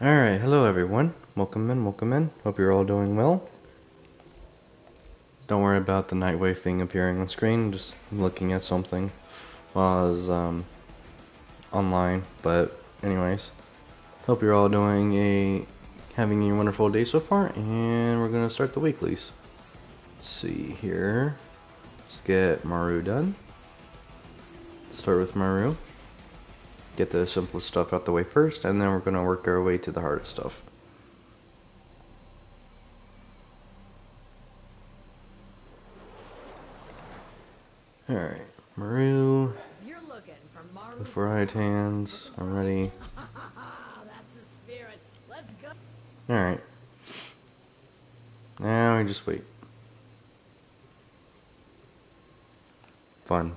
Alright, hello everyone. Welcome in, welcome in. Hope you're all doing well. Don't worry about the Nightwave thing appearing on screen, just looking at something while I was online. But anyways, hope you're all having a wonderful day so far, and we're gonna start the weeklies. Let's see here. Let's get Maru done. Start with Maru. Get the simplest stuff out the way first, and then we're gonna work our way to the hardest stuff. Alright, Maru. Before high hands, I'm ready. Alright. Now we just wait. Fun.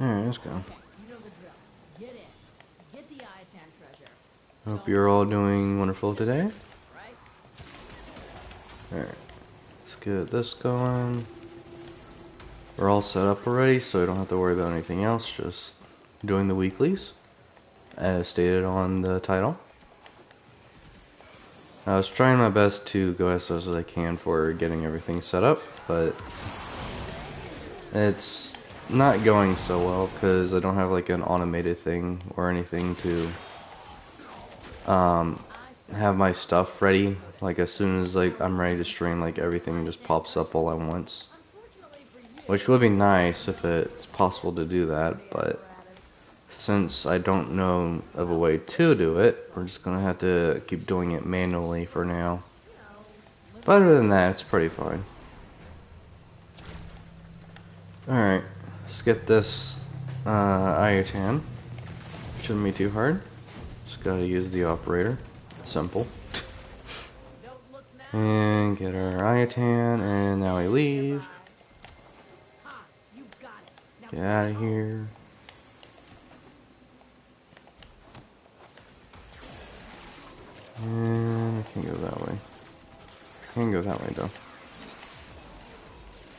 Alright, let's go. Hope you're all doing wonderful today. Alright, let's get this going. We're all set up already, so I don't have to worry about anything else, just doing the weeklies, as stated on the title. I was trying my best to go as fast as I can for getting everything set up, but it's not going so well because I don't have like an automated thing or anything to have my stuff ready. Like as soon as like I'm ready to stream, like everything just pops up all at once, which would be nice if it's possible to do that, but since I don't know of a way to do it, we're just gonna have to keep doing it manually for now. But other than that, it's pretty fine. Alright, let's get this Ayatan. Shouldn't be too hard. Just gotta use the operator. Simple. And get our Ayatan, and now we leave. Get out of here. And I can't go that way. I can go that way though.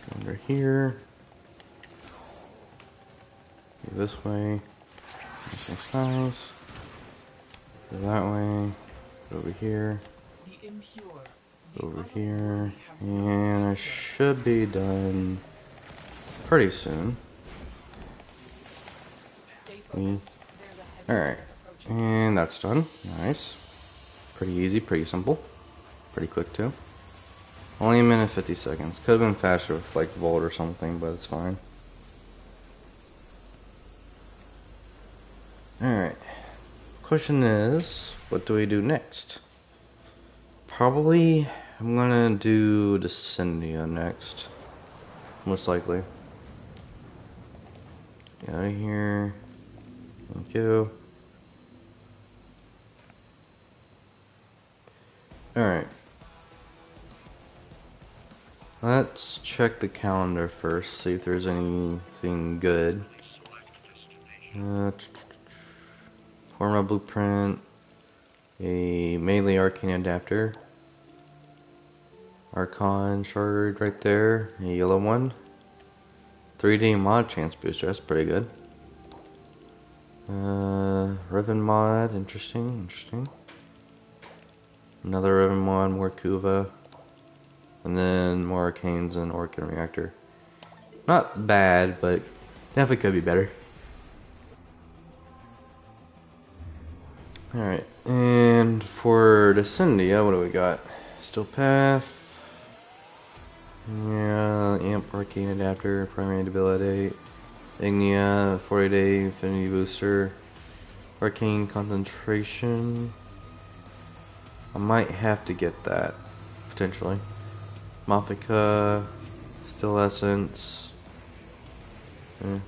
Go under here. Go this way. This nice. Go that way. Go over here. Go over here. And I should be done pretty soon. Alright. And that's done. Nice. Pretty easy, pretty simple. Pretty quick too. Only 1 minute 50 seconds. Could have been faster with like Volt or something, but it's fine. Alright. Question is, what do we do next? Probably, I'm gonna do Descendia next. Most likely. Get out of here. Thank you. Alright. Let's check the calendar first, see if there's anything good. Forma blueprint, a melee arcane adapter, Archon shard right there, a yellow one, 3D mod chance booster, that's pretty good. Riven mod, interesting. Another Riven mod, more Kuva, and then more arcanes and Orchid Reactor. Not bad, but definitely could be better. Alright, and for Descendia, what do we got? Steel Path. Yeah, Amp Arcane Adapter, Primary Debility. Ignia, 40-day Infinity Booster. Arcane Concentration. I might have to get that, potentially. Mafika, Steel Essence. I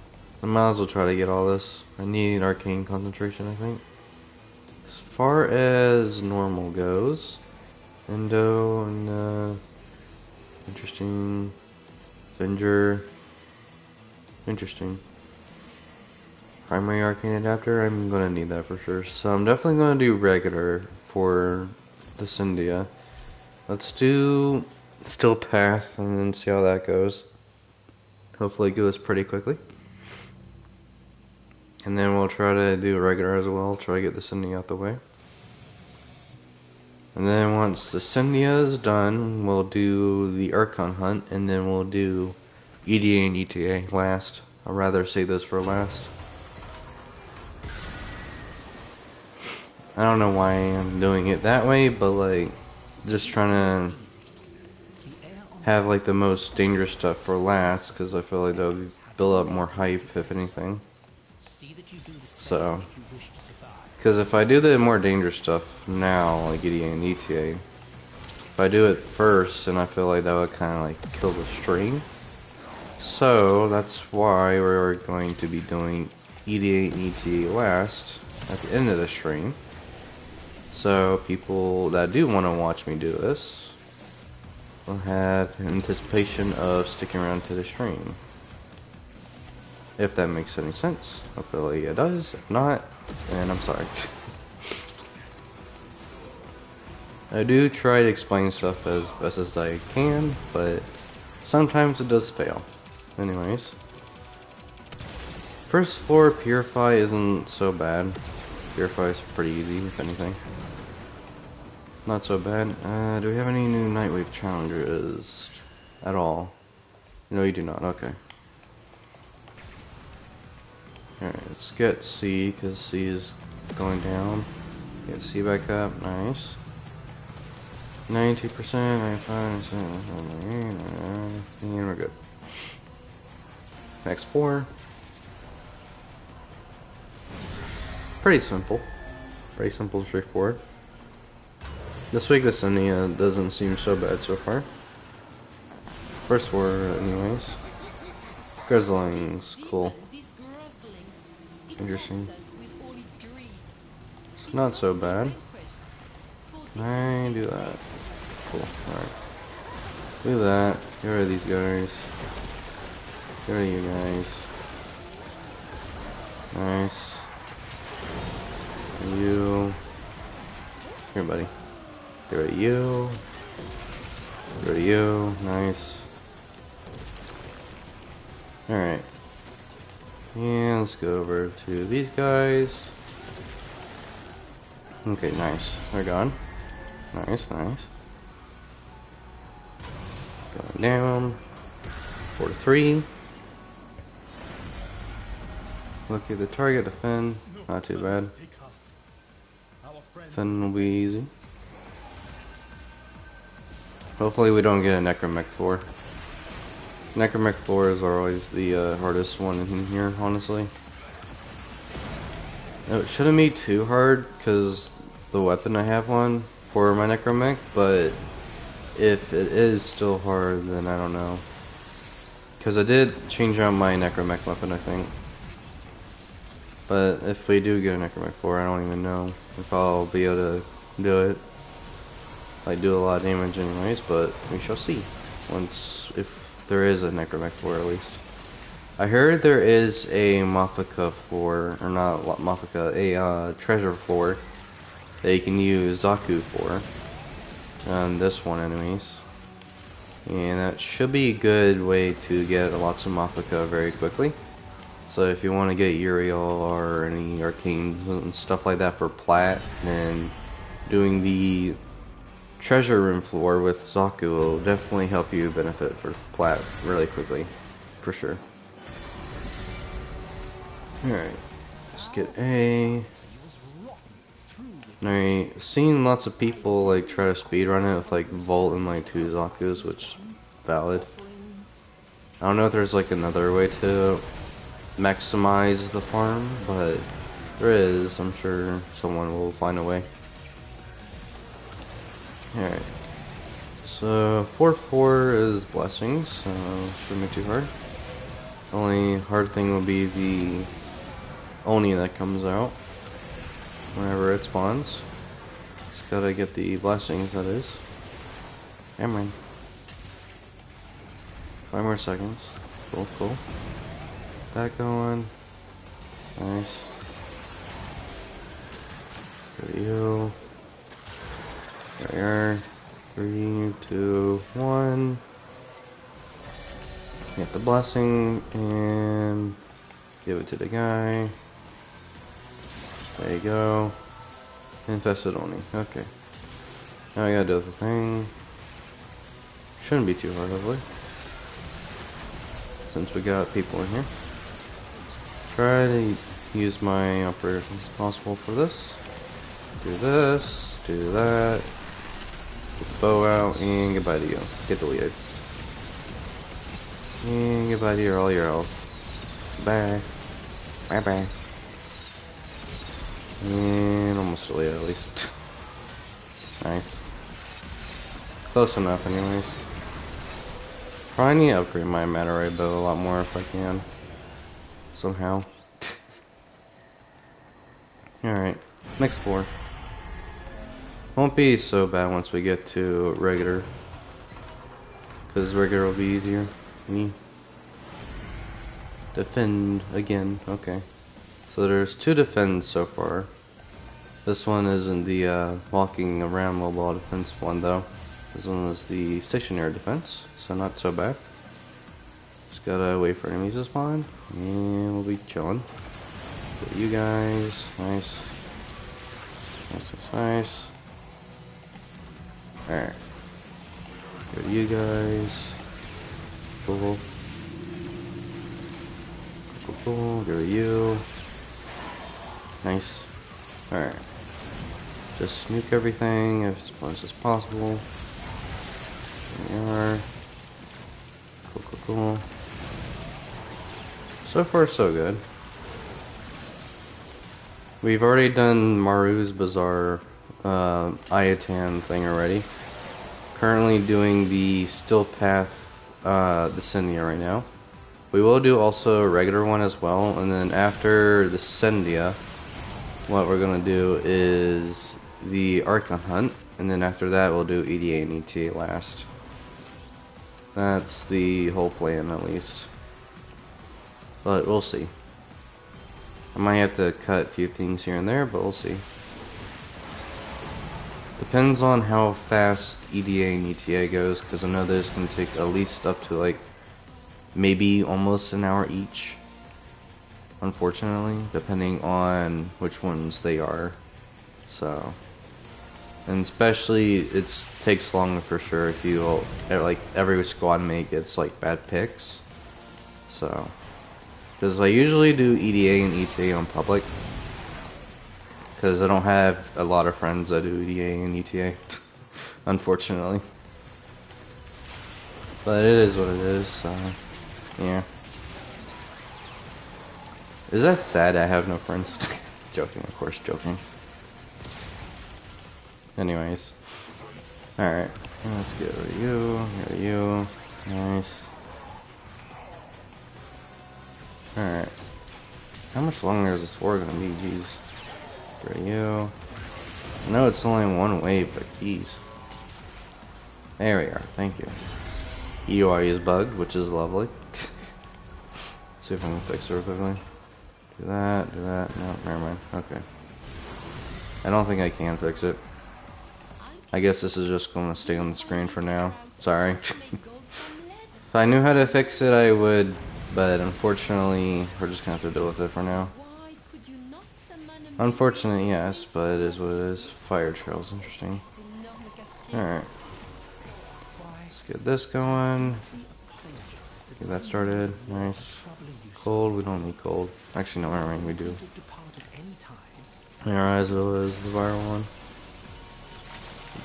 might as well try to get all this. I need Arcane Concentration, I think. As far as normal goes, Endo and interesting. Avenger, interesting. Primary Arcane Adapter, I'm gonna need that for sure. So I'm definitely gonna do regular for Descendia. Let's do Steel Path and then see how that goes. Hopefully it goes pretty quickly. And then we'll try to do regular as well, try to get the Cynthia out the way. And then once the Cynthia is done, we'll do the Archon hunt, and then we'll do EDA and ETA last. I'd rather save this for last. I don't know why I'm doing it that way, but like, just trying to have like the most dangerous stuff for last, because I feel like that would build up more hype, if anything. So, because if I do the more dangerous stuff now, like EDA and ETA, if I do it first, then I feel like that would kind of like kill the stream. So that's why we're going to be doing EDA and ETA last at the end of the stream. So people that do want to watch me do this will have anticipation of sticking around to the stream. If that makes any sense. Hopefully it does. If not, then I'm sorry. I do try to explain stuff as best as I can, but sometimes it does fail. Anyways. First floor Purify isn't so bad. Purify is pretty easy, if anything. Not so bad. Do we have any new Nightwave challenges at all? No, you do not. Okay. Alright, let's get C, because C is going down. Get C back up. Nice. 92%, 95%, and we're good. Next 4. Pretty simple. Pretty simple and straightforward. This week the Cynthia doesn't seem so bad so far. First 4 anyways. Grizzlings, cool. Interesting. It's not so bad. I do that. Cool, alright. Do that. Get rid of these guys. Get rid of you guys. Nice. You. Here, buddy. Get rid of you. Get rid of you. Nice. Alright. And let's go over to these guys. Okay, nice. They're gone. Nice, nice. Going down. 4 to 3. Look at the target, defend. Not too bad. Defend will be easy. Hopefully we don't get a Necromech 4. Necromech 4s are always the hardest one in here, honestly. No, it shouldn't be too hard, because the weapon I have on for my Necromech, but if it is still hard, then I don't know. Because I did change out my Necromech weapon, I think. But if we do get a Necromech 4, I don't even know if I'll be able to do it. Like, do a lot of damage anyways, but we shall see. Once, if there is a Necromech 4 at least. I heard there is a Mafika 4, or not Mafika, a treasure 4 that you can use Zaku for. On this one anyways. And that should be a good way to get lots of Mafika very quickly. So if you want to get Uriel or any arcanes and stuff like that for plat, then doing the treasure room floor with Zaku will definitely help you benefit for plat really quickly, for sure. Alright, let's get A. Alright, seen lots of people like try to speedrun it with like Volt and like 2 Zakus, which is valid. I don't know if there's like another way to maximize the farm, but there is. I'm sure someone will find a way. Alright, so 4/4 is blessings, so shouldn't be too hard. The only hard thing will be the Oni that comes out whenever it spawns. Just gotta get the blessings, that is. Hammer. 5 more seconds. Cool, cool. That going. Nice. There you. There you are. 3, 2, 1. Get the blessing and give it to the guy. There you go. Infested only. Okay. Now I gotta do the thing. Shouldn't be too hard, hopefully. Since we got people in here. Try to use my operators as possible for this. Do this. Do that. Get the bow out and goodbye to you. Get deleted. And goodbye to all your health. Bye. Bye bye. And almost deleted at least. Nice. Close enough anyways. Probably need to upgrade my meta ray bow a lot more if I can. Somehow. Alright. Next floor. Won't be so bad once we get to regular. Because regular will be easier. Defend again. Okay. So there's 2 defends so far. This one isn't the walking around mobile defense one though. This one is the stationary defense, so not so bad. Just gotta wait for enemies to spawn, and we'll be chilling. Get you guys, nice. Nice. Alright. Go to you guys. Cool. Cool. Go to you. Nice. Alright. Just nuke everything as close as possible. There we are. Cool. So far, so good. We've already done Maru's Bazaar Ayatan thing already. Currently doing the Still Path Descendia right now. We will do also a regular one as well, and then after the Descendia, what we're gonna do is the Archon Hunt, and then after that we'll do EDA and ETA last. That's the whole plan at least. But we'll see. I might have to cut a few things here and there, but we'll see. Depends on how fast EDA and ETA goes, because I know those can take at least up to like maybe almost an hour each. Unfortunately, depending on which ones they are. So, and especially it takes longer for sure if you like every squad mate gets like bad picks. So, because I usually do EDA and ETA on public, because I don't have a lot of friends that do EDA and ETA, unfortunately. But it is what it is. So, yeah. Is that sad? I have no friends. Joking, of course, joking. Anyways. Alright, let's get rid of you. Get rid of you. Nice. Alright. How much longer is this war gonna be? Jeez. Get rid of you. I know it's only one wave, but jeez. There we are, thank you. UI is bugged, which is lovely. See if I can fix it real quickly. Do that, no, never mind, okay. I don't think I can fix it. I guess this is just going to stay on the screen for now. Sorry. If I knew how to fix it, I would, but unfortunately, we're just going to have to deal with it for now. Unfortunate, yes, but it is what it is. Fire trail's interesting. Alright. Let's get this going. Get that started. Nice. Cold, we don't need cold. Actually, no, never mind, we do. Our ISO is the viral one.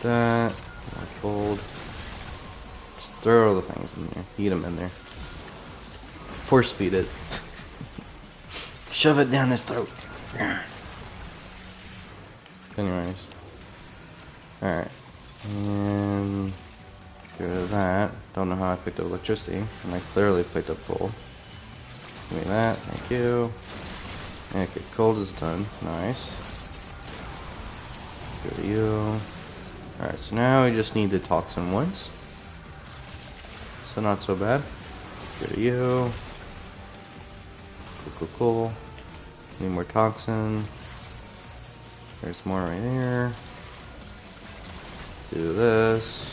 That. Not cold. Just throw all the things in there. Eat them in there. Force feed it. Shove it down his throat. Anyways. Alright. And get rid of that. Don't know how I picked up electricity. And I clearly picked up coal. Give me that. Thank you. Okay, cold is done. Nice. Go to you. Alright, so now we just need the toxin ones. So not so bad. Go to you. Cool. Need more toxin. There's more right there. Do this.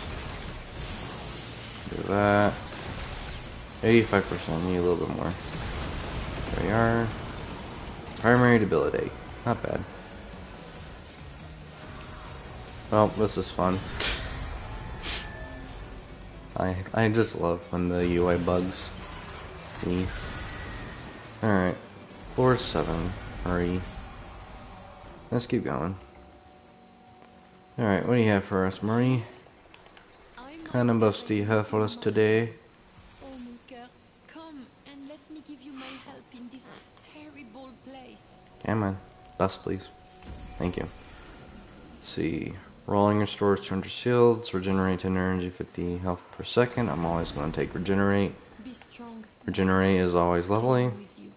Do that. 85%, need a little bit more. There we are. Primary debility. Not bad. Well, this is fun. I just love when the UI bugs me. Alright. 4-7. Hurry. Let's keep going. Alright, what do you have for us, Marie? Kind of buffs do you have for us today? Oh, mon cœur, come and let me give you my help in this terrible place. Come on. Buffs, please. Thank you. Let's see. Rolling restores 200 shields. Regenerate 10 energy, 50 health per second. I'm always going to take regenerate. Be strong. Regenerate is always lovely. With you.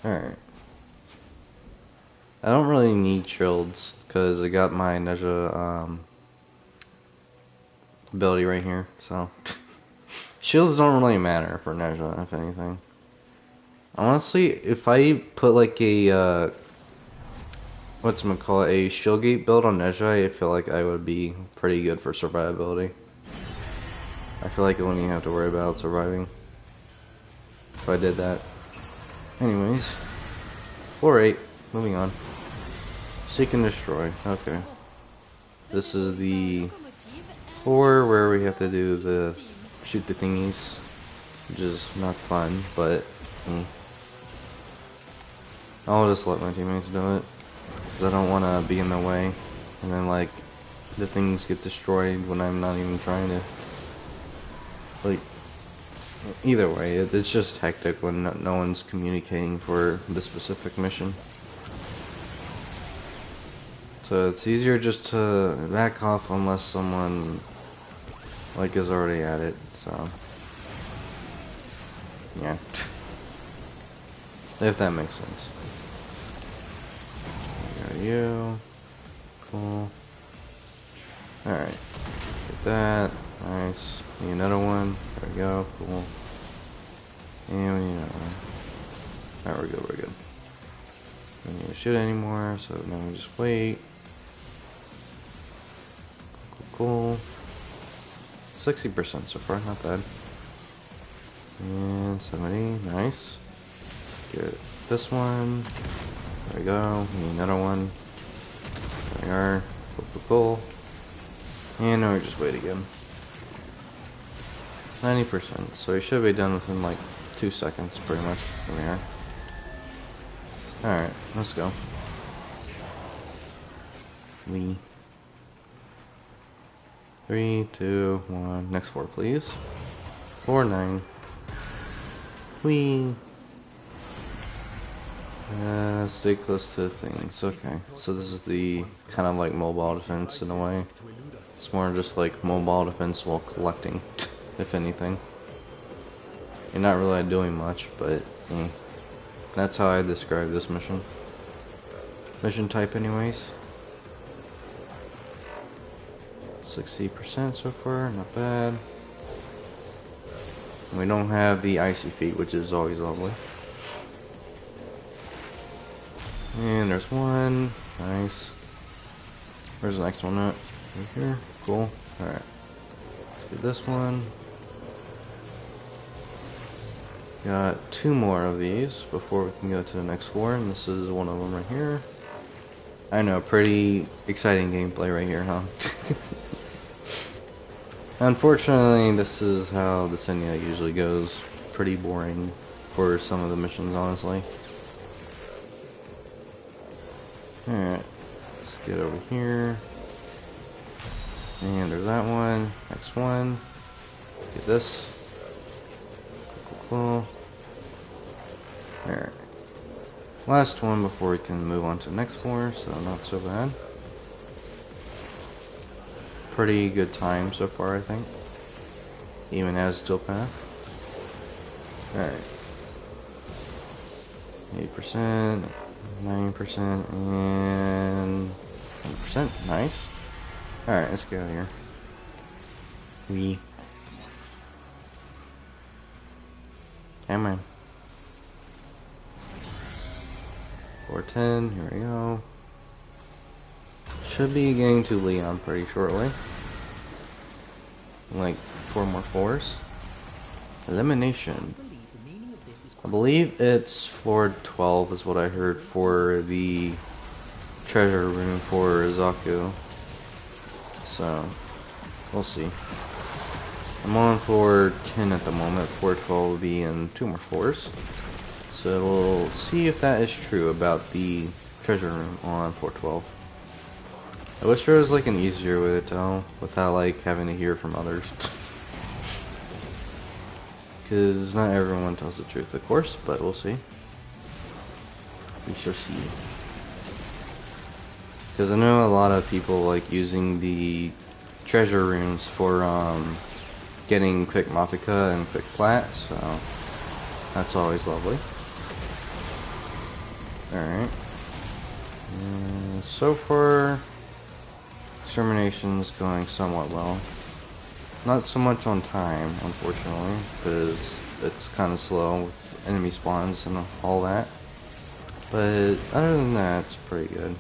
Alright. I don't really need shields because I got my Neja ability right here, so shields don't really matter for Neja, if anything. Honestly, if I put like a whatchamacallit, a Shieldgate build on Neja, I feel like I would be pretty good for survivability. I feel like I wouldn't even have to worry about surviving if I did that. Anyways, 4-8, moving on. Seek and destroy. Okay. This is the 4 where we have to do the shoot the thingies, which is not fun, but I'll just let my teammates do it because I don't want to be in the way, and then like the things get destroyed when I'm not even trying to. Like either way, it's just hectic when no one's communicating for the specific mission. So it's easier just to back off unless someone like is already at it, so yeah. If that makes sense. There you go, you. Cool. Alright. Get that. Nice. Need another one. There we go. Cool. And we need another one. Alright, we're good, we're good. We don't need to shoot anymore, so now we just wait. Cool. 60% so far, not bad. And 70, nice. Get this one. There we go. We need another one. There we are. Cool, cool, cool. And now we just wait again. 90%, so we should be done within like 2 seconds, pretty much. There we are. Alright, let's go. We. 3, 2, 1. Next 4, please. 4, 9. Whee! Stay close to things. Okay, so this is the kind of like mobile defense in a way. It's more just like mobile defense while collecting, if anything. You're not really doing much, but that's how I describe this mission. Mission type, anyways. 60% so far, not bad. We don't have the icy feet, which is always lovely. And there's one. Nice. Where's the next one at? Right here. Cool. Alright. Let's get this one. Got 2 more of these before we can go to the next 4, and this is one of them right here. I know, pretty exciting gameplay right here, huh? Unfortunately, this is how the Senya usually goes. Pretty boring for some of the missions, honestly. Alright, let's get over here. And there's that one. Next one. Let's get this. Cool. Alright. Last one before we can move on to the next 4, so not so bad. Pretty good time so far, I think. Even as steel path. Alright. 80%, 90%, and 100%. Nice. Alright, let's get out of here. We. Come on. 410, here we go. Should be getting to Leon pretty shortly. Like 4 more 4s. Elimination. I believe it's floor 12 is what I heard for the treasure room for Zaku. So, we'll see. I'm on floor 10 at the moment. Floor 12 will be in 2 more floors. So we'll see if that is true about the treasure room on floor 12. I wish there was like an easier way to tell without like having to hear from others. Because not everyone tells the truth, of course, but we'll see. We shall see. Because I know a lot of people like using the treasure rooms for getting quick Mafika and quick plat, so that's always lovely. Alright. So far, extermination's going somewhat well. Not so much on time, unfortunately, because it's kind of slow with enemy spawns and all that. But other than that, it's pretty good.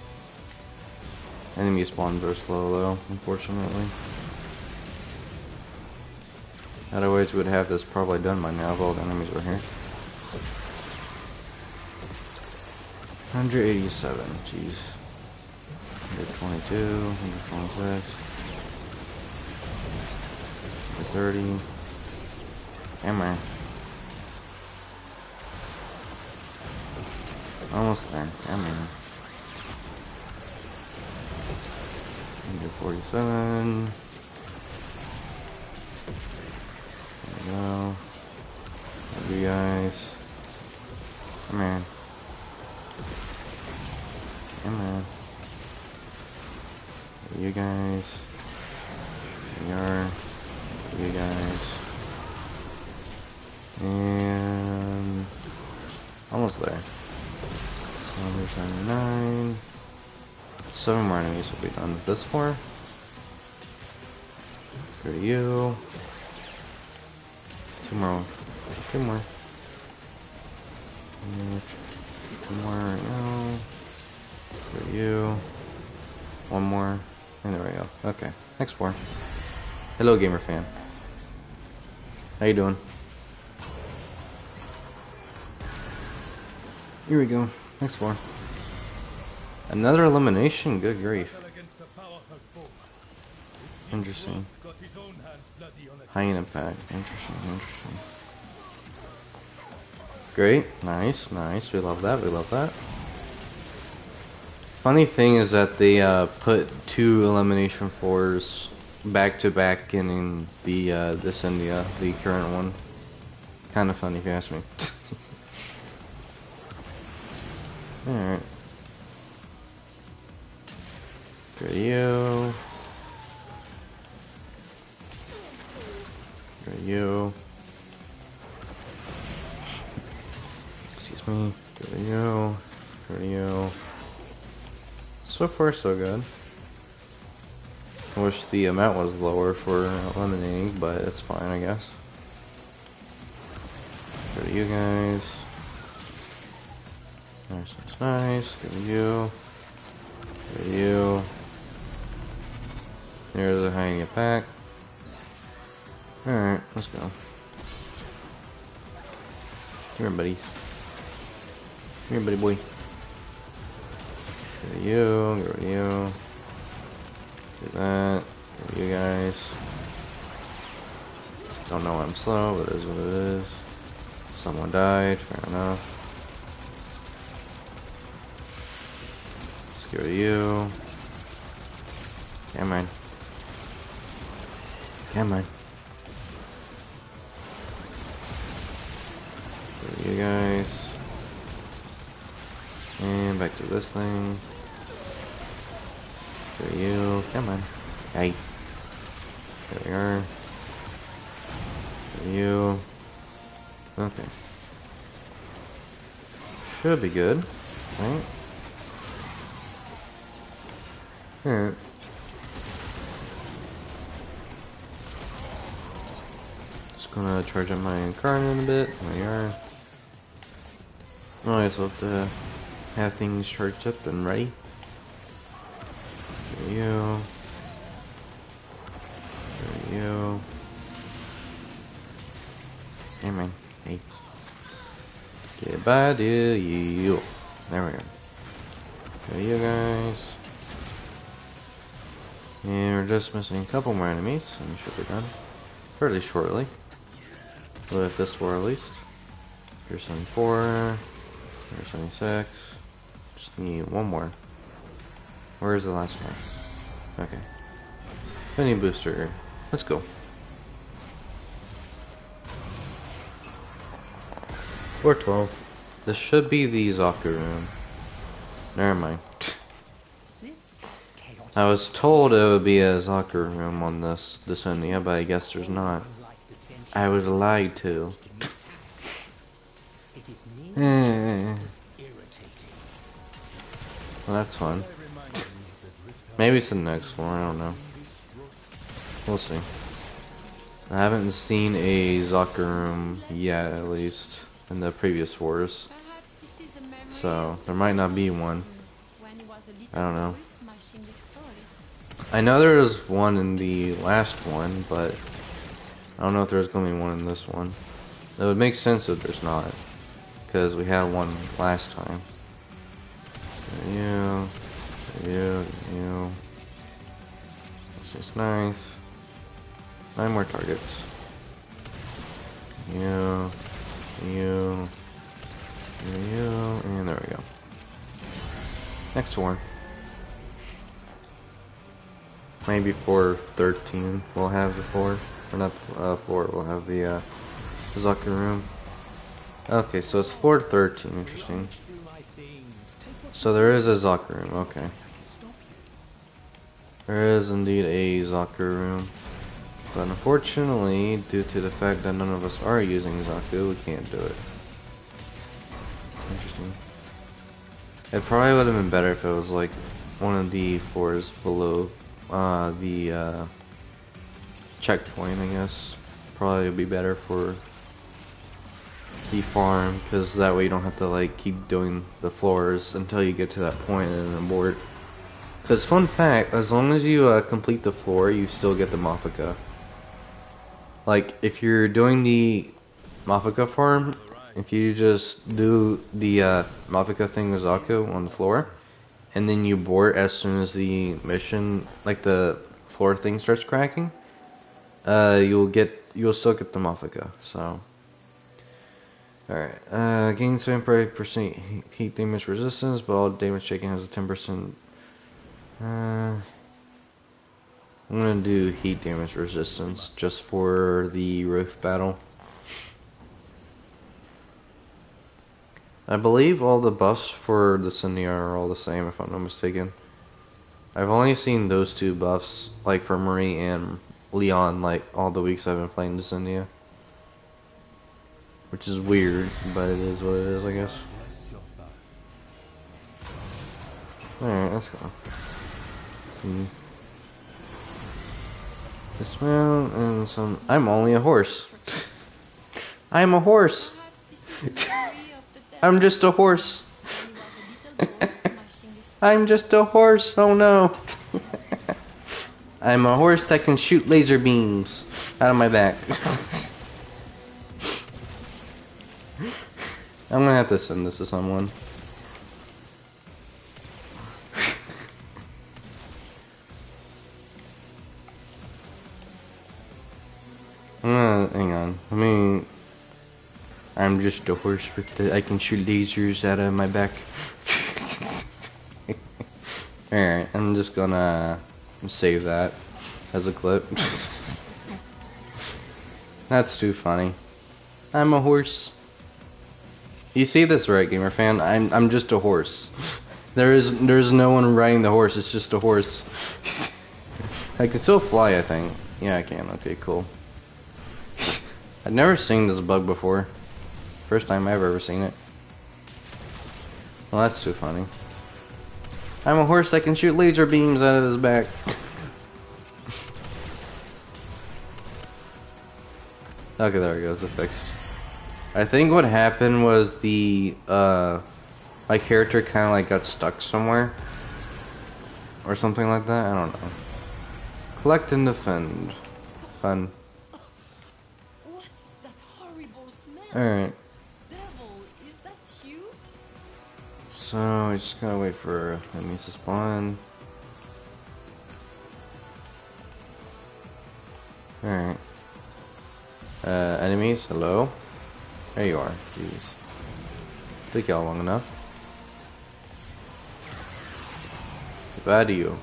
Enemy spawns are slow though, unfortunately. Otherwise, we'd have this probably done by now if all the enemies were here. 187, jeez. 122, 126, 130. Am I? Almost there. Am I? 147. There we go. Love you guys. Come on. Come on. You guys. We are. You guys. And almost there. 179. 7 more enemies will be done with this floor. Go to you. 2 more. 2 more. And 2 more right now. Go to you. 1 more. And there we go. Okay. Next floor. Hello, gamer fan. How you doing? Here we go. Next floor. Another elimination? Good grief. Interesting. Hyena pack. Interesting, interesting. Great. Nice, nice. We love that, we love that. Funny thing is that they put 2 elimination floors back to back in the this India, the current one. Kind of funny if you ask me. Alright. Go to you. Go to you. Excuse me. Go to you. Go to you. So far, so good. I wish the amount was lower for eliminating, but it's fine, I guess. Go to you guys. Nice, nice, nice. Go to you. Go to you. There's a hyena pack. Alright, let's go. Come here, buddies. Come here, buddy boy. Go to you, go to you. Do that. Go to you guys. Don't know why I'm slow, but it is what it is. Someone died, fair enough. Let's go to you. Come on. Come on. Go to you guys. And back to this thing. Go to you. Come on. Hey. There we are. Go to you. Okay. Should be good. Right? Alright. Just gonna charge up my incarnate in a bit. There we are. Always love to have things charged up and ready. There you. There you. Hey man. Hey. Goodbye to you. There we go. Go to you guys. And we're just missing a couple more enemies, and we should be done fairly shortly. With this war at least. Here's 74. Here's 76. Just need one more. Where's the last one? Okay. Mini booster. Let's go. 412. This should be the Zaku room. Never mind. I was told it would be a Zaku room on this Descendia, but I guess there's not. I was lied to. Well, that's fun. Maybe it's the next one, I don't know. We'll see. I haven't seen a Zaku room yet, at least, in the previous wars. So, there might not be one. I don't know. I know there was one in the last one, but I don't know if there's going to be one in this one. It would make sense if there's not, because we had one last time. You. This is nice. 9 more targets. You, and there we go. Next one. Maybe for 13 we'll have the 4. Or not 4, we'll have the Zaku room. Okay, so it's 413, interesting. So there is a Zaku room, okay. There is indeed a Zaku room. But unfortunately, due to the fact that none of us are using Zaku, we can't do it. Interesting. It probably would have been better if it was like one of the 4s below the checkpoint, I guess. Probably would be better for the farm, because that way you don't have to like keep doing the floors until you get to that point and then abort. Because fun fact, as long as you complete the floor, you still get the Mafika. Like if you're doing the Mafika farm, if you just do the Mafika thing with Zaku on the floor, and then you abort as soon as the mission, like the floor thing starts cracking, you'll still get the Mafika. So, alright, gains 7% heat damage resistance, but all damage taken has a 10%. I'm gonna do heat damage resistance just for the Roth battle. I believe all the buffs for the Descendia are all the same, if I'm not mistaken. I've only seen those 2 buffs, like for Marie and Leon, like all the weeks I've been playing Descendia. Which is weird, but it is what it is, I guess. Alright, let's go. Dismount and some. I'm only a horse. I'm a horse. I'm just a horse. I'm just a horse. Oh no. I'm a horse that can shoot laser beams out of my back. I'm gonna have to send this to someone. Hang on. I mean, I'm just a horse with the. I can shoot lasers out of my back. Alright, I'm just gonna save that as a clip. That's too funny. I'm a horse. You see this right, gamer fan? I'm just a horse. There's no one riding the horse. It's just a horse. I can still fly, I think. Yeah, I can. Okay, cool. I've never seen this bug before. First time I've ever seen it. Well, that's too funny. I'm a horse that can shoot laser beams out of his back. Okay, there it goes. It's fixed. I think what happened was the my character kind of like got stuck somewhere or something like that. I don't know. Collect and defend. Fun. What is that horrible smell? Alright. Devil, is that you? So I just gotta wait for enemies to spawn. Alright. Enemies, hello? There you are. Jeez. Took y'all long enough. Goodbye to you.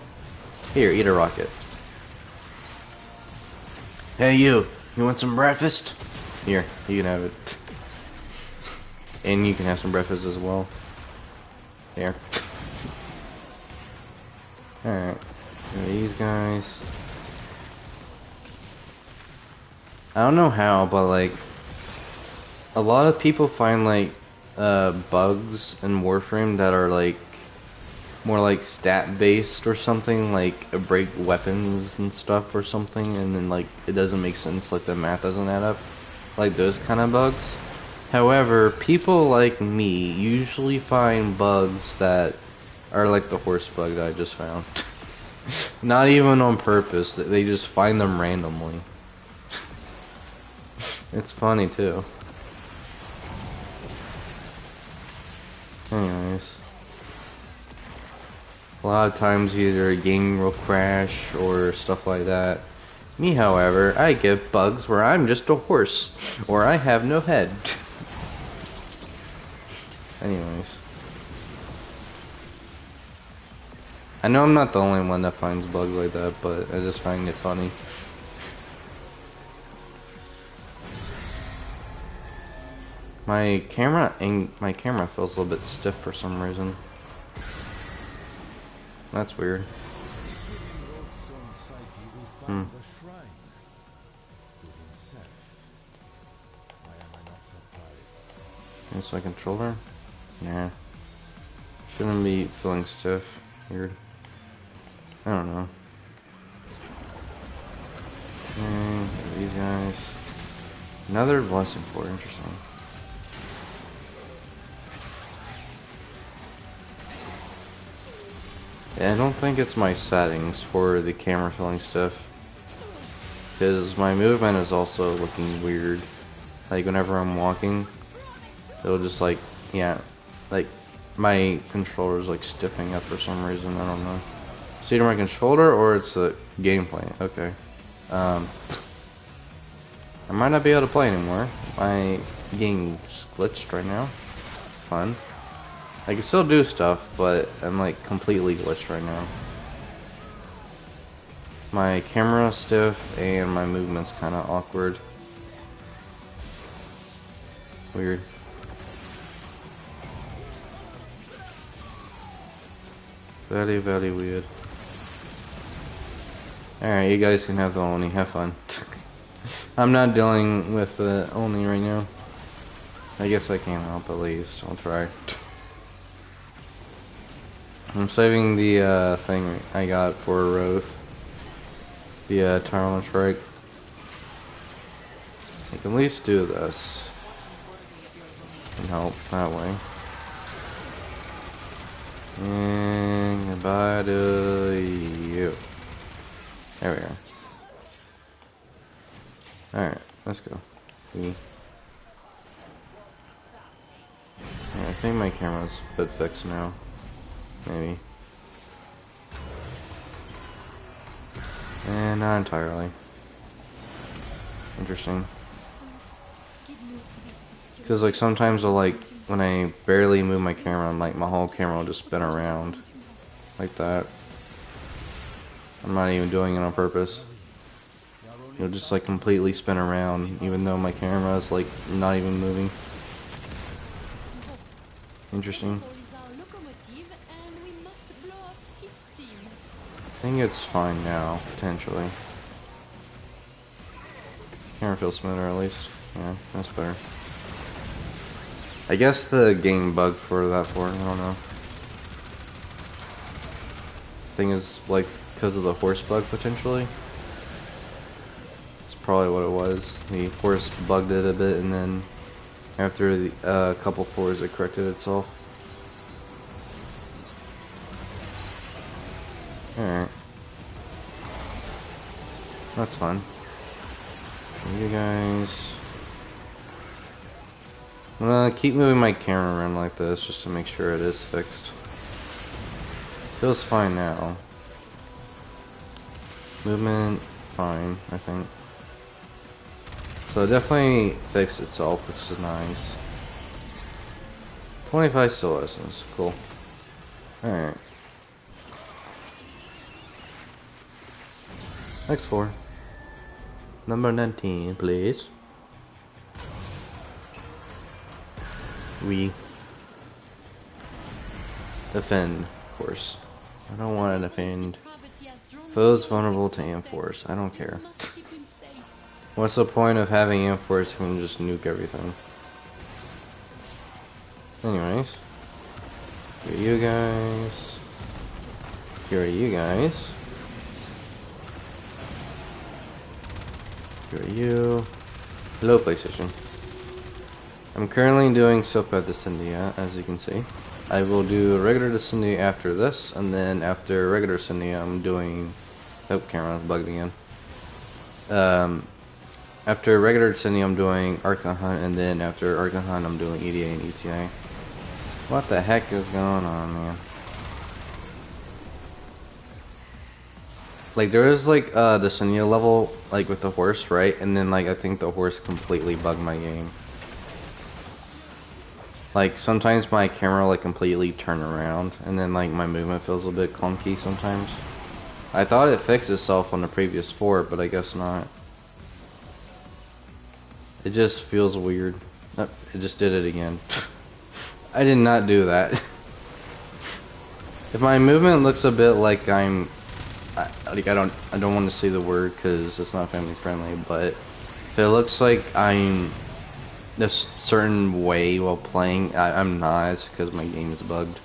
Here, eat a rocket. Hey you want some breakfast? Here, you can have it. And you can have some breakfast as well. Here. Alright. These guys. I don't know how, but like a lot of people find like bugs in Warframe that are like more like stat based or something, like break weapons and stuff or something, and then like it doesn't make sense, like the math doesn't add up, like those kind of bugs. However, people like me usually find bugs that are like the horse bug that I just found. Not even on purpose, they just find them randomly. It's funny too. Anyways. A lot of times either a game will crash or stuff like that. Me, however, I get bugs where I'm just a horse, or I have no head. Anyways. I know I'm not the only one that finds bugs like that, but I just find it funny. My camera feels a little bit stiff for some reason. That's weird. Is my controller? Nah. Shouldn't be feeling stiff. Weird. I don't know. These guys. Another blessing for interesting. Yeah, I don't think it's my settings for the camera feeling stiff. Because my movement is also looking weird. Like whenever I'm walking, it'll just like, yeah, like my controller's like stiffing up for some reason, I don't know. It's either my controller or it's the gameplay. Okay. I might not be able to play anymore. My game's glitched right now. Fun. I can still do stuff, but I'm like completely glitched right now. My camera's stiff and my movement's kind of awkward. Weird. Very, very weird. Alright, you guys can have the Oni. Have fun. I'm not dealing with the Oni right now. I guess I can help at least. I'll try. I'm saving the thing I got for Roth. The Tyrant Strike. I can at least do this. And help that way. And goodbye to you. There we are. Alright, let's go. Yeah, I think my camera's a bit fixed now. Maybe. And not entirely. Interesting. Because like sometimes I'll like, when I barely move my camera, like my whole camera will just spin around. Like that. I'm not even doing it on purpose. It'll just like completely spin around, even though my camera is like not even moving. Interesting. I think it's fine now, potentially. Camera feels smoother at least. Yeah, that's better. I guess the game bugged for that for it, I don't know. Thing is, like, because of the horse bug, potentially. It's probably what it was. The horse bugged it a bit, and then after the couple floors, it corrected itself. Alright. That's fun. You guys... I'm gonna keep moving my camera around like this just to make sure it is fixed. Feels fine now. Movement, fine, I think. So it definitely fixed itself, which is nice. 25 still lessons, cool. Alright. Next 4. Number 19, please. We defend, of course. I don't want to defend foes vulnerable to Amp-Force. I don't care. What's the point of having Amp-Force if we can just nuke everything? Anyways. Here are you guys. Here are you guys. Here are you. Hello, PlayStation. I'm currently doing Silpad Descendia, as you can see. I will do regular Descendia after this, and then after regular Descendia, I'm doing... Oh, camera's bugged again. After regular Descendia, I'm doing Archon Hunt, and then after Archon Hunt, I'm doing EDA and ETA. What the heck is going on, man? Like, there is, like, the Descendia level, like, with the horse, right? And then, like, I think the horse completely bugged my game. Like, sometimes my camera, like, completely turn around, and then, like, my movement feels a bit clunky sometimes. I thought it fixed itself on the previous 4, but I guess not. It just feels weird. Oh, it just did it again. I did not do that. If my movement looks a bit like I'm... I don't want to say the word because it's not family friendly, but if it looks like I'm this certain way while playing, I'm not, because my game is bugged.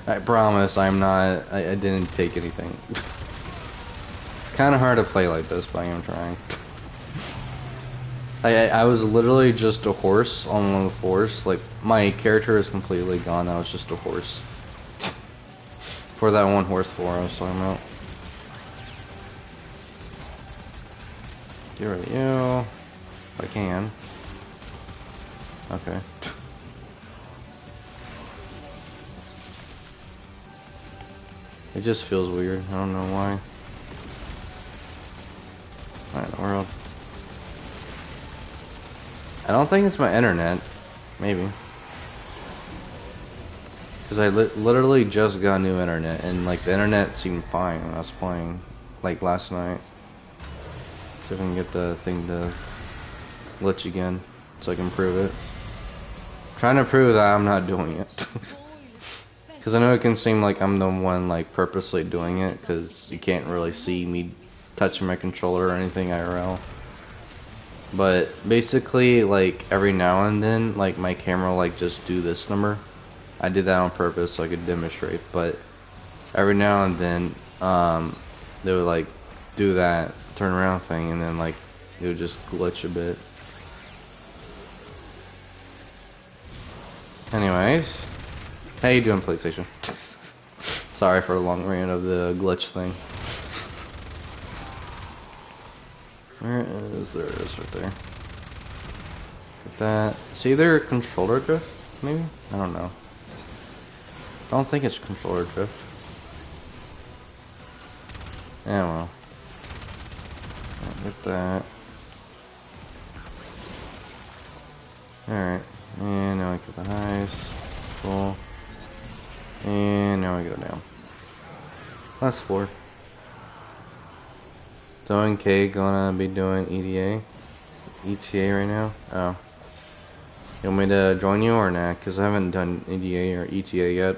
I promise I'm not. I didn't take anything. It's kind of hard to play like this, but I am trying. I was literally just a horse on one of the floors. Like, my character is completely gone. I was just a horse. For that one horse floor I was talking about. Get rid of you. If I can. Okay. It just feels weird. I don't know why. Why in the world? I don't think it's my internet. Maybe. Because I literally just got new internet, and like the internet seemed fine when I was playing, like last night. See if I can get the thing to glitch again, so I can prove it. I'm trying to prove that I'm not doing it. Because I know it can seem like I'm the one like purposely doing it, because you can't really see me touching my controller or anything IRL. But basically, like every now and then, like my camera like just do this number. I did that on purpose so I could demonstrate, but every now and then, they would like do that turn around thing, and then like it would just glitch a bit. Anyways, how you doing, PlayStation? Sorry for the long rant of the glitch thing. Where is there? It is right there. Get that. See their controller drift? Maybe? I don't know. Don't think it's controller drift. Yeah, well. Get that. Alright. And now we get the highs. Cool. And now we go down. Last 4. Doing K, gonna be doing EDA. ETA right now? Oh. You want me to join you or not? Because I haven't done EDA or ETA yet.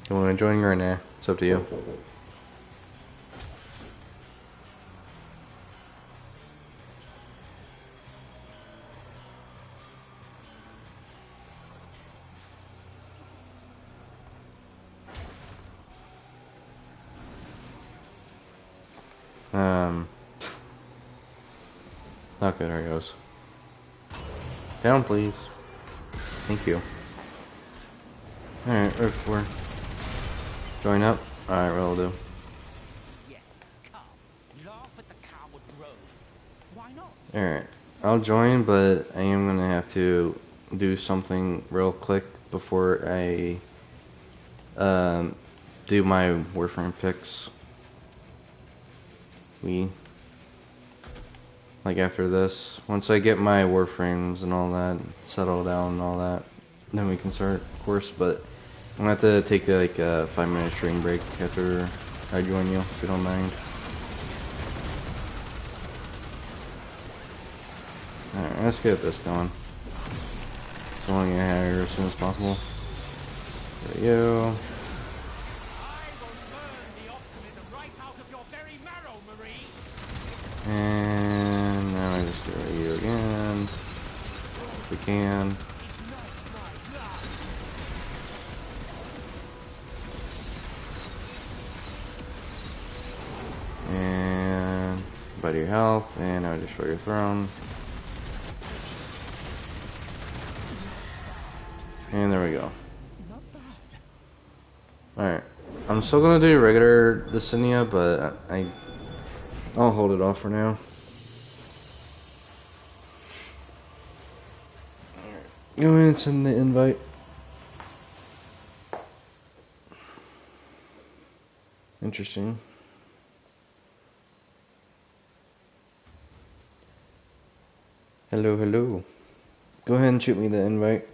You want to join me or nah? It's up to you. Okay, there he goes. Down, please. Thank you. Alright, Earth 4. Join up? Alright, will do. Yes, come. Laugh at the coward rogues. Why not? Alright, I'll join, but I am gonna have to do something real quick before I do my Warframe picks. Like after this, once I get my Warframes and all that settled down and all that, then we can start, of course. But I'm gonna have to take like a 5-minute stream break after I join you, if you don't mind. Alright, let's get this going. So I want to get out of here as soon as possible. There we go. And now I just go you again. If we can. And bite your health, and I would destroy your throne. And there we go. Alright. I'm still gonna do regular Destinia, but I'll hold it off for now. Alright. Go ahead and send the invite. Interesting. Hello, hello. Go ahead and shoot me the invite.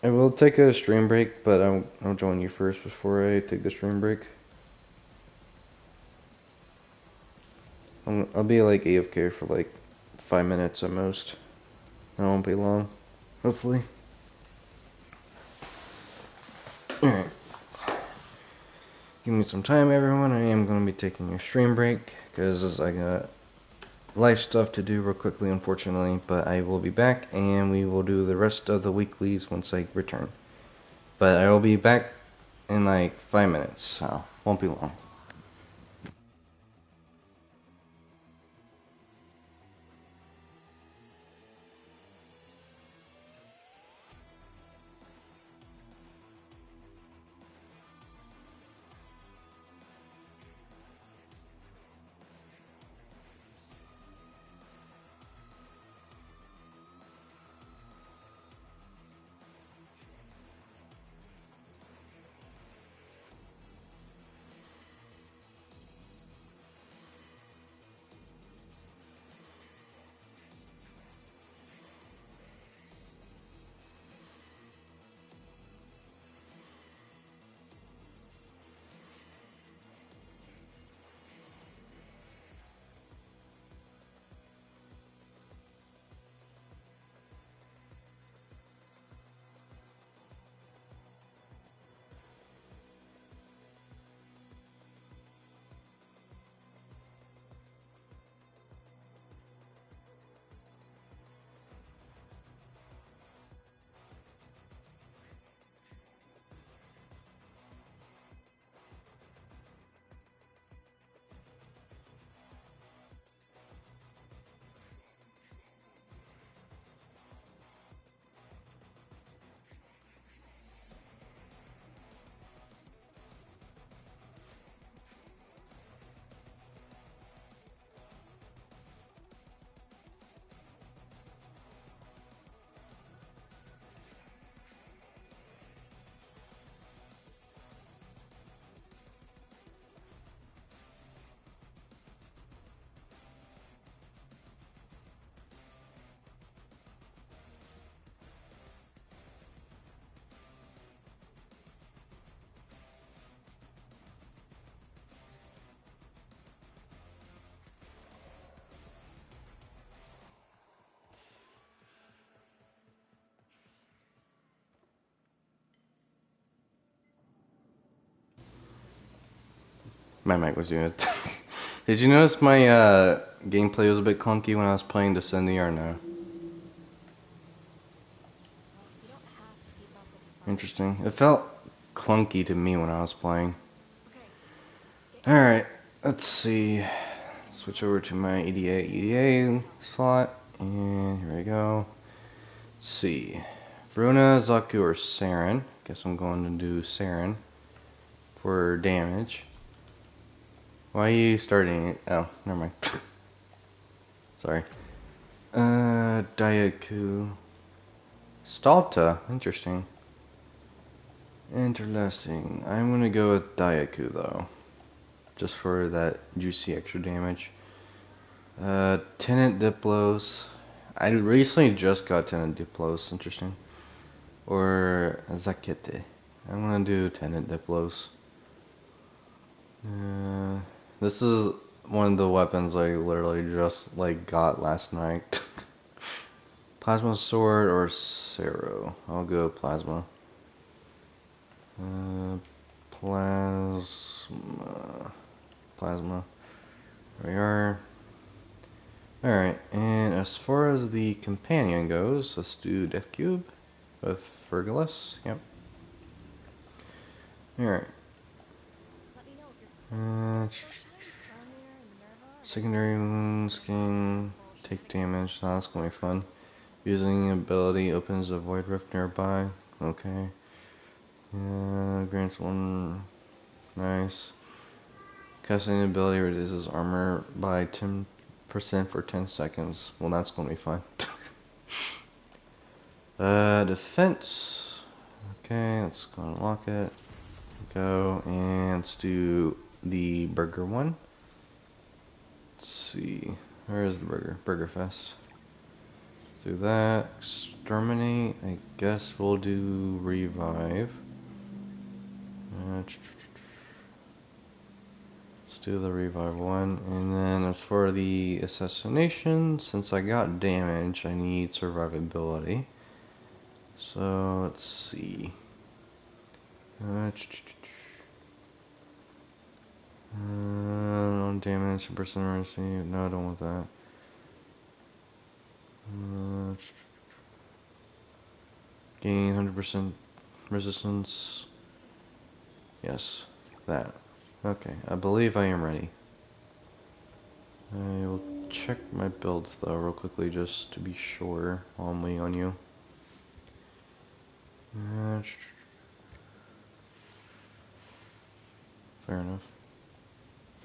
I will take a stream break, but I'll join you first before I take the stream break. I'll be like AFK for like 5 minutes at most. It won't be long, hopefully. Alright. Give me some time, everyone. I am going to be taking a stream break because I got life stuff to do real quickly, unfortunately. But I will be back, and we will do the rest of the weeklies once I return. But I will be back in like 5 minutes, so won't be long. My mic was muted. Did you notice my gameplay was a bit clunky when I was playing Descending or no? Interesting. It felt clunky to me when I was playing. Alright, let's see. Switch over to my EDA slot, and here we go. Let's see. Verona, Zaku, or Saren. Guess I'm going to do Saren for damage. Why are you starting it? Oh, never mind. Sorry. Dayaku. Stalta, interesting. Interesting. I'm gonna go with Dayaku though, just for that juicy extra damage. Tenant Diplos. I recently just got Tenant Diplos. Interesting. Or Zakete. I'm gonna do Tenant Diplos. This is one of the weapons I literally just got last night. Plasma Sword or Cero? I'll go Plasma. Plasma. There we are. Alright, and as far as the companion goes, let's do Death Cube with Virgilus. Yep. Alright. Secondary wounds can take damage. So that's gonna be fun. Using ability opens a void rift nearby. Okay. Grants one. Nice. Casting ability reduces armor by 10% for 10 seconds. Well, that's gonna be fun. Defense. Okay, let's go and unlock it. Go, and let's do the burger one. Let's see. Where is the burger? Burger Fest. Let's do that. Exterminate. I guess we'll do revive. Let's do the revive one. And then as for the assassination, since I got damage, I need survivability. So let's see. No damage, percent mercy. No, I don't want that. Gain 100% resistance. Yes, that. Okay, I believe I am ready. I will check my builds though real quickly just to be sure while I'm waiting on you. Fair enough.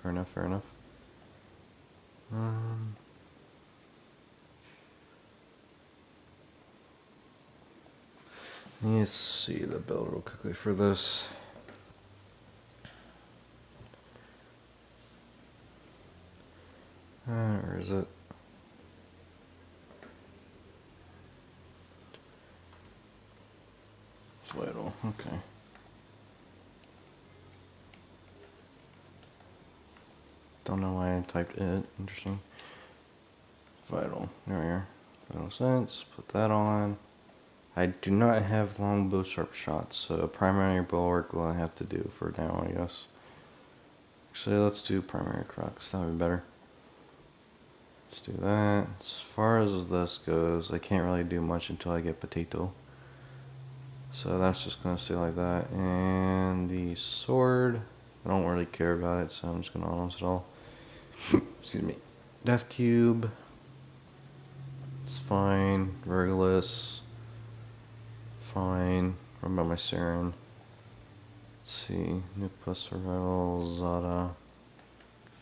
Fair enough, fair enough. Let's see the build real quickly for this. Where is it? Vital, okay. Don't know why I typed it. Interesting. Vital. There we are. Vital sense. Put that on. I do not have longbow sharp shots, so primary bulwark will I have to do for now, I guess. Actually, let's do primary crux. That would be better. Let's do that. As far as this goes, I can't really do much until I get potato. So that's just gonna stay like that. And the sword, I don't really care about it, so I'm just gonna almost it all. Excuse me. Death Cube. It's fine. Virgilus. Fine. What about my Siren? Let's see. New plus survival. Zada.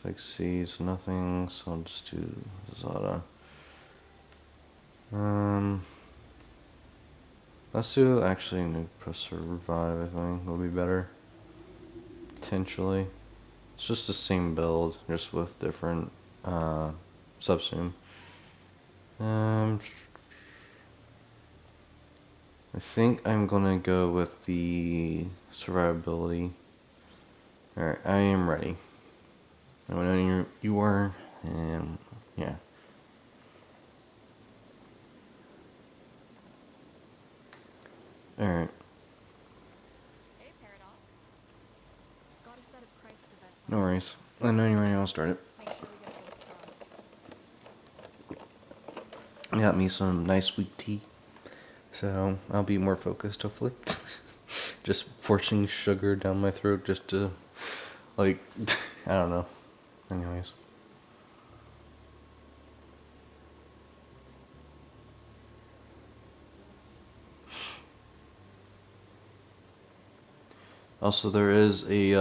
Fix C's. Nothing. So I'll just do Zada. Let's do actually New plus survive. I think will be better. Potentially. It's just the same build, just with different subsume. I think I'm gonna go with the survivability. Alright, I am ready. I know you are, and yeah. Alright. Hey, Paradox. Got a set of crisis events. No worries. I know you're ready, I'll start it. Make sure we get a good start. Got me some nice sweet tea. So I'll be more focused, hopefully. Just forcing sugar down my throat just to, I don't know. Anyways. Also, there is a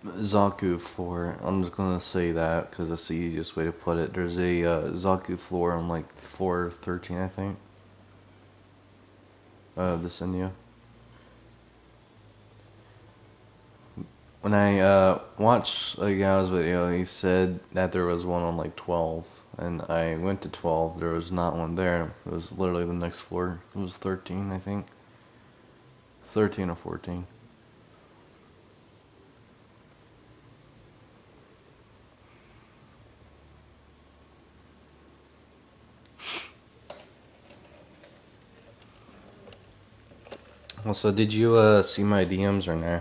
Zaku floor. I'm just gonna say that because that's the easiest way to put it. There's a Zaku floor on floor 13, I think. this India. When I watched a guy's video, he said that there was one on like 12, and I went to 12. There was not one there. It was literally the next floor. It was 13, I think. 13 or 14. Also, did you see my DMs or nah?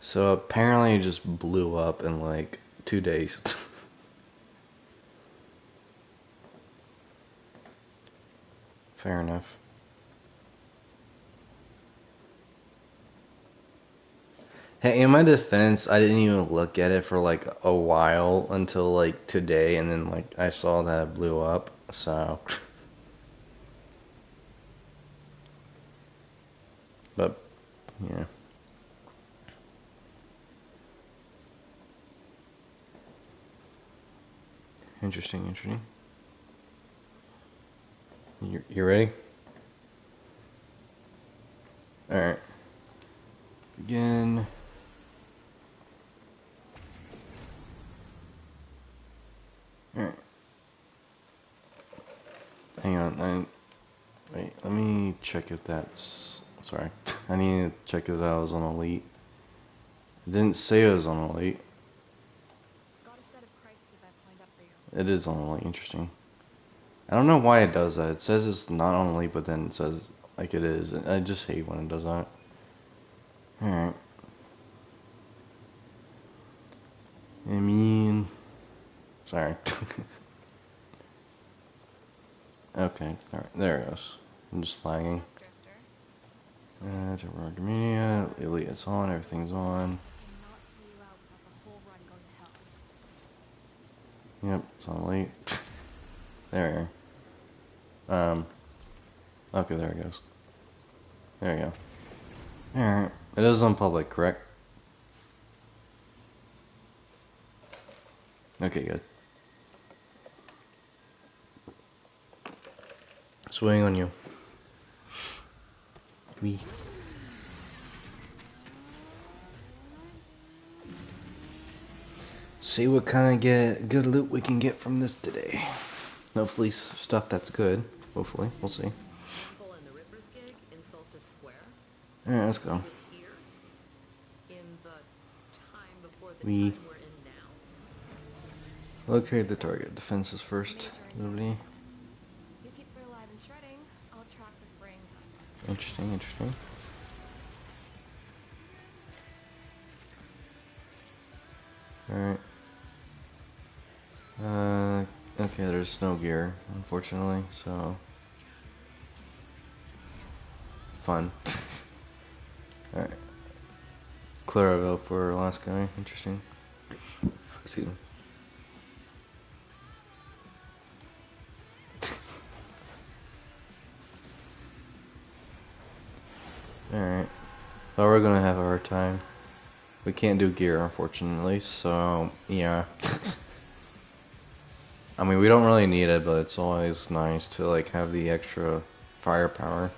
So apparently it just blew up in like 2 days. Fair enough. Hey, in my defense, I didn't even look at it for like a while until like today, and then like I saw that it blew up, so. But, yeah. Interesting, interesting. You ready? Alright. Begin. Alright. Hang on, wait, let me check if that's... Sorry. I need to check if that was on Elite. It didn't say it was on Elite. Got a set of crisis events lined up for you. It is on Elite, interesting. I don't know why it does that. It says it's not on Elite, but then it says like it is. I just hate when it does that. Alright. I mean... Sorry. Okay, alright, there it goes. I'm just lagging. Temporary media, Elite is on, everything's on. Yep, it's on Elite. There we are. Okay, there it goes. There we go. Alright, it is on public, correct? Okay, good. Swing on you. We. See what kind of good loot we can get from this today. Hopefully stuff that's good. Hopefully, we'll see. Alright, let's go. We locate the target. Defenses first. Nobody. Interesting, interesting. Alright. Okay, there's no gear, unfortunately, so... Fun. Alright. Claraville for last guy, interesting. Excuse me. Alright. Well, we're gonna have a hard time. We can't do gear, unfortunately, so, yeah. I mean, we don't really need it, but it's always nice to, like, have the extra firepower.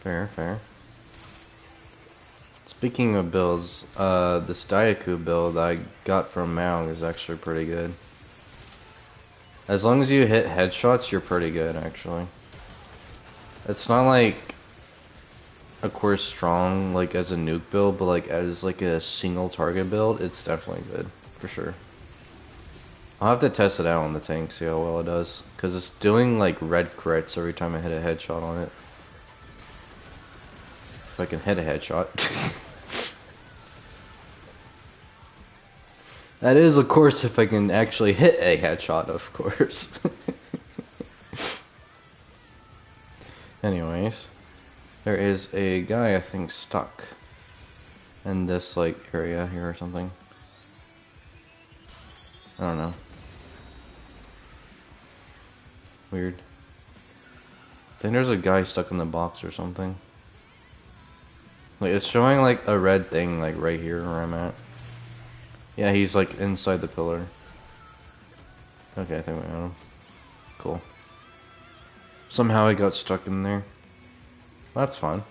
Fair, fair. Speaking of builds, this Dayaku build I got from Maung is actually pretty good. As long as you hit headshots, you're pretty good, actually. It's not like, of course, strong like as a nuke build, but like as like a single target build, it's definitely good for sure. I'll have to test it out on the tank, see how well it does, because it's doing like red crits every time I hit a headshot on it. If I can hit a headshot. That is, of course, if I can actually hit a headshot, of course. Anyways, there is a guy, I think, stuck in this, like, area here or something. I don't know. Weird. I think there's a guy stuck in the box or something. Like, it's showing like a red thing like right here where I'm at. Yeah, he's like inside the pillar. Okay, I think we got him. Cool. Somehow he got stuck in there. That's fun.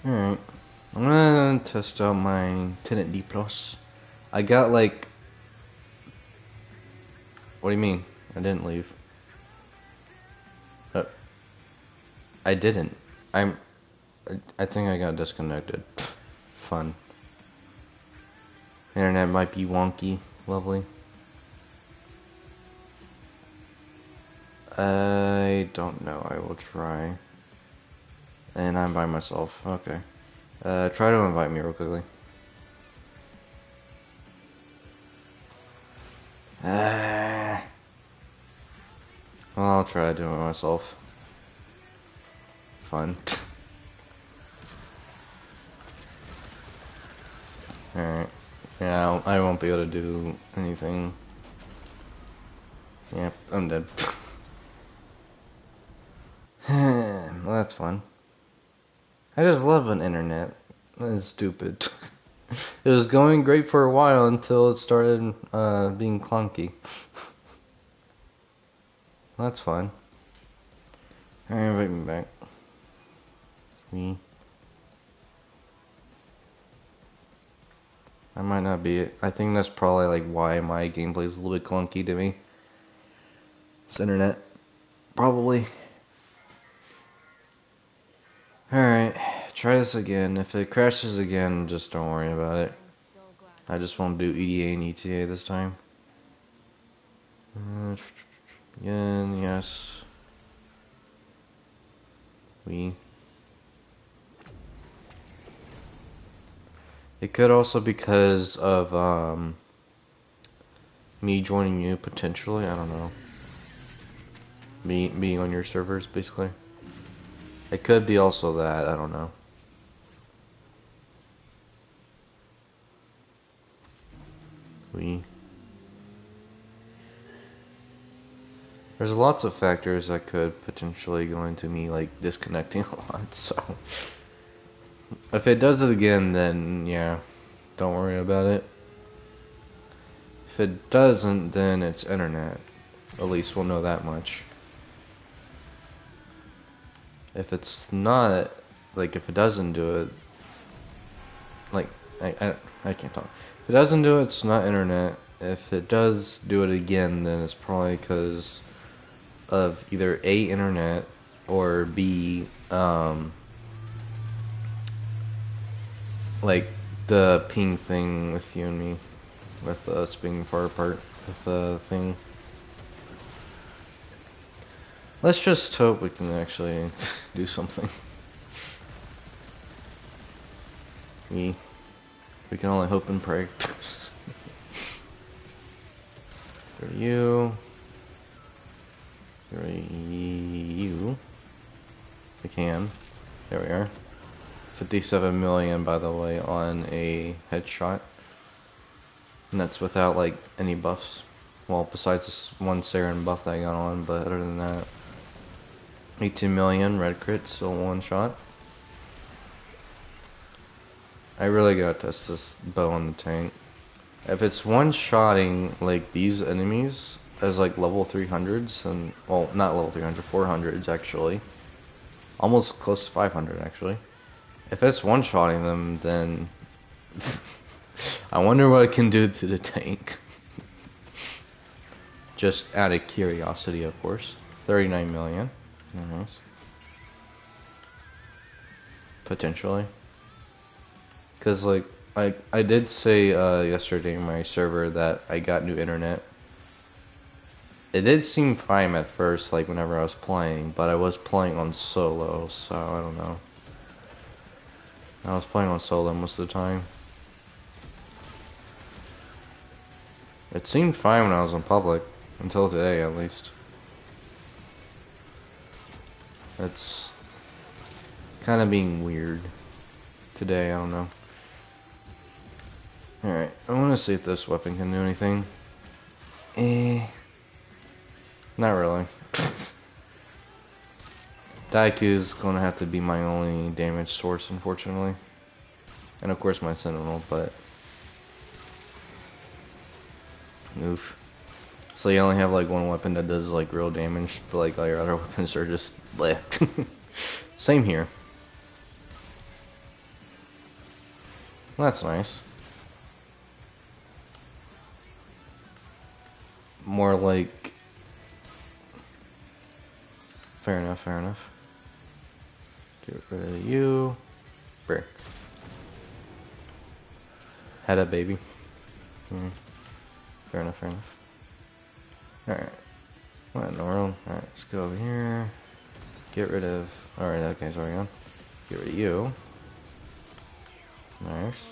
Alright. I'm gonna test out my Tenant D+. I got like... What do you mean? I didn't leave. I didn't. I think I got disconnected. Fun. Internet might be wonky. Lovely. I don't know. I will try. And I'm by myself. Okay. Try to invite me real quickly. Well, I'll try to do it myself. Fun. Alright. Yeah, I won't be able to do anything. Yep, I'm dead. Well, that's fun. I just love an internet. That is stupid. It was going great for a while until it started being clunky. That's fun. Alright, invite me back. Me. I might not be it. I think that's probably like why my gameplay is a little bit clunky to me. It's internet. Probably. Alright, try this again. If it crashes again, just don't worry about it. I just won't do EDA and ETA this time. Again, yes. It could also because of me joining you potentially. I don't know. Me being on your servers, basically. It could be also that. I don't know. There's lots of factors that could potentially go into me like disconnecting a lot, so if it does it again, then yeah, don't worry about it. If it doesn't, then it's internet. At least we'll know that much. If it's not, like if it doesn't do it, like I can't talk. If it doesn't do it, it's not internet. If it does do it again, then it's probably because of either A, internet, or B, like the ping thing with you and me, with us being far apart with the thing. Let's just hope we can actually do something. We can only hope and pray. For you. You. I can. There we are. 57 million, by the way, on a headshot. And that's without, like, any buffs. Well, besides this one Saren buff that I got on, but other than that. 18 million, red crit, still one shot. I really gotta test this bow on the tank. If it's one-shotting, like, these enemies as, like, level 300s, and, well, not level 300, 400s, actually. Almost close to 500, actually. If it's one-shotting them, then... I wonder what it can do to the tank. Just out of curiosity, of course. 39 million. Nice. Potentially. Because, like, I did say yesterday in my server that I got new internet. It did seem fine at first, like, whenever I was playing, but I was playing on solo, so I don't know. I was playing on solo most of the time. It seemed fine when I was in public, until today at least. It's kind of being weird today, I don't know. Alright, I want to see if this weapon can do anything. Not really. Daiku's gonna have to be my only damage source, unfortunately. And of course my Sentinel, but... Oof. So you only have like one weapon that does like real damage, but like all your other weapons are just bleh. Same here. Well, that's nice. More like... Fair enough, fair enough. Get rid of you. Where? Had a baby. Fair enough, fair enough. Alright. What in the world? Alright, let's go over here. Get rid of... Alright, okay, sorry, on. Get rid of you. Nice.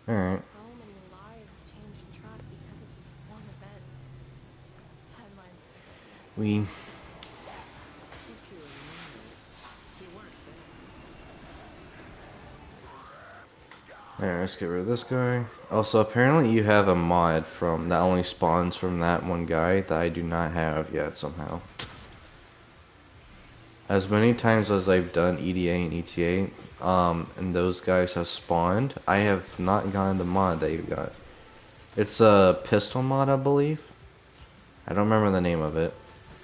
Alright. So many lives changed track because of this one event. Headlines. We... If you remember, you weren't there. Alright, let's get rid of this guy. Also, apparently you have a mod from that only spawns from that one guy that I do not have yet somehow. As many times as I've done EDA and ETA, and those guys have spawned, I have not gotten the mod that you got. It's a pistol mod, I believe. I don't remember the name of it.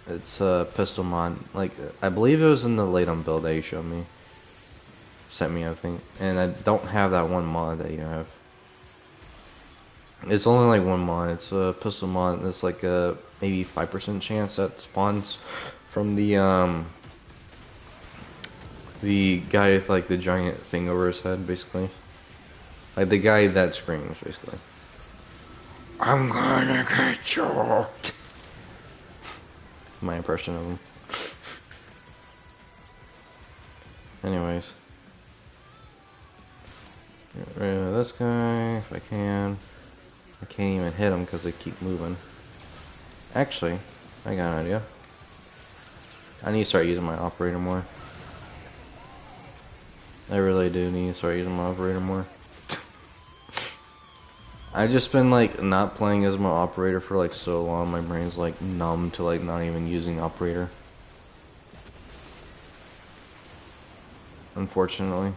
It's a pistol mod. Like, I believe it was in the Latum build that you showed me. Sent me, I think. And I don't have that one mod that you have. It's only like one mod. It's a pistol mod. It's like a maybe 5% chance that spawns from the guy with like the giant thing over his head, basically. Like the guy that screams, basically. I'm gonna get choked. My impression of him. Anyways. Get rid of this guy if I can. I can't even hit him because they keep moving. Actually, I got an idea. I need to start using my operator more. I really do need to start using my operator more. I've just been like not playing as my operator for like so long, my brain's like numb to like not even using operator. Unfortunately.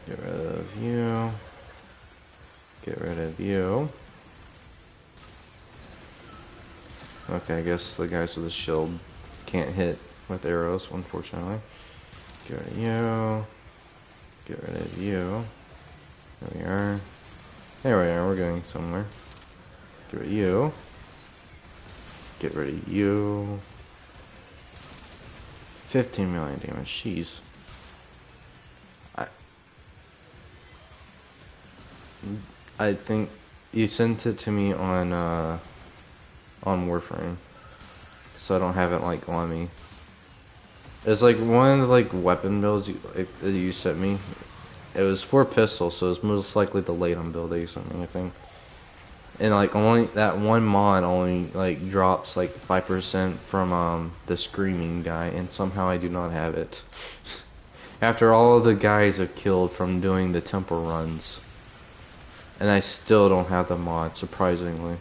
Get rid of you. Get rid of you. Okay, I guess the guys with the shield can't hit with arrows, unfortunately. Get rid of you. Get rid of you. There we are. There we are, we're getting somewhere. Get rid of you. Get rid of you. 15 million damage, jeez. I think you sent it to me on Warframe, so I don't have it like on me. It's like one of the like weapon builds that you sent me. It was for pistol, so it's most likely the Latum build that you sent me, I think. And like only that one mod only like drops like 5% from the screaming guy, and somehow I do not have it. After all of the guys are killed from doing the temple runs. And I still don't have the mod, surprisingly.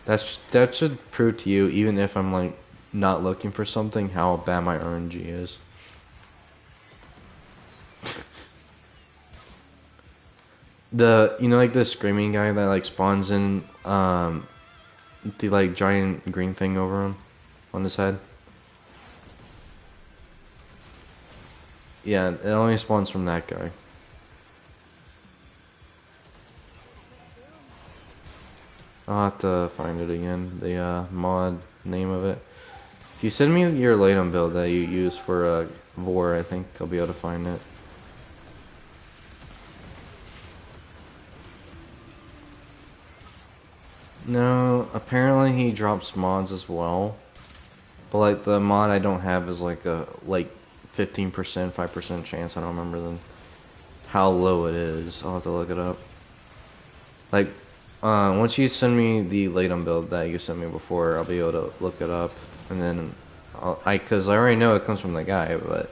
That should prove to you, even if I'm like not looking for something, how bad my RNG is. You know, like the screaming guy that like spawns in the like giant green thing over him on his head. Yeah, it only spawns from that guy. I'll have to find it again, the mod name of it. If you send me your Latum build that you use for Vor, I think I'll be able to find it. No, apparently he drops mods as well. But like the mod I don't have is like a 15%, 5% chance. I don't remember how low it is. I'll have to look it up. Like once you send me the Latum build that you sent me before, I'll be able to look it up, and then because I already know it comes from the guy, but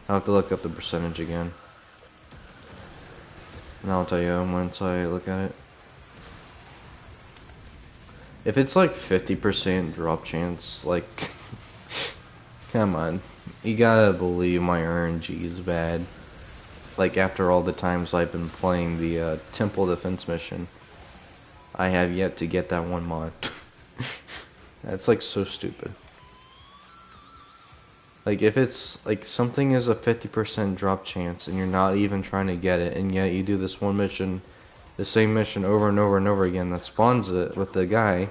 I'll have to look up the percentage again, and I'll tell you once I look at it. If it's like 50% drop chance, like, come on. You gotta believe my RNG is bad. Like, after all the times I've been playing the Temple Defense mission, I have yet to get that one mod. That's like so stupid. Like, if it's like something is a 50% drop chance and you're not even trying to get it, and yet you do this one mission, the same mission over and over and over again that spawns it with the guy,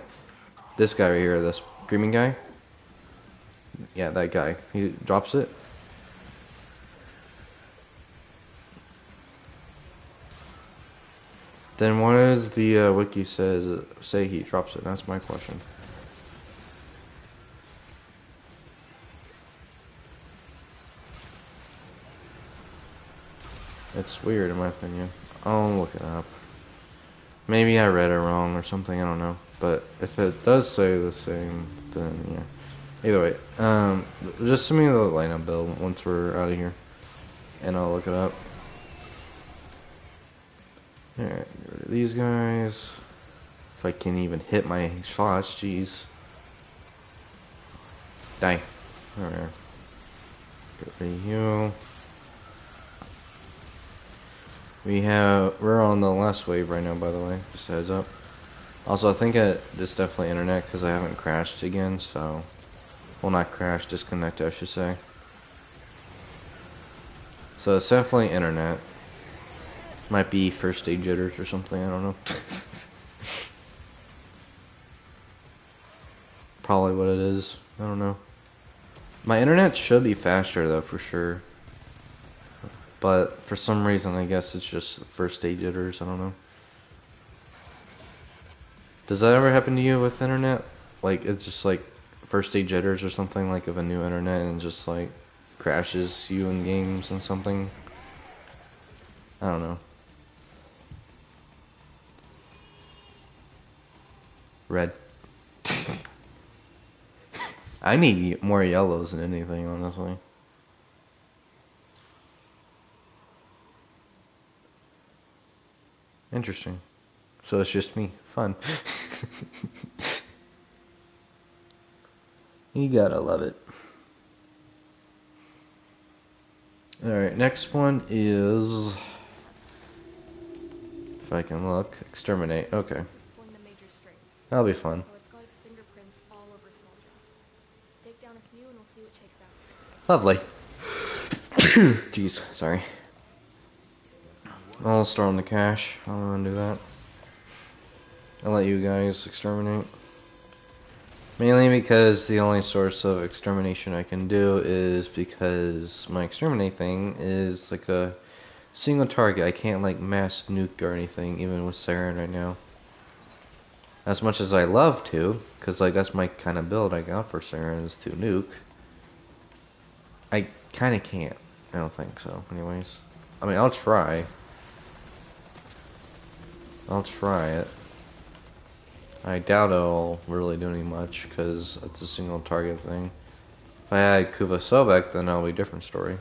this guy right here, this screaming guy. Yeah, that guy. He drops it. Then why does the wiki say he drops it? That's my question. It's weird in my opinion. I'll look it up. Maybe I read it wrong or something, I don't know. But if it does say the same, then yeah. Either way, just send me the lineup build once we're out of here. And I'll look it up. Alright, get rid of these guys. If I can even hit my shots, jeez. Die. Alright. Get rid of you. We're on the last wave right now, by the way, just a heads up. Also, I think it's definitely internet because I haven't crashed again, so. Well, not crashed, disconnected, I should say. So it's definitely internet. Might be first stage jitters or something, I don't know. Probably what it is, I don't know. My internet should be faster though, for sure. But for some reason, I guess it's just first stage jitters, I don't know. Does that ever happen to you with internet? Like, it's just like first stage jitters or something, like of a new internet, and just like crashes you in games and something? I don't know. Red. I need more yellows than anything, honestly. Interesting. So it's just me. Fun. You gotta love it. Alright, next one is... If I can look. Exterminate. Okay. That'll be fun. So it's got its fingerprints all over Smolder. Take down a few and we'll see what shakes out. Lovely. Jeez, sorry. I'll start on the cache. I'm gonna do that. I'll let you guys exterminate. Mainly because the only source of extermination I can do is because my exterminate thing is like a single target. I can't like mass nuke or anything, even with Siren right now. As much as I love to, because like that's my kind of build I got for Siren is to nuke. I kind of can't. I don't think so. Anyways, I mean I'll try. I'll try it. I doubt it'll really do any much because it's a single target thing. If I had Kuva Sobek, then that'll be a different story.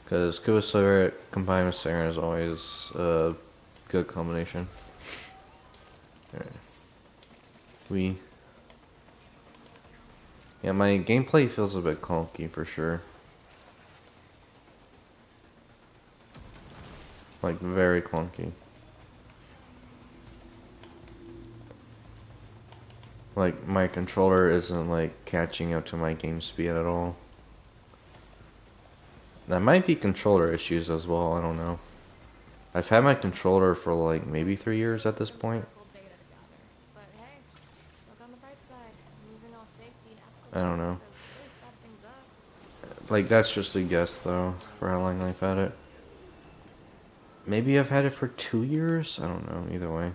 Because Kuva Sobek combined with Siren is always a good combination. Right. Yeah, my gameplay feels a bit clunky for sure. Like, very clunky. Like, my controller isn't, like, catching up to my game speed at all. That might be controller issues as well, I don't know. I've had my controller for, like, maybe 3 years at this point. But hey, look on the bright side. Moving all safety I don't know. really sped things up. Like, that's just a guess, though, for how long I've had it. Maybe I've had it for 2 years? I don't know, either way.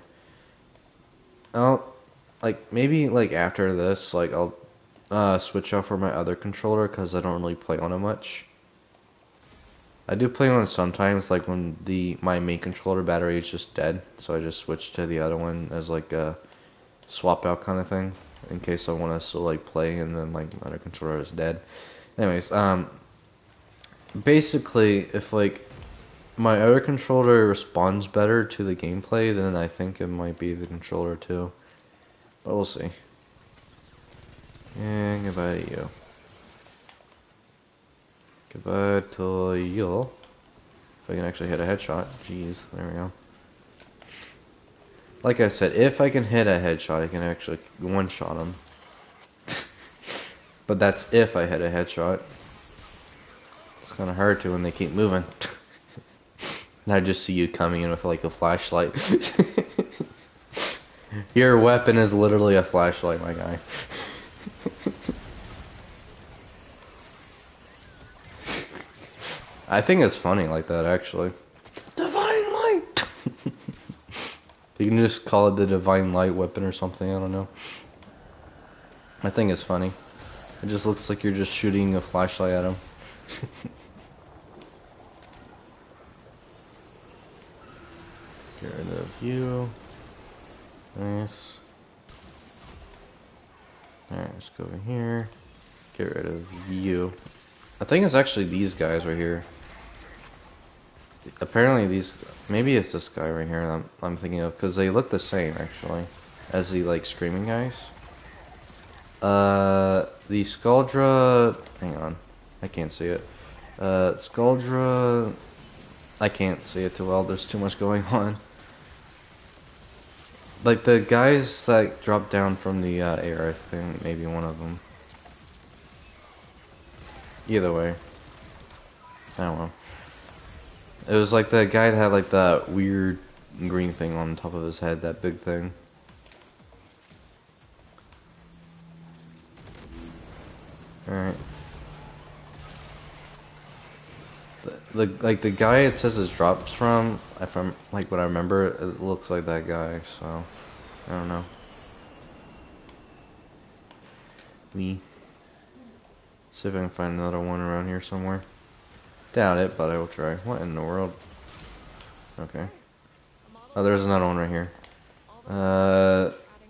Like, maybe, like, after this, like, I'll switch out for my other controller, because I don't really play on it much. I do play on it sometimes, like, when my main controller battery is just dead, so I just switch to the other one as, like, a swap out kind of thing, in case I want to still, like, play, and then, like, my other controller is dead. Anyways, basically, if, like, my other controller responds better to the gameplay, then I think it might be the controller too. But we'll see. And goodbye to you. Goodbye to you. If I can actually hit a headshot. Jeez, there we go. Like I said, if I can hit a headshot, I can actually one-shot him. But that's if I hit a headshot. It's kind of hard to when they keep moving. And I just see you coming in with like a flashlight. Your weapon is literally a flashlight, my guy. I think it's funny like that, actually. Divine light! You can just call it the divine light weapon or something, I don't know. I think it's funny. It just looks like you're just shooting a flashlight at him. Get rid of you. Nice. Alright, let's go over here. Get rid of you. I think it's actually these guys right here. Apparently these... Maybe it's this guy right here that I'm thinking of. Because they look the same, actually. As the, like, screaming guys. The Skuldra... Hang on. I can't see it. Skuldra... I can't see it too well. There's too much going on. Like, the guys that dropped down from the air, I think maybe one of them. Either way. I don't know. It was like the guy that had like that weird green thing on top of his head, that big thing. Alright. Like the guy it says it drops from, if I'm like what I remember, it looks like that guy, so I don't know. Me. See if I can find another one around here somewhere. Doubt it, but I will try. What in the world? Okay. Oh, there's another one right here.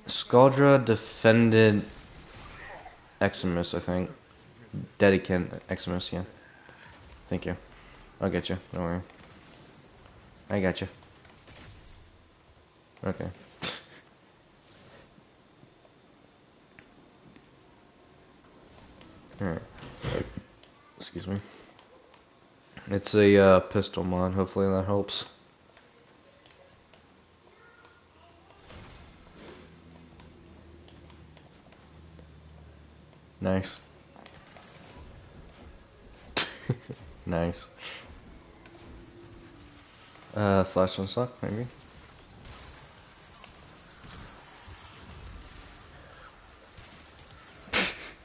Skuldra defended Eximus, I think. Dedicant Eximus, yeah. Thank you. I'll get you. Don't worry. I got you. Okay. Alright. Excuse me. It's a pistol mod. Hopefully that helps. Nice. Nice. Slash one suck, maybe.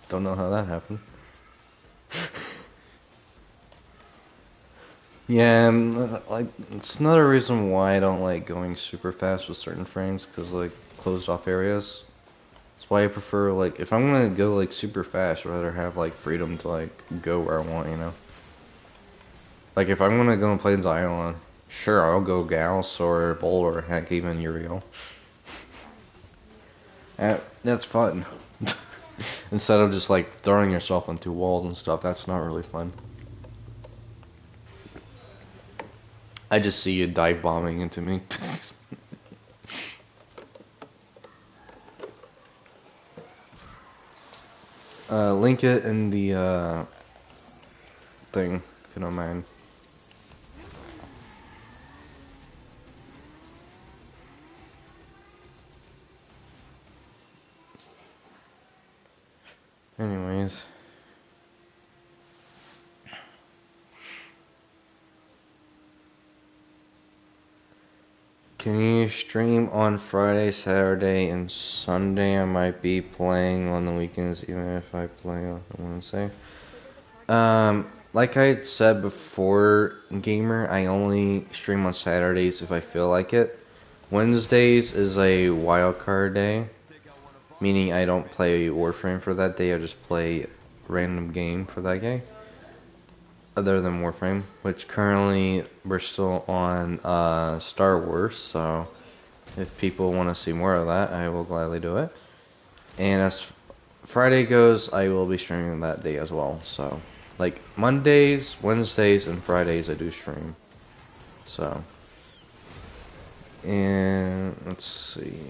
Don't know how that happened. Yeah, and like it's another reason why I don't like going super fast with certain frames, cause like closed off areas. That's why I prefer like if I'm gonna go like super fast, I'd rather have like freedom to like go where I want, you know. Like if I'm gonna go and play Zion, sure I'll go Gauss or Bull or heck even Uriel. That's fun. Instead of just like throwing yourself into walls and stuff, that's not really fun. I just see you dive bombing into me. Link it in the thing, if you don't mind. Anyways. Can you stream on Friday, Saturday, and Sunday? I might be playing on the weekends, even if I play on Wednesday. Like I said before, Gamer, I only stream on Saturdays if I feel like it. Wednesdays is a wildcard day, meaning I don't play Warframe for that day, I just play random game for that day. Other than Warframe, which currently we're still on Star Wars, so if people want to see more of that, I will gladly do it. And as Friday goes, I will be streaming that day as well. So, like Mondays, Wednesdays, and Fridays I do stream. So, and let's see,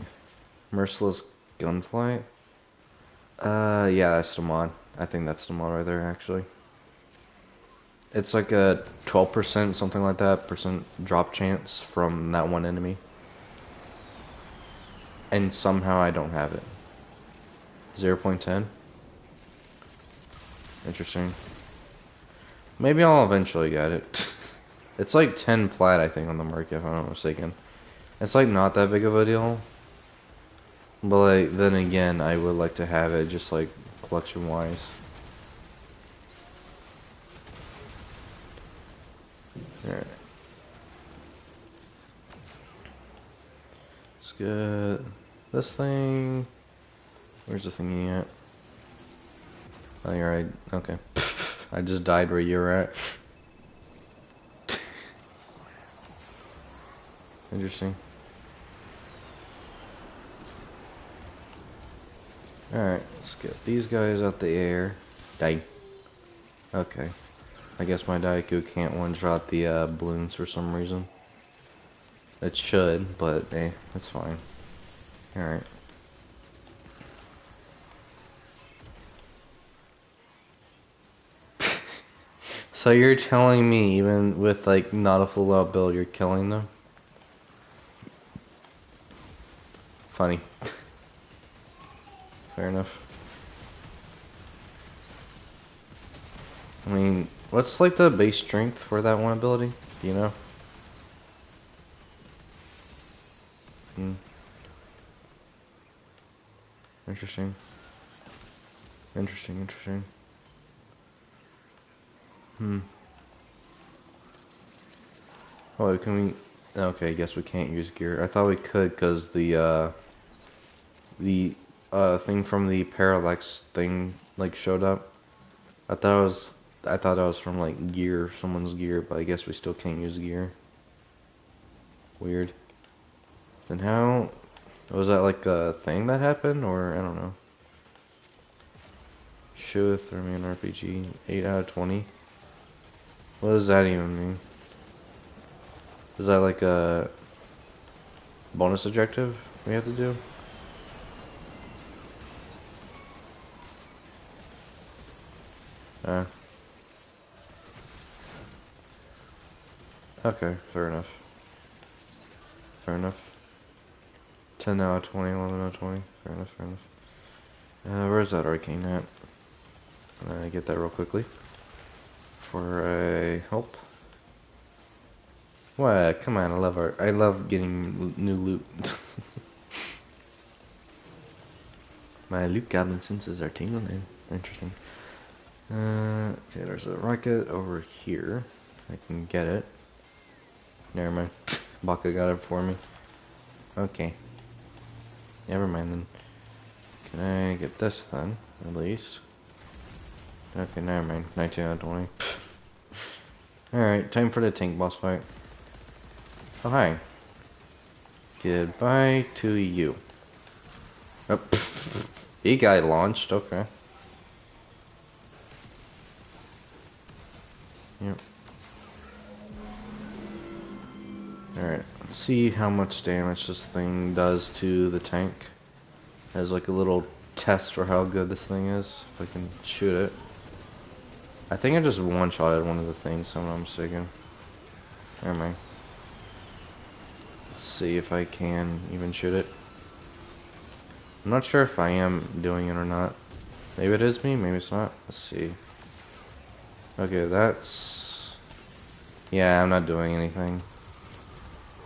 Merciless Gunflight. Yeah, that's the mod. I think that's the mod right there, actually. It's like a 12%, something like that, percent drop chance from that one enemy. And somehow I don't have it. 0.10? Interesting. Maybe I'll eventually get it. It's like 10 plat, I think, on the market, if I'm not mistaken. It's like not that big of a deal. But like, then again, I would like to have it just like collection-wise. Alright. Let's get this thing. Where's the thingy at? Oh, you're right. Okay. I just died where you were at. Interesting. Alright, let's get these guys out the air. Die. Okay. I guess my Daiku can't one-shot the balloons for some reason. It should, but hey, that's fine. Alright. So you're telling me, even with like not a full out build, you're killing them? Funny. Fair enough. I mean, what's like the base strength for that one ability? Do you know? Interesting. Interesting. Oh, can we? Okay, I guess we can't use gear. I thought we could because the thing from the parallax thing like showed up. I thought that was from like gear, someone's gear, but I guess we still can't use gear. Weird. Then how was that like a thing that happened, or I don't know. Show throw me an RPG 8 out of 20. What does that even mean? Is that like a bonus objective we have to do? Okay, fair enough. 10 out of 20, 11 out of 20. Fair enough. Where's that arcane at? Get that real quickly. For a help. What? Come on, I love getting new loot. My loot goblin senses are tingling. Interesting. Okay, there's a rocket over here. I can get it. Never mind. Baka got it for me. Okay. Never mind then. Can I get this then, at least? Okay, never mind. 19 out of 20. Alright, time for the tank boss fight. Oh, hi. Goodbye to you. Oh, he got launched, okay. Yep. Alright, let's see how much damage this thing does to the tank. As like a little test for how good this thing is, if I can shoot it. I think I just one-shotted one of the things, if I'm not mistaken. Never mind. Let's see if I can even shoot it. I'm not sure if I am doing it or not. Maybe it is me, maybe it's not. Let's see. Okay, that's... Yeah, I'm not doing anything.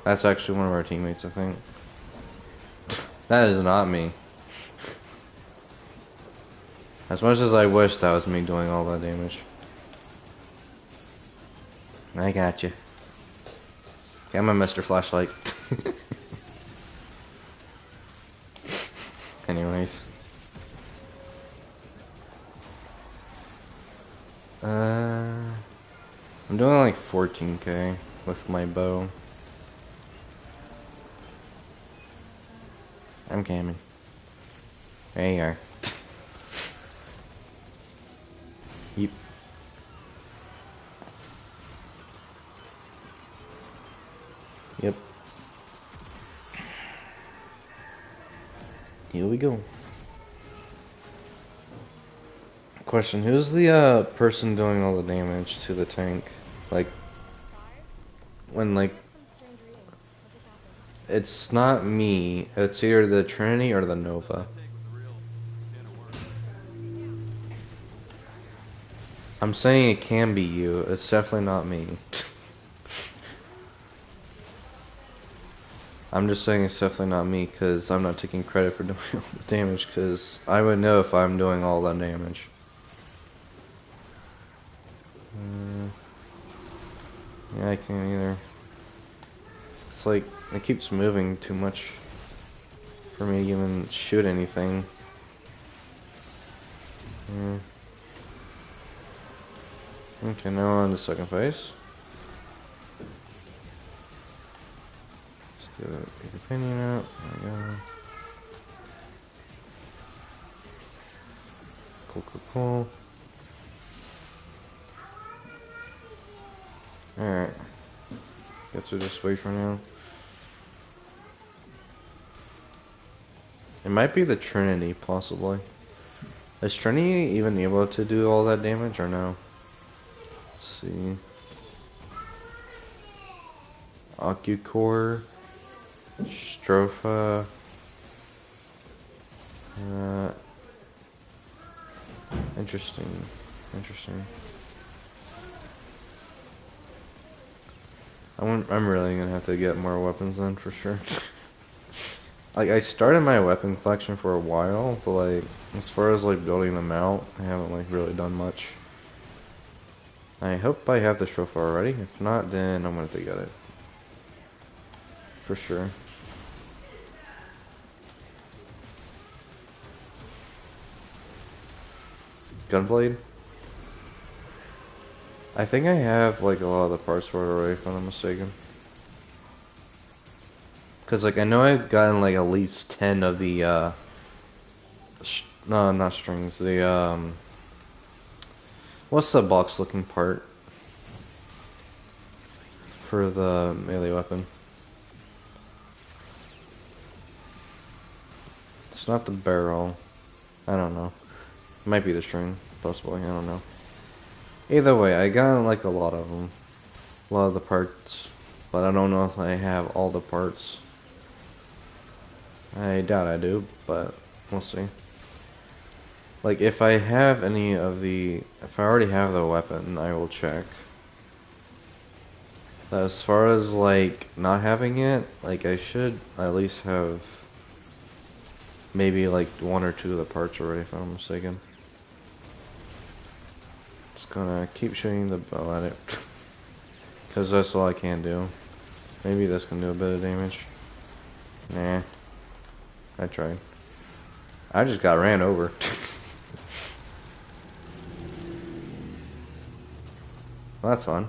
That's actually one of our teammates, I think. That is not me. As much as I wish that was me doing all that damage. I got you. Come on, Mr. Flashlight. Anyways. I'm doing like 14k with my bow. I'm coming. There you are. Yep. Yep. Here we go. Question, who's the person doing all the damage to the tank? Like, Guys, when, I like, have some strange readings. What just happened? it's not me. It's either the Trinity or the Nova. I'm saying it can be you. It's definitely not me. I'm just saying it's definitely not me because I'm not taking credit for doing all the damage because I would know if I'm doing all that damage. Yeah, I can't either. It's like, it keeps moving too much for me to even shoot anything. Yeah. Okay, now on to second phase. Let's get a opinion out. There we go. Cool, cool, cool. Alright. Guess we'll just wait for now. It might be the Trinity, possibly. Is Trinity even able to do all that damage or no? Let's see. Ocucore. Stropha. Interesting. Interesting. I'm really gonna have to get more weapons then for sure. Like, I started my weapon collection for a while, but like, as far as like building them out, I haven't like really done much. I hope I have the trophy already. If not, then I'm gonna have to get it. For sure. Gunblade? I think I have like a lot of the parts for it already, if I'm not mistaken. Cause like I know I've gotten like at least 10 of the no, not strings. The what's the box looking part for the melee weapon? It's not the barrel. I don't know. It might be the string, possibly. I don't know. Either way, I got like a lot of them, a lot of the parts, but I don't know if I have all the parts. I doubt I do, but we'll see. Like, if I have any of the... If I already have the weapon, I will check. But as far as, like, not having it, like, I should at least have maybe, like, 1 or 2 of the parts already, if I'm not mistaken. Just gonna keep shooting the bow at it. Because that's all I can do. Maybe this can do a bit of damage. Nah. I tried. I just got ran over. Well, that's fun.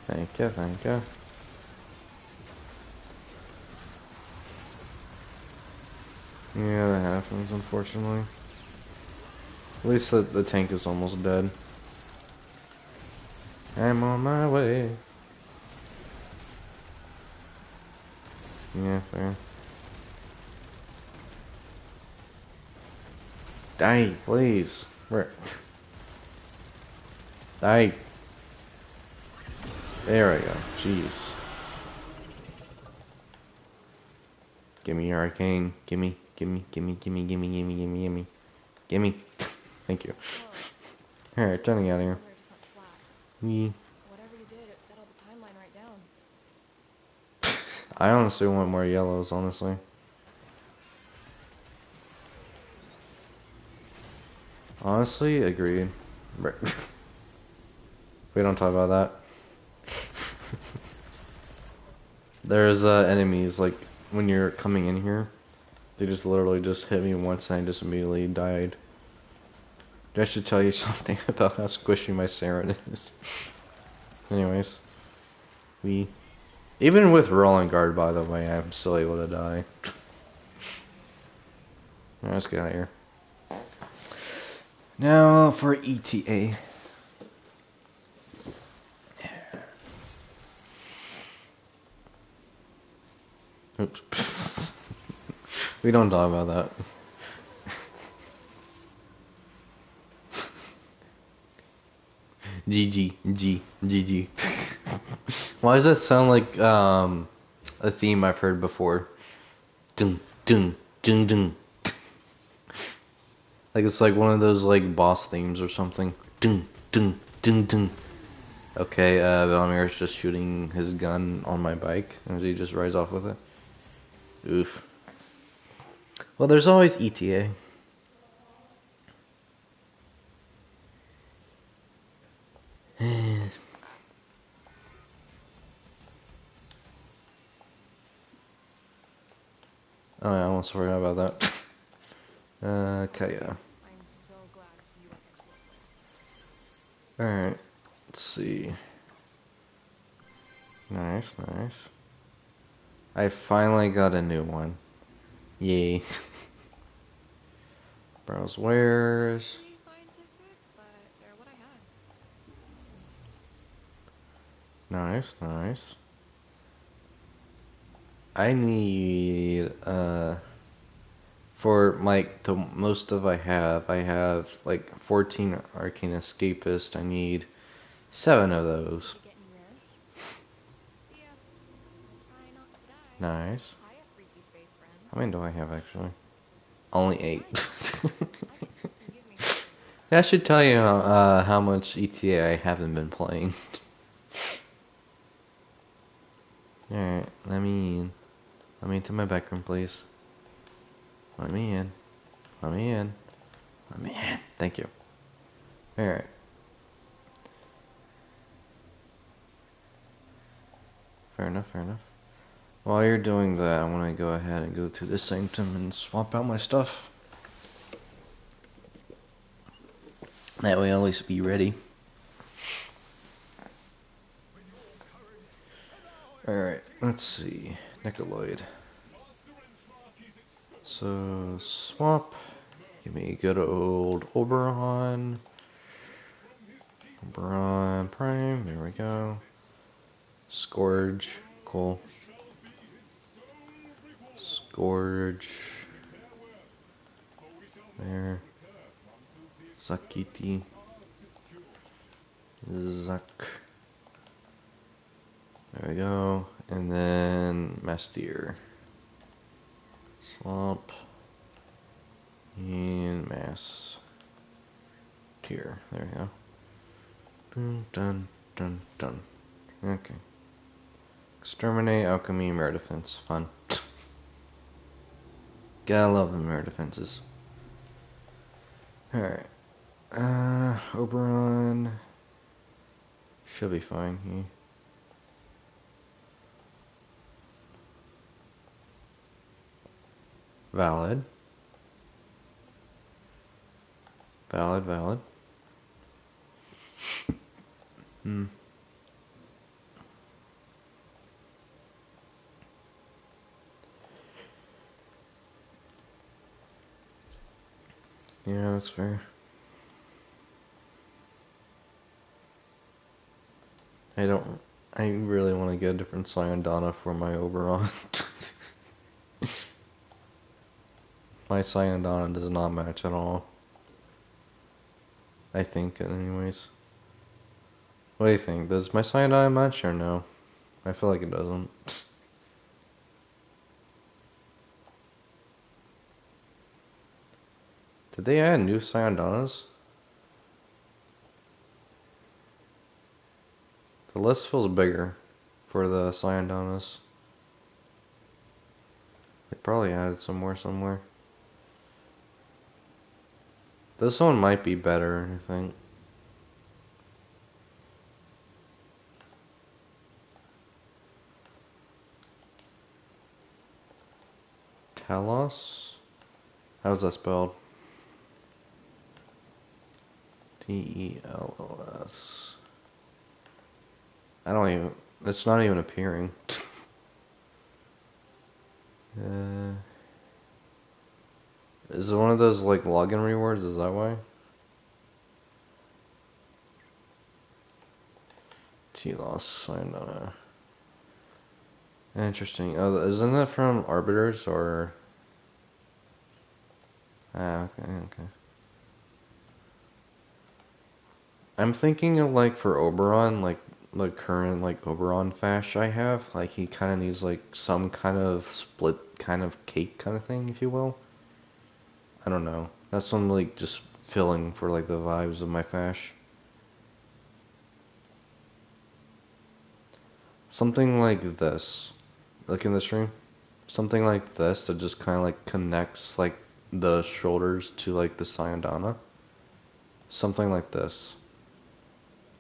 Thank you, thank you. Yeah, that happens, unfortunately. At least the tank is almost dead. I'm on my way. Yeah, fair. Die, please. Where? Die. There we go. Jeez. Gimme your arcane. Gimme, gimme, gimme, gimme, gimme, gimme, gimme, gimme. Gimme. Thank you. Alright, turning out of here. Just went flat. Me. Whatever you did, it settled the timeline right down. I honestly want more yellows, honestly. Honestly, agreed. We don't talk about that. There's enemies, like, when you're coming in here, they just literally just hit me once and I just immediately died. I should tell you something about how squishy my Saren is. Anyways. Even with rolling guard, by the way, I'm still able to die. Alright, let's get out of here. Now for ETA. Oops. We don't talk about that. GG. Why does that sound like a theme I've heard before? Dun dun dun dun. Like it's like one of those like boss themes or something. Dun dun dun dun. Okay, Valmir's just shooting his gun on my bike as he just rides off with it. Oof. Well, there's always ETA. Oh, yeah, I almost forgot about that. Okay, yeah. I'm so glad to see you work at Warframe. Alright, let's see. Nice. I finally got a new one. Yay. Browse wares. Pretty scientific, but they're what I had. Nice. I need, for like the most of I have like 14 Arcane Escapist. I need 7 of those. Did you get any rares? See ya. Try not to die. Nice. Hiya, freaky space friend. How many do I have actually? Still Only 8. alive. I can forgive me. That should tell you how much ETA I haven't been playing. Alright, let me in. Let me into my back room, please. Let me in. Thank you. Alright. Fair enough. While you're doing that, I want to go ahead and go to the sanctum and swap out my stuff. That way I'll at least be ready. Alright, let's see. Nicoloid. So, swap. Give me a good old Oberon. Oberon Prime, there we go. Scourge, cool. Scourge. There. Zakiti. Zak. There we go. And then Mastier. Swamp. And Mass. Tier. There we go. Dun. Okay. Exterminate, Alchemy, Mirror Defense. Fun. Gotta love the mirror defenses. Alright. Oberon. Should be fine here. Valid. Yeah, that's fair. I really want to get a different Syandana for my Oberon. My Syandana does not match at all. I think, anyways. What do you think? Does my Syandana match or no? I feel like it doesn't. Did they add new Syandanas? The list feels bigger for the Syandanas. They probably added some more somewhere. This one might be better, I think. Talos? How's that spelled? Telos. I don't even. It's not even appearing. Is it one of those like login rewards? Is that why? Telos. I don't know. Interesting. Oh, isn't that from Arbiters or? Ah, okay, okay. I'm thinking of like for Oberon, like the current like Oberon fash I have, like he kind of needs like some kind of split kind of cake kind of thing, if you will. I don't know. That's some like just filling for like the vibes of my fash. Something like this. Look in the stream. Something like this that just kind of like connects like the shoulders to like the Sayandana. Something like this.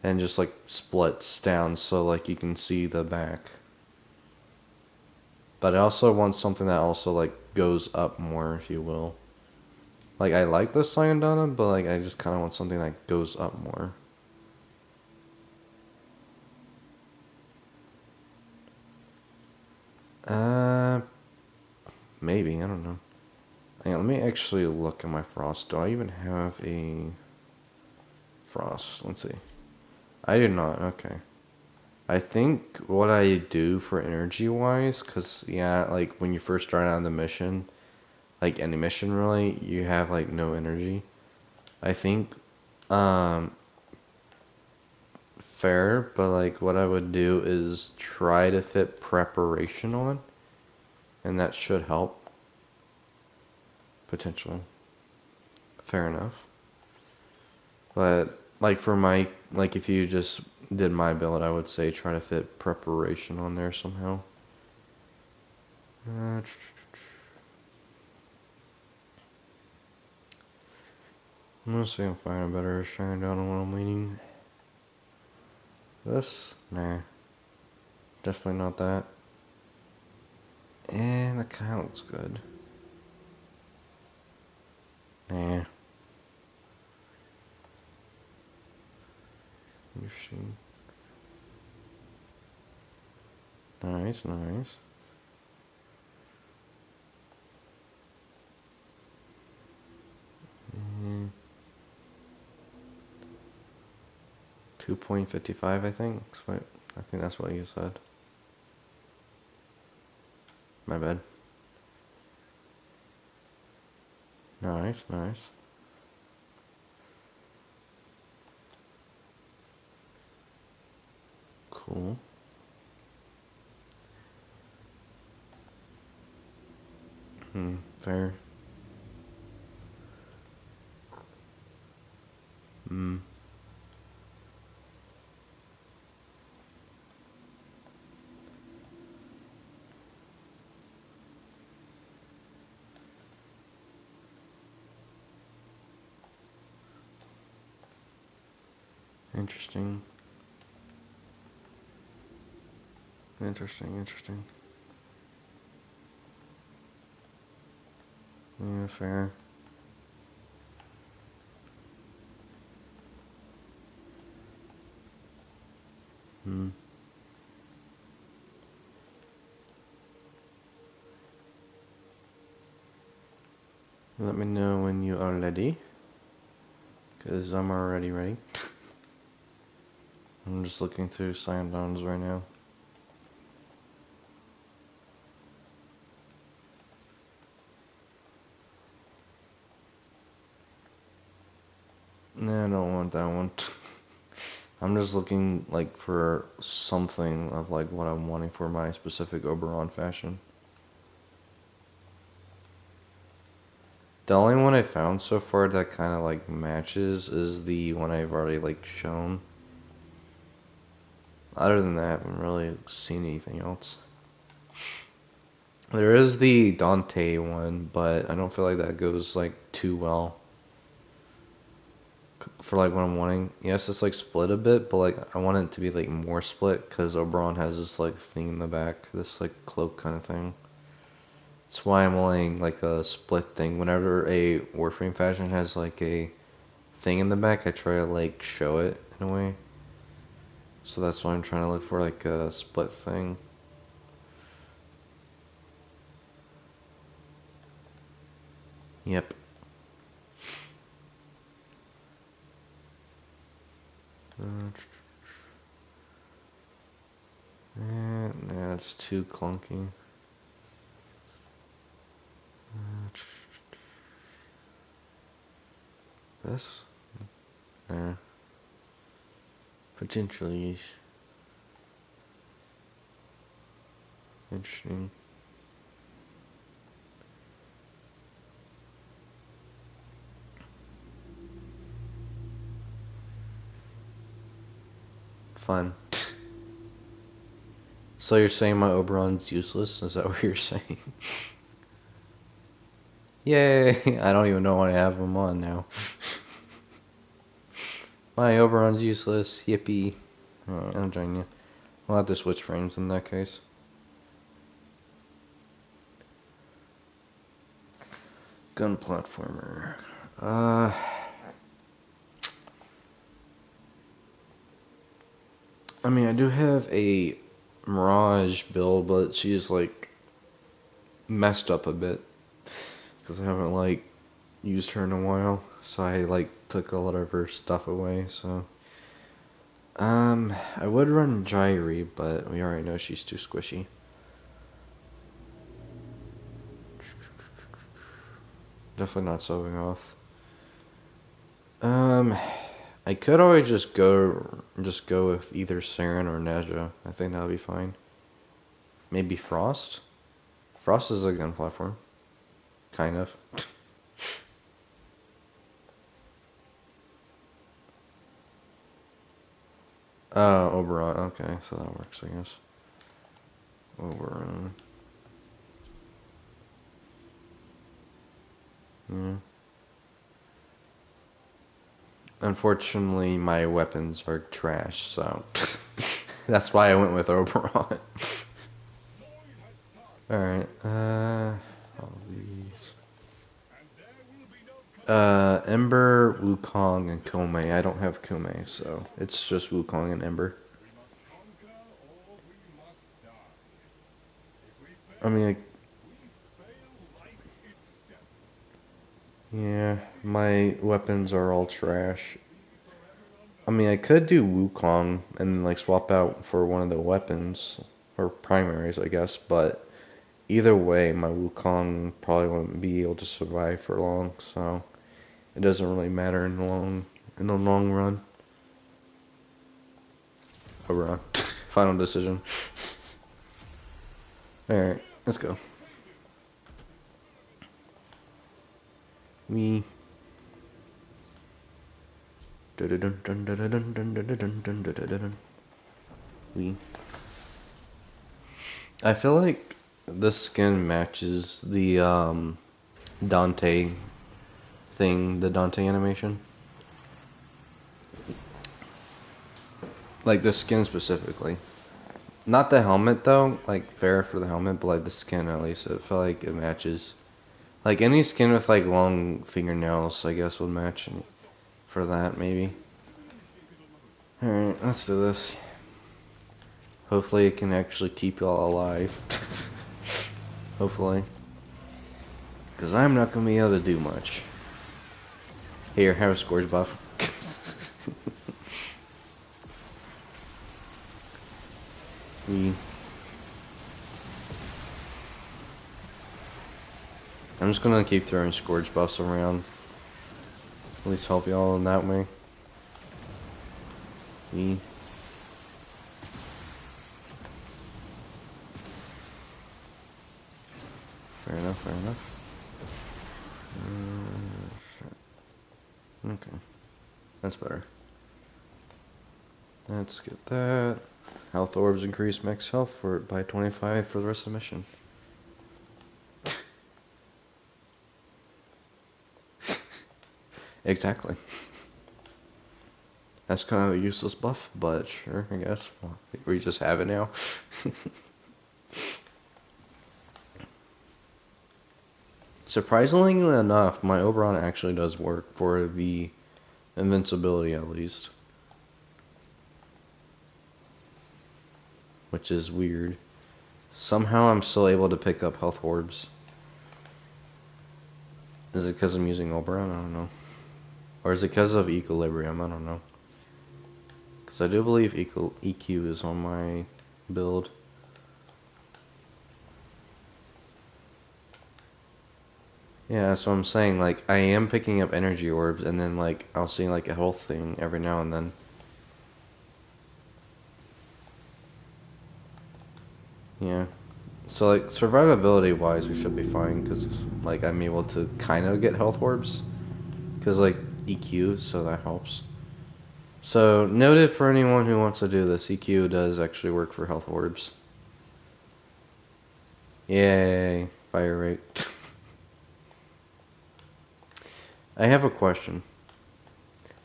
And just like splits down so like you can see the back. But I also want something that also like goes up more, if you will. Like I like the Sayandana, but like I just kind of want something that goes up more. Uh, maybe, I don't know. Hang on, let me actually look at my frost. Do I even have a frost? Let's see. I do not, okay. I think what I do for energy wise, cause yeah, like when you first start out on the mission, like any mission really, you have like no energy. I think, um, fair, but like what I would do is try to fit preparation on, and that should help, potentially. Fair enough. But like for my, like if you just did my build, I would say try to fit preparation on there somehow. Uh, I'm gonna see if I can find a better shine down on what I'm leaning. This? Nah. Definitely not that. And that kinda looks good. Nah. Interesting. Nice, nice. 2.55, I think. I think that's what you said. My bad. Nice, nice. Cool. Fair. Hmm. Interesting. Interesting, interesting. Yeah, fair. Hmm. Let me know when you are ready, because I'm already ready. I'm just looking through sign downs right now. Nah, I don't want that one. I'm just looking like for something of like what I'm wanting for my specific Oberon fashion. The only one I found so far that kind of like matches is the one I've already like shown. Other than that, I haven't really seen anything else. There is the Dante one, but I don't feel like that goes like too well for like what I'm wanting. Yes, it's like split a bit, but like I want it to be like more split because Oberon has this like thing in the back, this like cloak kind of thing. That's why I'm wanting like a split thing. Whenever a Warframe fashion has like a thing in the back, I try to like show it in a way. So that's why I'm trying to look for like a split thing. Yep. Nah, it's too clunky. This? Potentially. Interesting. Fun. So you're saying my Oberon's useless? Is that what you're saying? Yay! I don't even know why I have him on now. My Oberon's useless. Yippee. Alright, I'll join you. We'll have to switch frames in that case. Gun platformer. I mean, I do have a Mirage build, but she's like messed up a bit because I haven't like used her in a while. So I like took a lot of her stuff away. So I would run Gyri, but we already know she's too squishy. Definitely not subbing off. I could always just go with either Saren or Nezha. I think that would be fine. Maybe Frost? Frost is a gun platform. Kind of. Oberon. Okay, so that works, I guess. Oberon. Yeah. Unfortunately, my weapons are trash, so that's why I went with Oberon. Alright, all these. Ember, Wukong, and Kome. I don't have Kome, so it's just Wukong and Ember. I mean, yeah, my weapons are all trash. I mean, I could do Wukong and like swap out for one of the weapons or primaries, I guess, but either way, my Wukong probably wouldn't be able to survive for long, so it doesn't really matter in the long run. Overall, final decision. All right, let's go. We. We. I feel like this skin matches the Dante thing, the Dante animation. Like the skin specifically. Not the helmet though, like fair for the helmet, but like the skin at least. I feel like it matches. Like any skin with like long fingernails, I guess would match for that maybe. Alright, let's do this. Hopefully it can actually keep y'all alive. Hopefully. Because I'm not going to be able to do much. Here, have a Scourge buff. I'm just going to keep throwing Scourge buffs around. At least help y'all in that way. Fair enough, fair enough. Okay. That's better. Let's get that. Health orbs increase max health by 25 for the rest of the mission. Exactly. That's kind of a useless buff, but sure, I guess. Well, we just have it now. Surprisingly enough, my Oberon actually does work for the invincibility at least. Which is weird. Somehow I'm still able to pick up health orbs. Is it because I'm using Oberon? I don't know. Or is it because of equilibrium? I don't know. Because I do believe EQ is on my build. Yeah, that's what I'm saying. Like, I am picking up energy orbs, and then, like, I'll see, like, a health thing every now and then. Yeah. So, like, survivability-wise, we should be fine, because, like, I'm able to kind of get health orbs. Because, like, EQ, so that helps. So, noted for anyone who wants to do this, EQ does actually work for health orbs. Yay, fire rate. I have a question.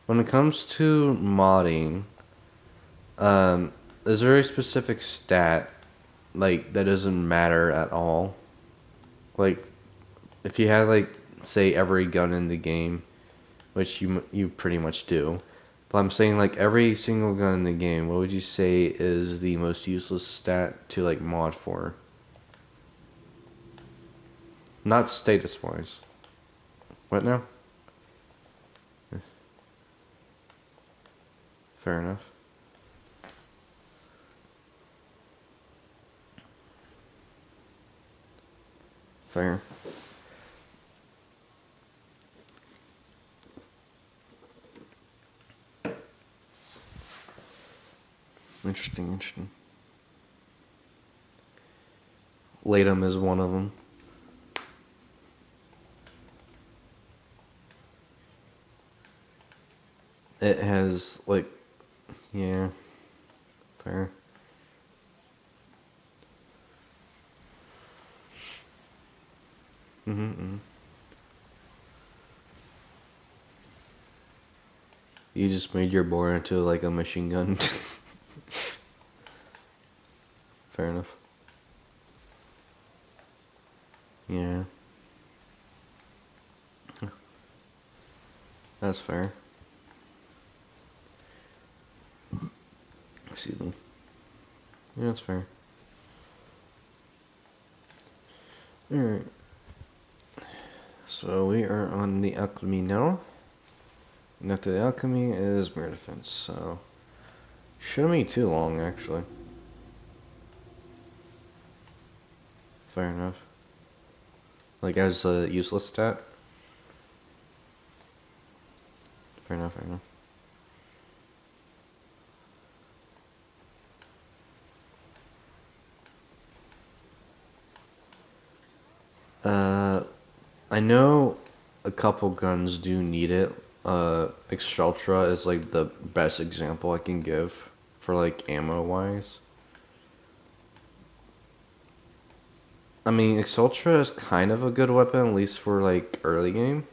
When it comes to modding, is there a specific stat, like, that doesn't matter at all? Like, if you had, like, say every gun in the game, which you pretty much do, but I'm saying, like, every single gun in the game, what would you say is the most useless stat to, like, mod for? Not status-wise. What now? Fair enough. Fair. Interesting, interesting. Latum is one of them. It has, like, yeah, fair. Mm-hmm. You just made your bore into, like, a machine gun. Fair enough. Yeah, that's fair. Excuse me. Yeah, that's fair. Alright. So we are on the alchemy now. And after the alchemy is mirror defense, so shouldn't be too long actually. Fair enough. Like as a useless stat. Fair enough, fair enough. I know a couple guns do need it. Exceltra is like the best example I can give for like ammo wise. I mean, Exceltra is kind of a good weapon, at least for like early game.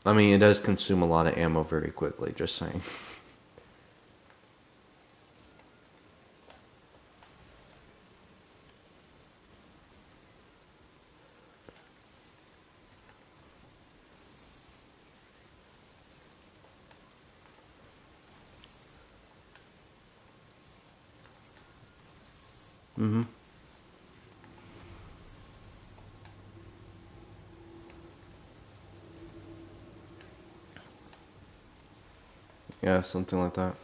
I mean, it does consume a lot of ammo very quickly, just saying. Mm-hmm. Yeah, something like that.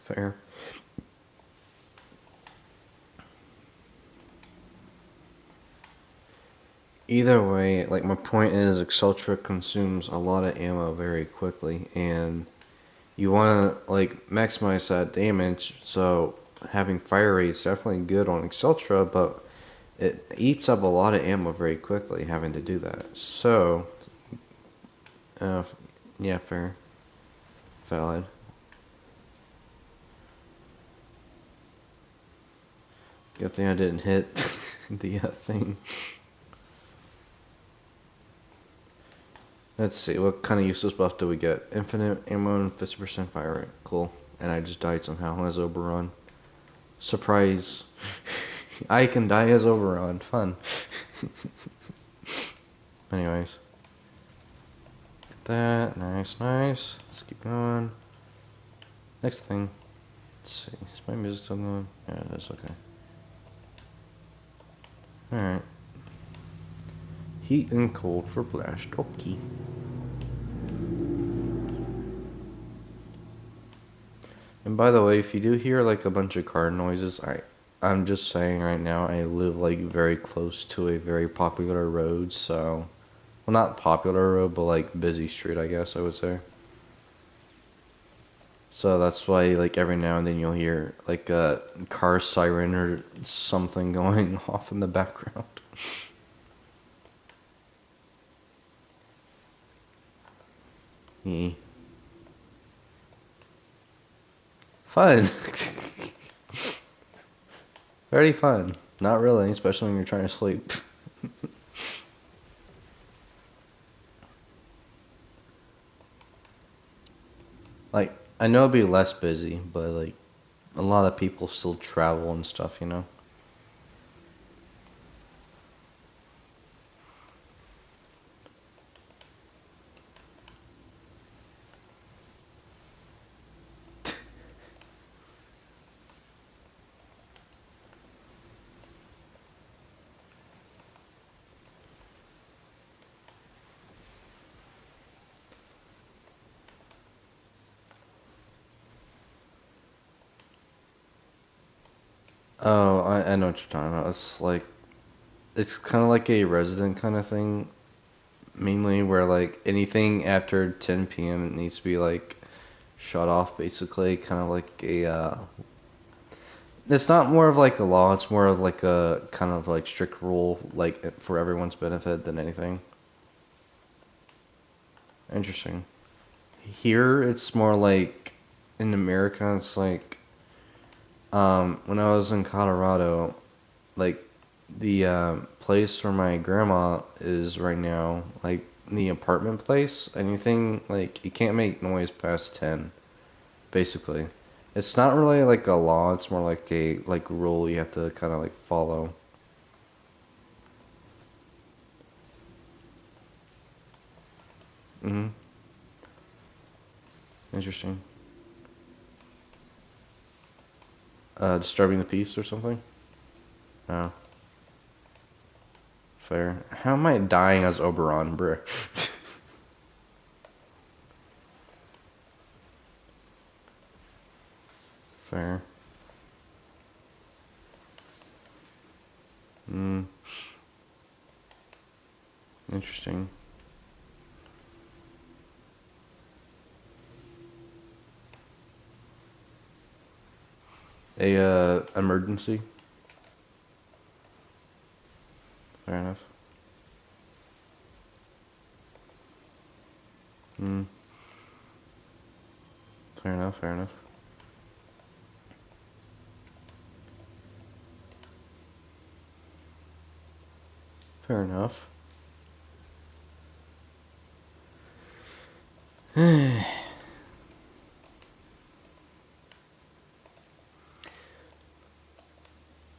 Fair. Either way, like my point is, Exceltra consumes a lot of ammo very quickly, and you want to like maximize that damage. So having fire rate is definitely good on Exceltra, but it eats up a lot of ammo very quickly having to do that. So, uh, yeah, fair, valid. Good thing I didn't hit the thing. Let's see, what kind of useless buff do we get? Infinite ammo and 50% fire rate. Cool. And I just died somehow as Oberon. Surprise. I can die as Oberon. Fun. Anyways. That. Nice, nice. Let's keep going. Next thing. Let's see. Is my music still going? Yeah, it is. Okay. Alright. Heat and cold for blast. Okay. And by the way, if you do hear like a bunch of car noises, I'm just saying right now, I live like very close to a very popular road, so, well, not popular road, but like busy street, I guess I would say. So that's why like every now and then you'll hear like a car siren or something going off in the background. Yeah. Fun. Very fun. Not really, especially when you're trying to sleep. Like, I know it'd be less busy, but like, a lot of people still travel and stuff, you know? Oh, I know what you're talking about. It's like, it's kind of like a resident kind of thing, mainly where like anything after 10 p.m. it needs to be like shut off, basically, kind of like a, it's not more of like a law, it's more of like a kind of like strict rule, like for everyone's benefit than anything. Interesting. Here, it's more like, in America, it's like, when I was in Colorado, like, the place where my grandma is right now, like, the apartment place, anything, like, you can't make noise past 10, basically. It's not really like a law, it's more like a, like, rule you have to kind of, like, follow. Mm-hmm. Interesting. Disturbing the peace or something? Oh, fair. How am I dying as Oberon, bruh? Fair. Hmm. Interesting. A emergency. Fair enough. Hmm. Fair enough. Fair enough. Fair enough.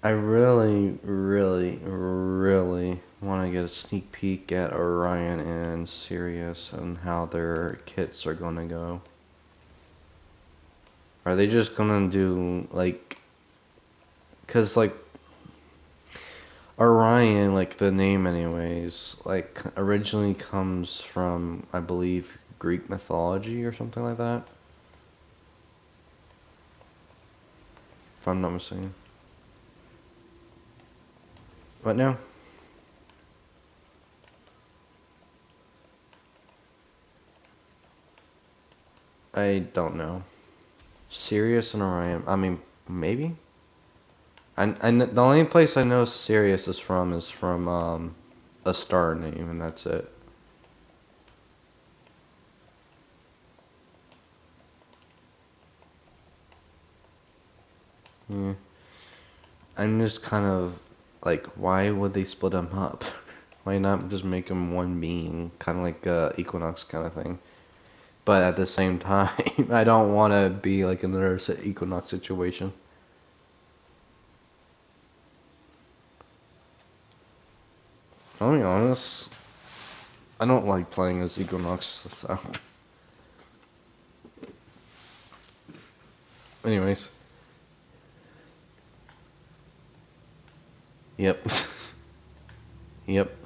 I really, really, really want to get a sneak peek at Orion and Sirius and how their kits are gonna go. Are they just gonna do like, cause like Orion, like the name anyways, like originally comes from, I believe, Greek mythology or something like that. If I'm not mistaken. What now? I don't know. Sirius and Orion. I mean, maybe. The only place I know Sirius is from a star name, and that's it. Yeah. I'm just kind of like, why would they split them up? Why not just make them one being, kind of like Equinox kind of thing? But at the same time, I don't want to be like another Equinox situation. I'll be honest, I don't like playing as Equinox, so. Anyways. Yep. Yep.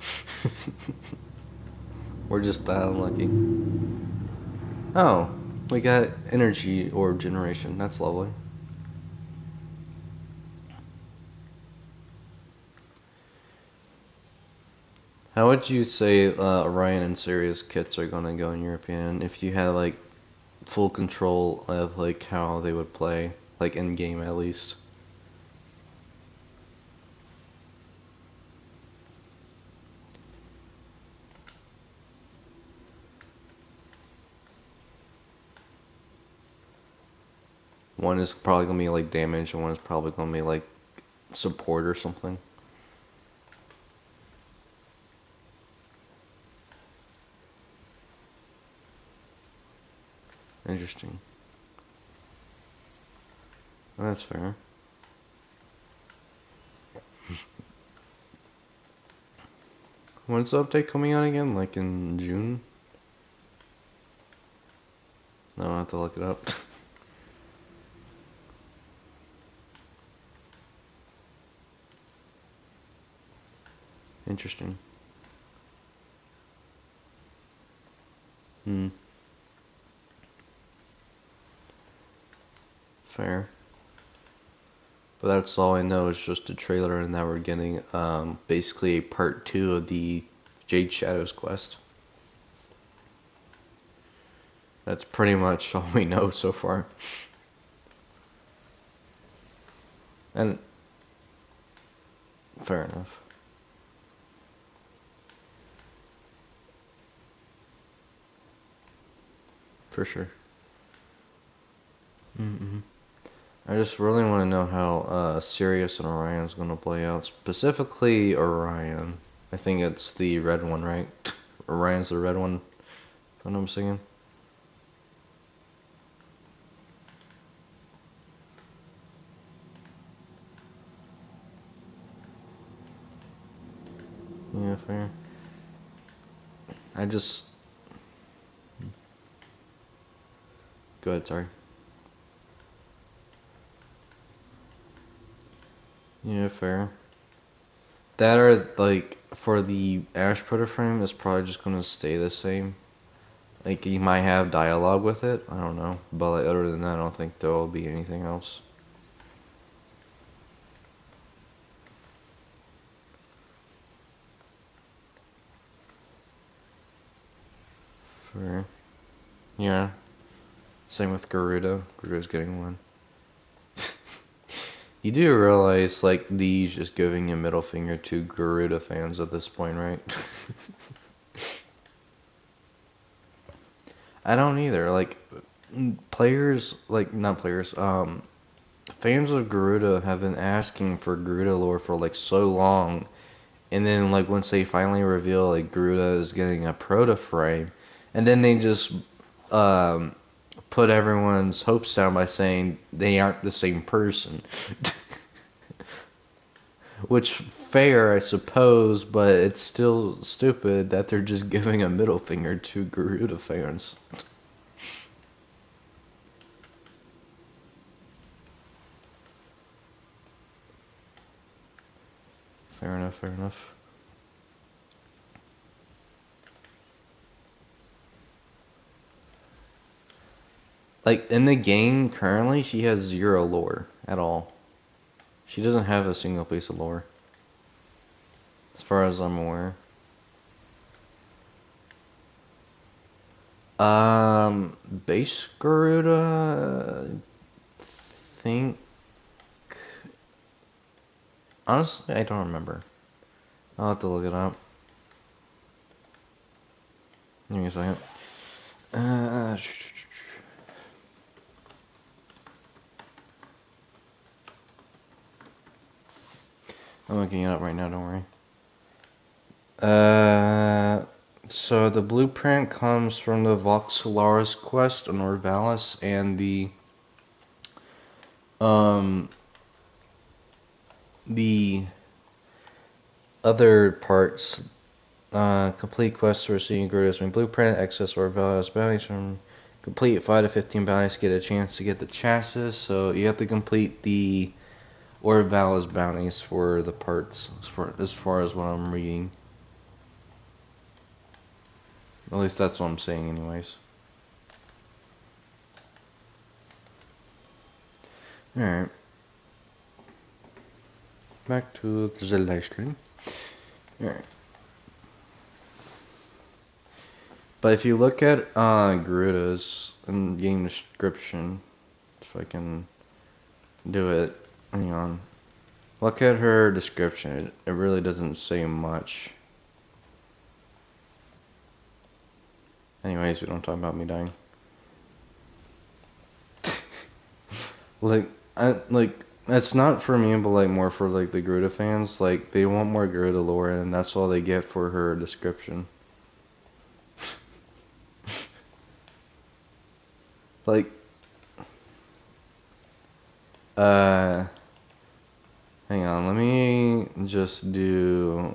We're just that unlucky. Oh. We got energy orb generation. That's lovely. How would you say Orion and Sirius kits are gonna go in your opinion if you had like full control of like how they would play, like in game at least? One is probably gonna be like damage, and one is probably gonna be like support or something. Interesting. That's fair. When's the update coming out again? Like in June? No, I'll have to look it up. Interesting. Hmm. Fair. But that's all I know is just a trailer and that we're getting basically a part 2 of the Jade Shadows quest. That's pretty much all we know so far. And fair enough. For sure. Mm-hmm. I just really want to know how Sirius and Orion is going to play out. Specifically, Orion. I think it's the red one, right? Orion's the red one, if I'm not mistaken. Yeah, fair. I just... Go ahead, sorry. Yeah, fair. That or, like, for the Ash Frame, it's probably just going to stay the same. Like, you might have dialogue with it, I don't know. But like, other than that, I don't think there will be anything else. Fair. Yeah. Same with Garuda. Garuda's getting one. You do realize, like, these just giving a middle finger to Garuda fans at this point, right? I don't either. Like, players, like, not players, fans of Garuda have been asking for Garuda lore for, like, so long. And then, like, once they finally reveal, like, Garuda is getting a proto-frame, and then they just, put everyone's hopes down by saying they aren't the same person. Which, fair, I suppose, but it's still stupid that they're just giving a middle finger to Garuda fans. Fair enough, fair enough. Like, in the game, currently, she has 0 lore at all. She doesn't have a single piece of lore. As far as I'm aware. Base Garuda, I think... Honestly, I don't remember. I'll have to look it up. Give me a second. I'm looking it up right now, don't worry. So the blueprint comes from the Voxelaris quest on Orvalis and the other parts. Complete quests for receiving Garuda's main blueprint, access Orvalis bounties from complete 5 to 15 bounties to get a chance to get the chassis. So you have to complete the Orvalis bounties for the parts, as far as what I'm reading. At least that's what I'm saying anyways. Alright. Back to the live stream. Alright. But if you look at Garuda's in game description, if I can do it, hang on. Look at her description. It really doesn't say much. Anyways, we don't talk about me dying. That's not for me, but like more for like the Garuda fans. Like they want more Garuda lore, and that's all they get for her description. Like, hang on, let me just do,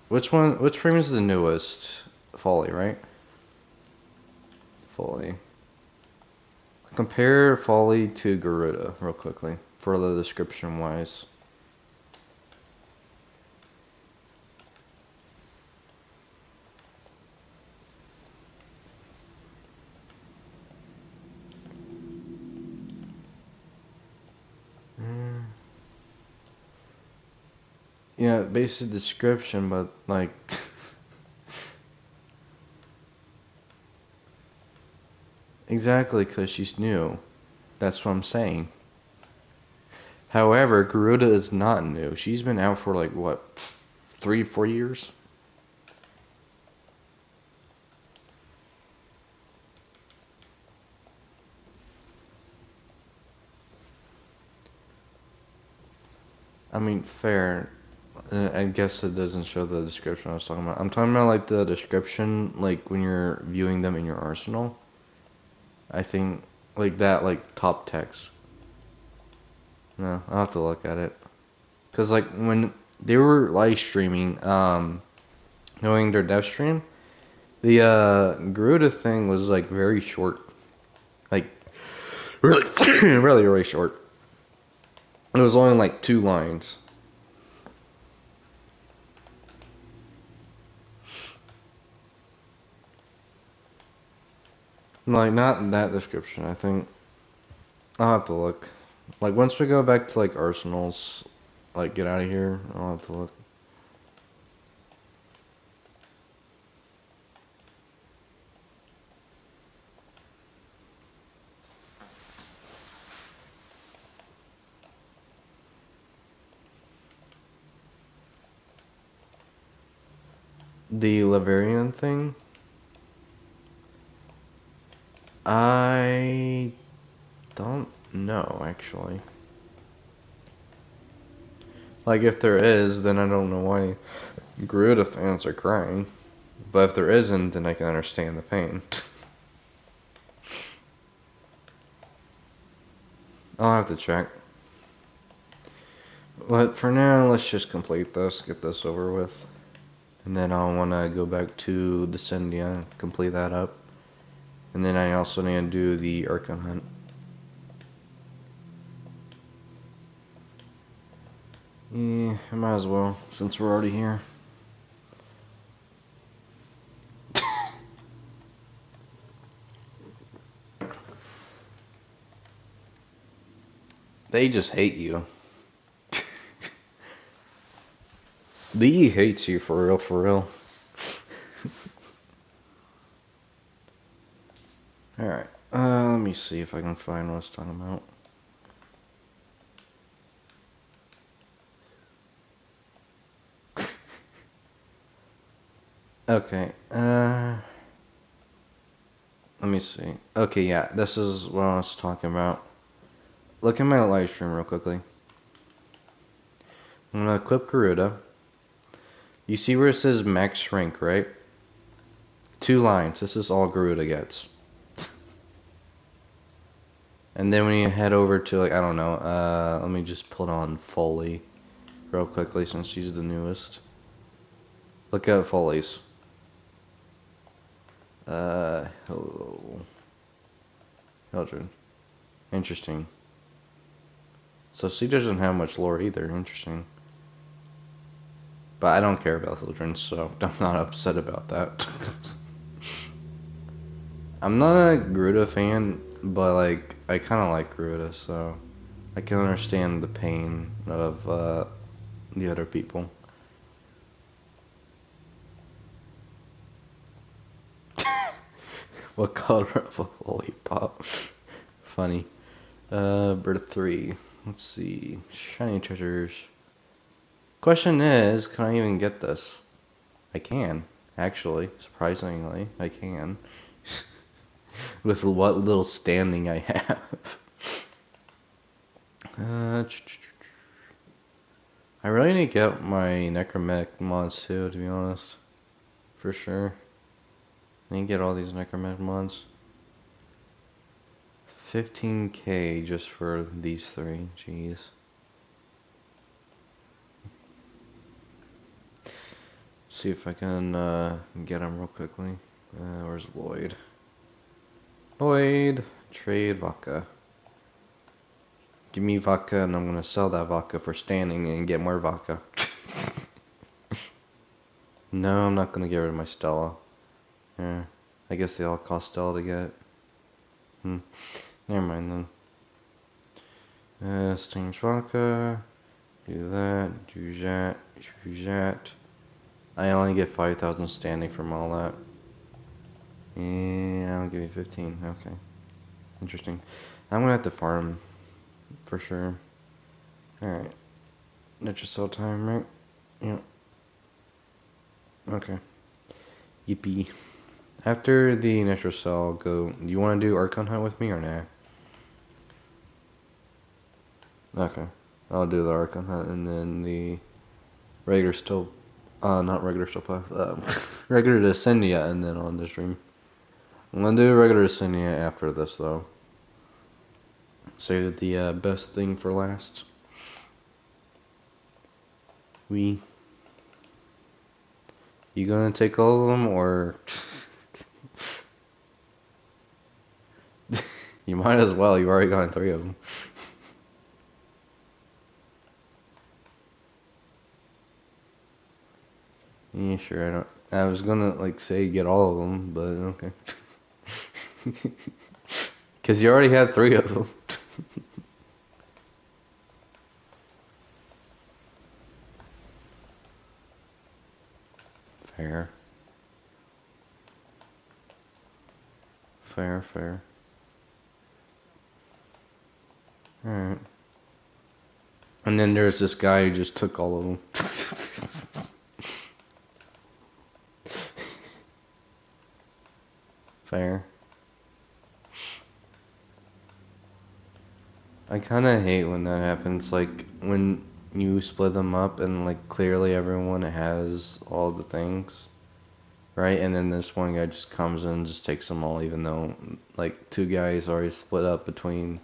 which frame is the newest? Folly, right? Folly. Compare Folly to Garuda real quickly, for the description wise. Yeah, basic description, but like exactly, because she's new. That's what I'm saying. However, Garuda is not new. She's been out for like what, 3-4 years? I mean, fair. I guess it doesn't show the description I was talking about. I'm talking about like the description, like when you're viewing them in your arsenal. I think like that, like top text. No, I'll have to look at it. Cause like when they were live streaming, knowing their dev stream, the Garuda thing was like very short, like really, really, really short. It was only like 2 lines. Like, not in that description, I think. I'll have to look. Like, once we go back to, like, arsenals, like, get out of here, I'll have to look. The Laverian thing? I don't know, actually. Like, if there is, then I don't know why Garuda fans are crying. But if there isn't, then I can understand the pain. I'll have to check. But for now, let's just complete this, get this over with. And then I'll want to go back to Descendia, complete that up. And then I also need to do the Archon Hunt. Yeah, I might as well, since we're already here. They just hate you. The E hates you for real, for real. Alright, let me see if I can find what I was talking about. Okay, let me see. Okay, yeah, this is what I was talking about. Look at my live stream real quickly. I'm gonna equip Garuda. You see where it says max rank, right? 2 lines. This is all Garuda gets. And then when you head over to, like, I don't know, let me just put on Foley real quickly since she's the newest. Look at Foley's. Hello. Hildred. Interesting. So she doesn't have much lore either. Interesting. But I don't care about Hildred, so I'm not upset about that. I'm not a Garuda fan, but like I kind of like Garuda, so I can understand the pain of the other people. What color of a lollipop? Funny. Bird 3. Let's see. Shiny treasures. Question is, can I even get this? I can, actually. Surprisingly, I can. With what little standing I have. I really need to get my Necromech mods too, to be honest. For sure. I need to get all these Necromech mods. 15k just for these three, jeez. See if I can get them real quickly. Where's Lloyd? Lloyd! Trade vodka. Give me vodka and I'm gonna sell that vodka for standing and get more vodka. No, I'm not gonna get rid of my Stella. Yeah, I guess they all cost Stella to get. Never mind then. Stinge vodka. Do that, do that, do that. I only get 5,000 standing from all that. And I'll give you 15. Okay. Interesting. I'm gonna have to farm for sure. Alright. Natural cell time, right? Yep. Okay. Yippee. After the natural cell, go. Do you want to do Archon Hunt with me or nah? Okay. I'll do the Archon Hunt and then the regular still. Not regular still path. Regular Descendia and then on the stream. I'm gonna do regular Descendia after this though. Save the best thing for last. You gonna take all of them or? You might as well. You already got 3 of them. Yeah, sure. I don't. I was gonna like say get all of them, but okay. Cause you already had 3 of them. Fair. Fair, fair. Alright. And then there's this guy who just took all of them. Fair. I kinda hate when that happens, like, when you split them up and, like, clearly everyone has all the things. Right? And then this one guy just comes in and just takes them all, even though, like, 2 guys already split up between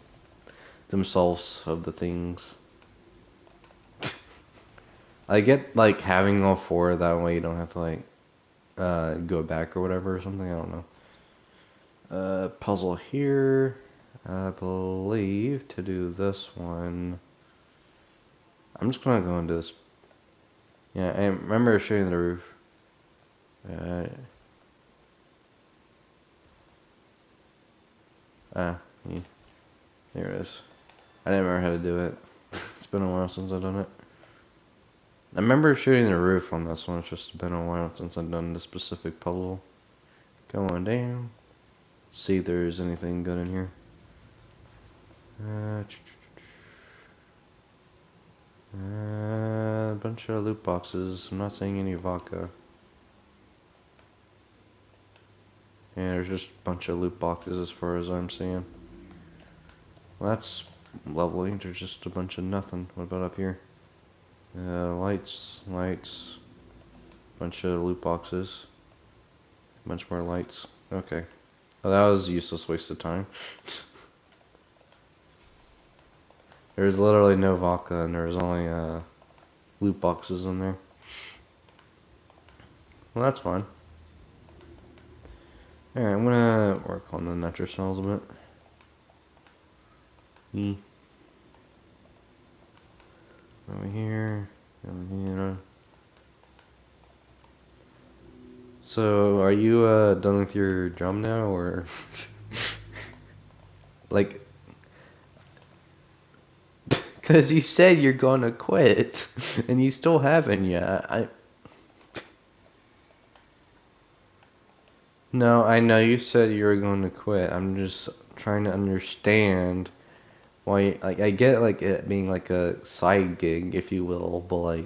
themselves of the things. I get, like, having all 4, that way you don't have to, like, go back or whatever or something, I don't know. Puzzle here. I believe to do this one. I'm just gonna go into this. Yeah, I remember shooting the roof. Yeah. There it is. I didn't remember how to do it. It's been a while since I've done it. I remember shooting the roof on this one. It's just been a while since I've done this specific puzzle. Going down. See if there's anything good in here. A bunch of loot boxes. I'm not seeing any vodka. Yeah, there's just a bunch of loot boxes as far as I'm seeing. Well, that's lovely. There's just a bunch of nothing. What about up here? Lights. Bunch of loot boxes. Bunch more lights. Okay. Well, that was a useless waste of time. There's literally no vodka and there's only loot boxes in there. Well, that's fine. Alright, I'm gonna work on the nitro cells a bit. Over here. So, are you done with your drum now, or like, Because you said you're gonna quit, and you still haven't yet. No, I know you said you were going to quit. I'm just trying to understand why. Like, I get like it being like a side gig, if you will, but like,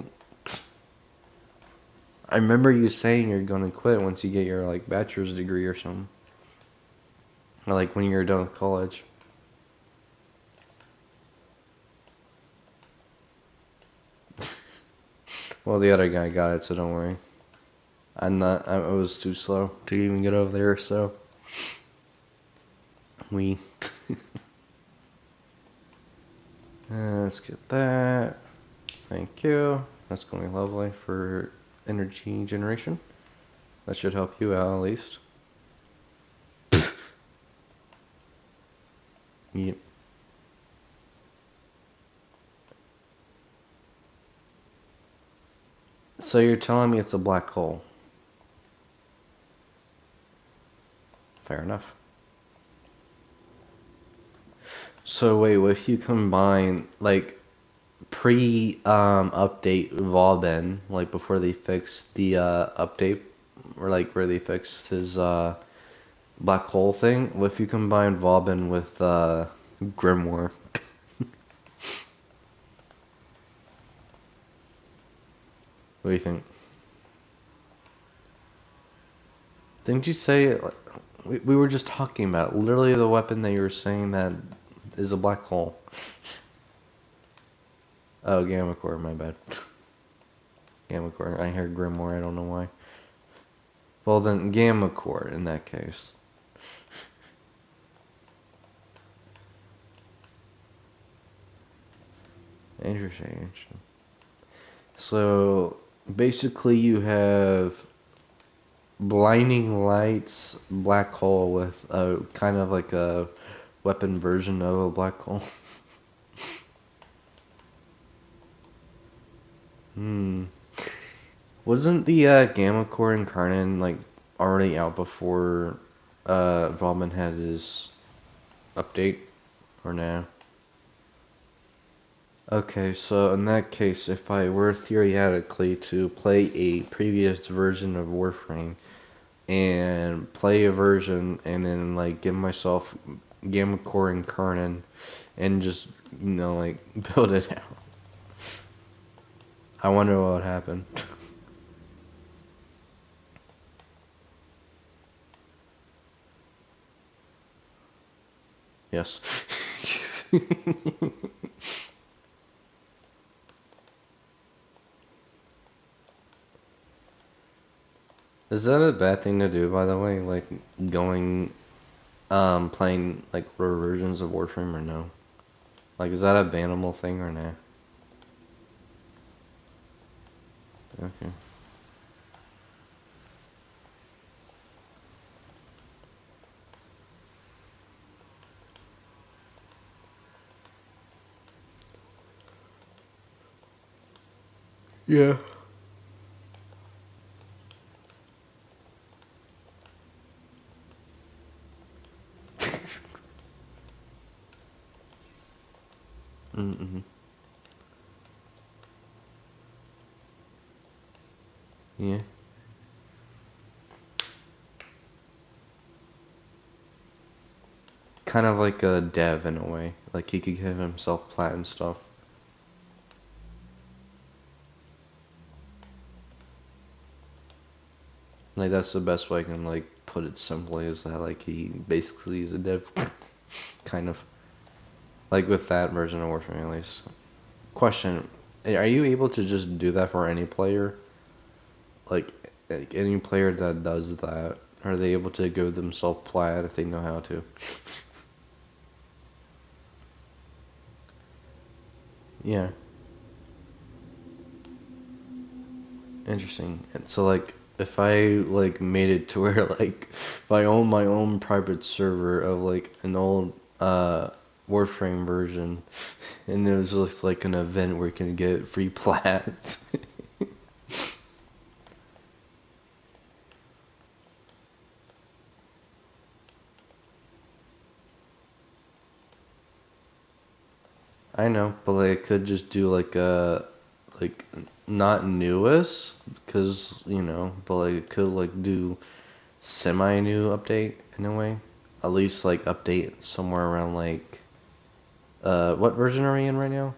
I remember you saying you're gonna quit once you get your like bachelor's degree or something, or like when you're done with college. Well, the other guy got it, so don't worry. I'm not. I was too slow to even get over there, so we. Let's get that. Thank you. That's going to be lovely for energy generation. That should help you out at least. Yep. So you're telling me it's a black hole? Fair enough. So wait, what if you combine like pre-update Vauban, like before they fixed the update, or like where they fixed his black hole thing? What if you combine Vauban with Grimoire? What do you think? Didn't you say we were just talking about literally the weapon that you were saying that is a black hole? Oh, Gamma Core, my bad. Gamma Core. I heard Grimoire, I don't know why. Well then, Gamma Core in that case. Interesting. So basically, you have blinding lights, black hole with a kind of like a weapon version of a black hole. Hmm. Wasn't the Gamma Core Incarnate like already out before Valman had his update or now? Okay, so in that case, if I were theoretically to play a previous version of Warframe and play a version and then like give myself Gamma Core Incarnate and just like build it out, I wonder what would happen. Yes. Is that a bad thing to do, by the way? Like going, playing like rare versions of Warframe or no? Like, is that a bannable thing or no? Okay. Yeah. Mm-hmm. Yeah. Kind of like a dev in a way. Like he could give himself plat and stuff. Like that's the best way I can like put it simply is that like he basically is a dev. Kind of. Like with that version of Warframe at least. Question, are you able to just do that for any player? Like any player that does that, are they able to give themselves plat if they know how to? Yeah, interesting. And so like if I like made it to where like if I own my own private server of like an old Warframe version and it was just like an event where you can get free plats. I know, but like, it could just do like a, like, not newest, because, you know, but like, it could like do semi-new update in a way. At least like update somewhere around like, what version are we in right now?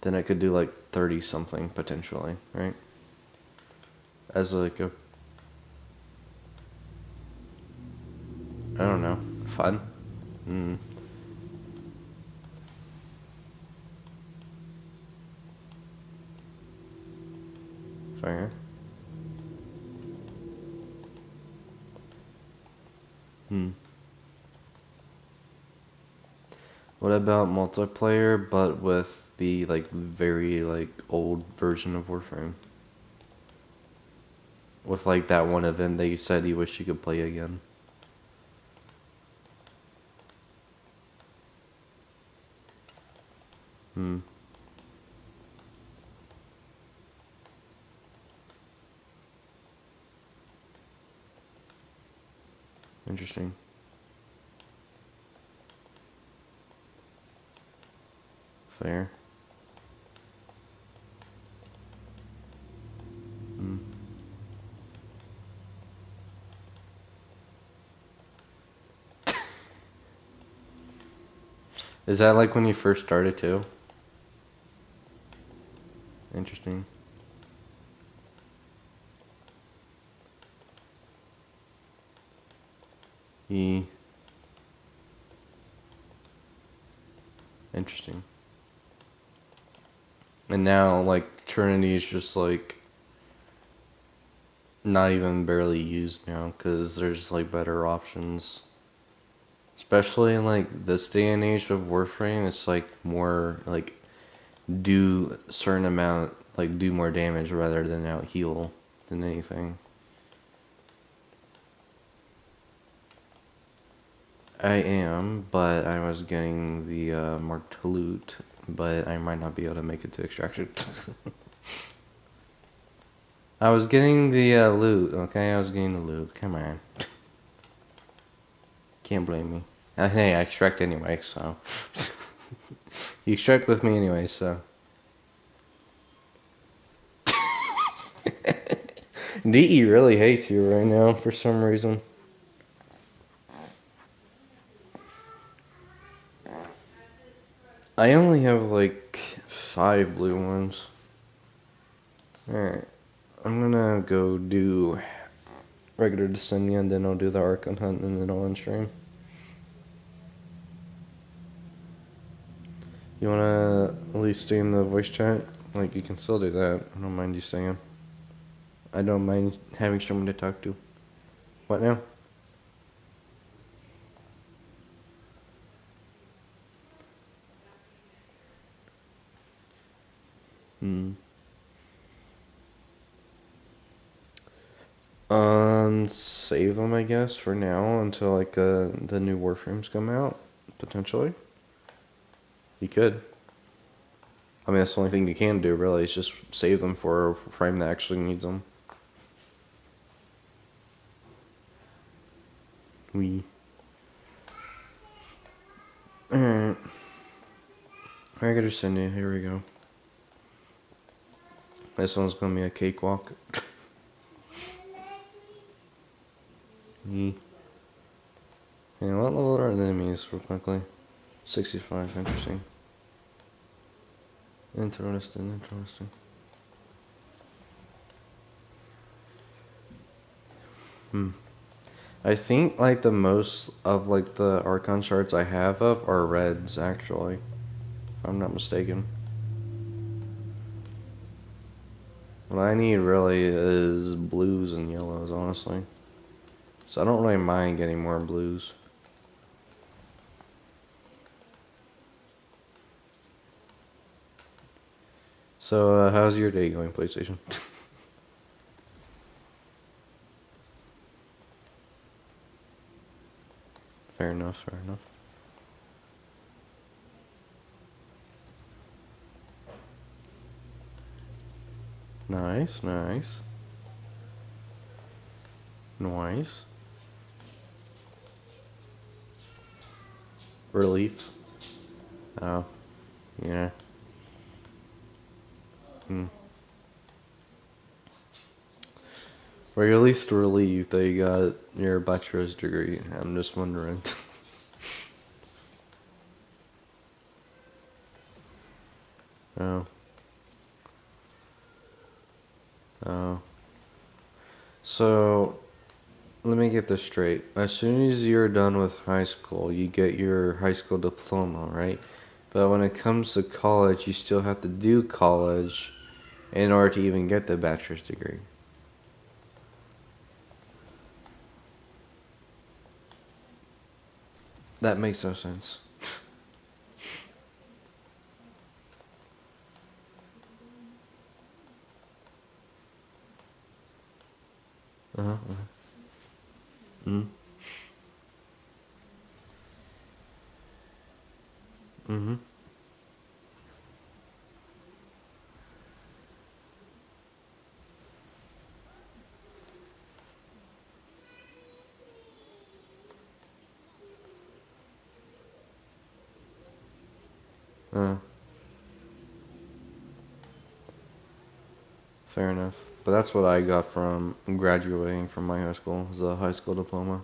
Then I could do like 30 something potentially, right? As like a, I don't know, fun. Mm, fair. Hmm. What about multiplayer, but with the like very like old version of Warframe? With like that one event that you said you wish you could play again. Hmm. Interesting. Fair. Hmm. Is that like when you first started too? Interesting. E. Interesting. And now like Trinity is just like not even barely used now because there's like better options. Especially in like this day and age of Warframe, it's like more like do a certain amount, like do more damage rather than out heal than anything. I am, but I was getting the marked loot, but I might not be able to make it to extraction. I was getting the loot, okay? I was getting the loot. Come on. Can't blame me. Hey, I extract anyway, so. You extract with me anyway, so. DE really hates you right now for some reason. I only have like 5 blue ones. Alright. I'm gonna go do regular Descendia and then I'll do the Archon Hunt and then I'll unstream. You wanna at least stay in the voice chat? Like, you can still do that. I don't mind you saying. I don't mind having someone to talk to. What now? Hmm. Save them, I guess, for now until like the new Warframes come out, potentially. You could. I mean, that's the only thing you can do, really, is just save them for a frame that actually needs them. We. Alright. I gotta send you. Here we go. This one's gonna be a cakewalk. Me. Yeah, what level are the enemies, real quickly? 65, interesting. Interesting. Hmm. I think like the most of like the Archon shards I have of are reds, actually. If I'm not mistaken. What I need really is blues and yellows, honestly. So I don't really mind getting more blues. So, how's your day going, PlayStation? Fair enough, fair enough. Nice, nice. Nice. Relief. Oh, yeah. Hmm. Or you're at least relieved that you got your bachelor's degree. I'm just wondering. Oh. Oh. So, let me get this straight. As soon as you're done with high school, you get your high school diploma, right? But when it comes to college, you still have to do college in order to even get the bachelor's degree. That makes no sense. Uh-huh. Mm-hmm. Mm-hmm. Uh, Fair enough. But that's what I got from graduating from my high school, was a high school diploma.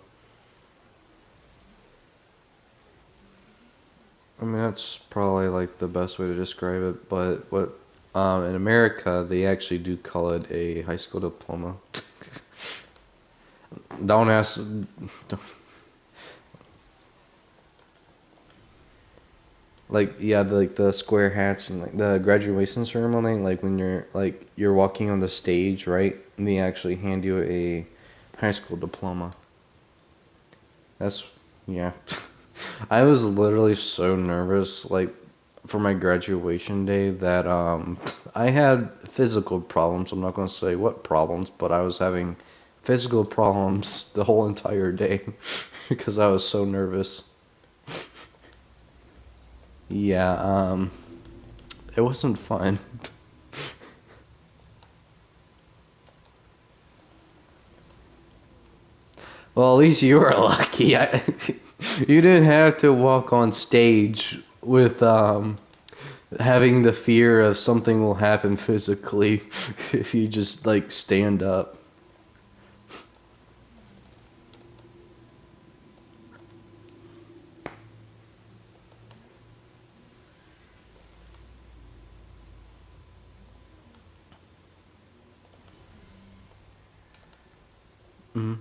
I mean, that's probably like the best way to describe it, but in America, they actually do call it a high school diploma. Don't ask, don't- like, yeah, like the square hats and like the graduation ceremony, like when you're walking on the stage, right? And they actually hand you a high school diploma. That's, yeah. I was literally so nervous, like, for my graduation day that I had physical problems. I'm not gonna say what problems, but I was having physical problems the whole entire day because I was so nervous. Yeah, it wasn't fun. Well, at least you were lucky. You didn't have to walk on stage with having the fear of something will happen physically if you just like stand up. Mhm.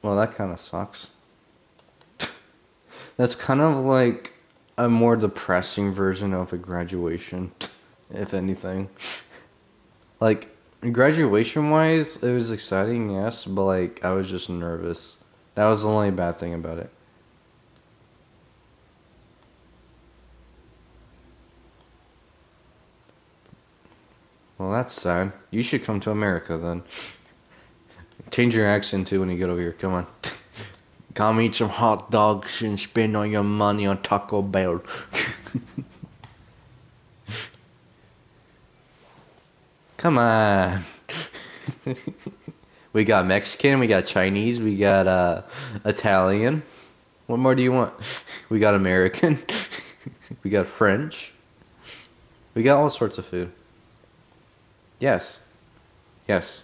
Well, that kind of sucks. That's kind of like a more depressing version of a graduation, if anything. Like, graduation wise, it was exciting, yes, but like, I was just nervous. That was the only bad thing about it. Well, that's sad. You should come to America then. Change your accent too when you get over here. Come on. Come eat some hot dogs and spend all your money on Taco Bell. Come on. We got Mexican, we got Chinese, we got Italian. What more do you want? We got American. We got French. We got all sorts of food. Yes. Yes.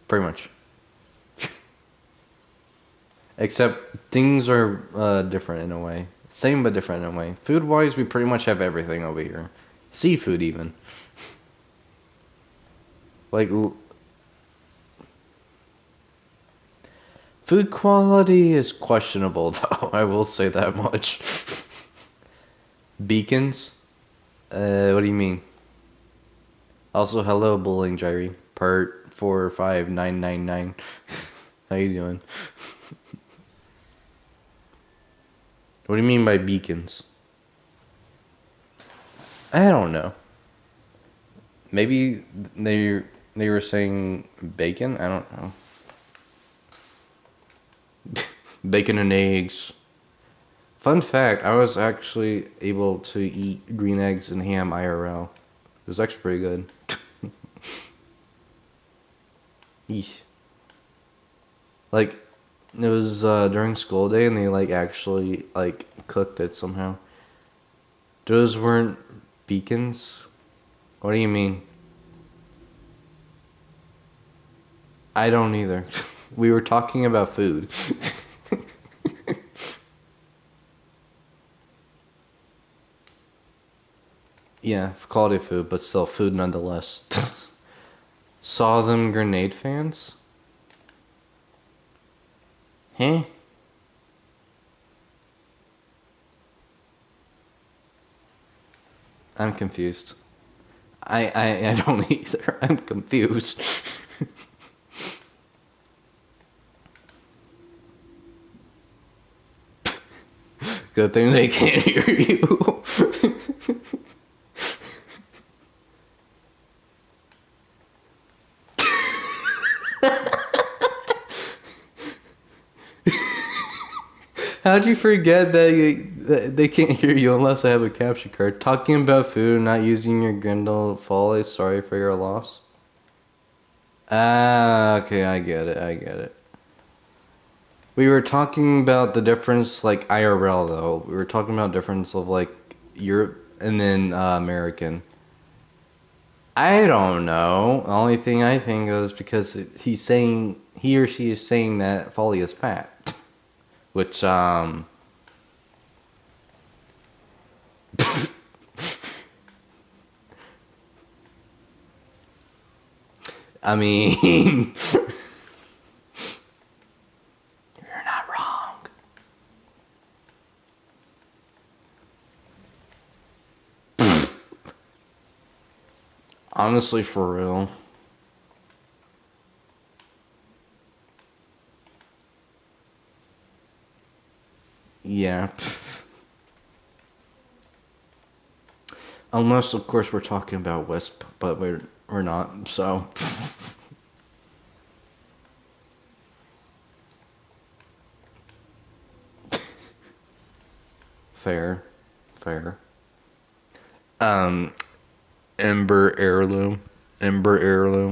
Pretty much. Except things are different in a way. Same but different in a way. Food wise, we pretty much have everything over here. Seafood even. Like food quality is questionable though. I will say that much. Beacons? What do you mean? Also, hello, Bowling Jerry. Part 45999. How you doing? What do you mean by beacons? I don't know. Maybe they were saying bacon. I don't know. Bacon and eggs. Fun fact: I was actually able to eat green eggs and ham IRL. It was actually pretty good. Yeesh. Like, it was during school day and they like actually like cooked it somehow. Those weren't beacons? What do you mean? I don't either. We were talking about food. Yeah, quality food, but still food nonetheless. Saw them grenade fans? Huh? I'm confused. I don't either. I'm confused. Good thing they can't hear you. How'd you forget that they can't hear you unless I have a capture card? Talking about food, not using your Grendel folly, sorry for your loss. Ah, okay, I get it, I get it. We were talking about the difference, like IRL though. We were talking about difference of like Europe and then American. I don't know. The only thing I think is because he's saying he or she is saying that folly is fat, which I mean, you're not wrong. Honestly, for real. Yeah. Unless, of course, we're talking about Wisp, but we're not. So. Fair, fair. Um, Ember Heirloom,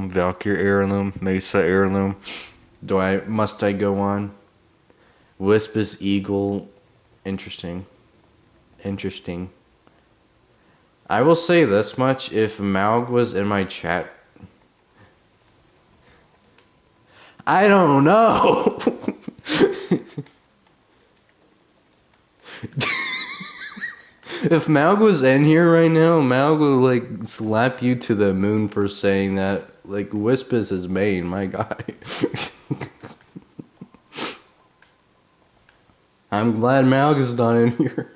Valkyrie Heirloom, Mesa Heirloom. Must I go on? Wisp is Eagle. Interesting. Interesting. I will say this much, if Maug was in my chat, I don't know. If Maug was in here right now, Maug would like slap you to the moon for saying that. Like, Wisp is his main, my guy. I'm glad Maug is not in here.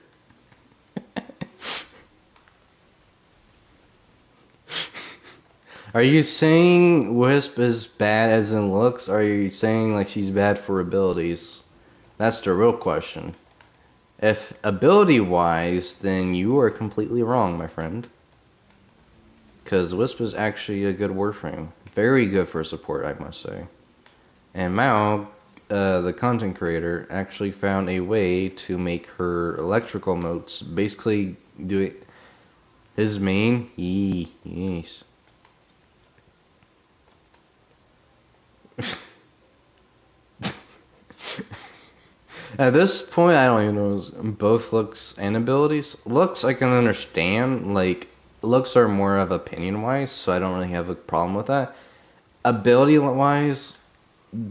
Are you saying Wisp is bad as in looks, or are you saying like she's bad for abilities? That's the real question. If ability-wise, then you are completely wrong, my friend. Because Wisp is actually a good Warframe. Very good for support, I must say. And Mao, the content creator, actually found a way to make her electrical motes basically do it. His main, yes. At this point, I don't even know both looks and abilities. Looks I can understand, like looks are more of opinion wise, so I don't really have a problem with that. Ability wise,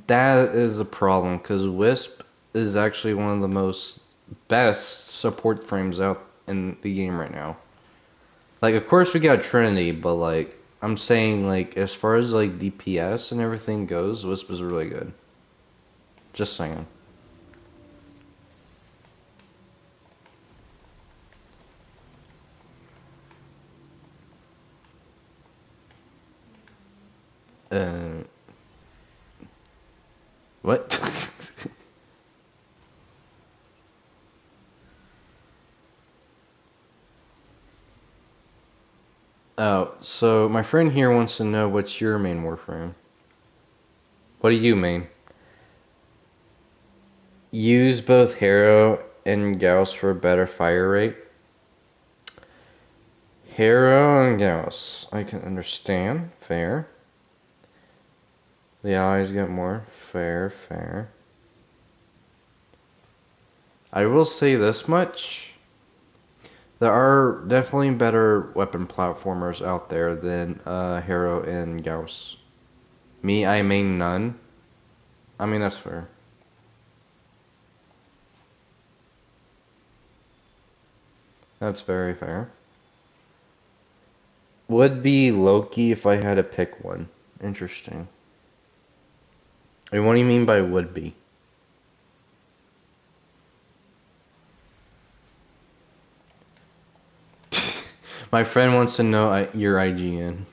that is a problem because Wisp is actually one of the most best support frames out in the game right now. Like, of course we got Trinity, but like I'm saying, like as far as like DPS and everything goes, Wisp is really good. Just saying. Uh, what? Oh, so my friend here wants to know what's your main Warframe. What do you main? Use both Harrow and Gauss for a better fire rate. Harrow and Gauss. I can understand. Fair. The allies get more. Fair, fair. I will say this much. There are definitely better weapon platformers out there than Hero and Gauss. Me, I main none. I mean, that's fair. That's very fair. Would be Loki if I had to pick one. Interesting. And what do you mean by would be? My friend wants to know your IGN.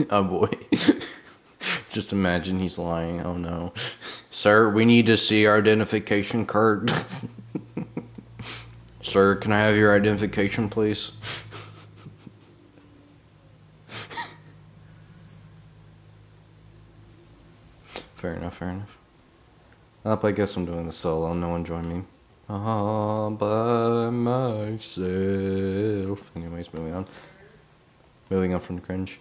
Oh boy. Just imagine he's lying. Oh no. Sir, we need to see your identification card. Sir, can I have your identification, please? Fair enough, fair enough. Up, I guess I'm doing the solo. No one join me. All by myself. Anyways, moving on. Moving on from the cringe.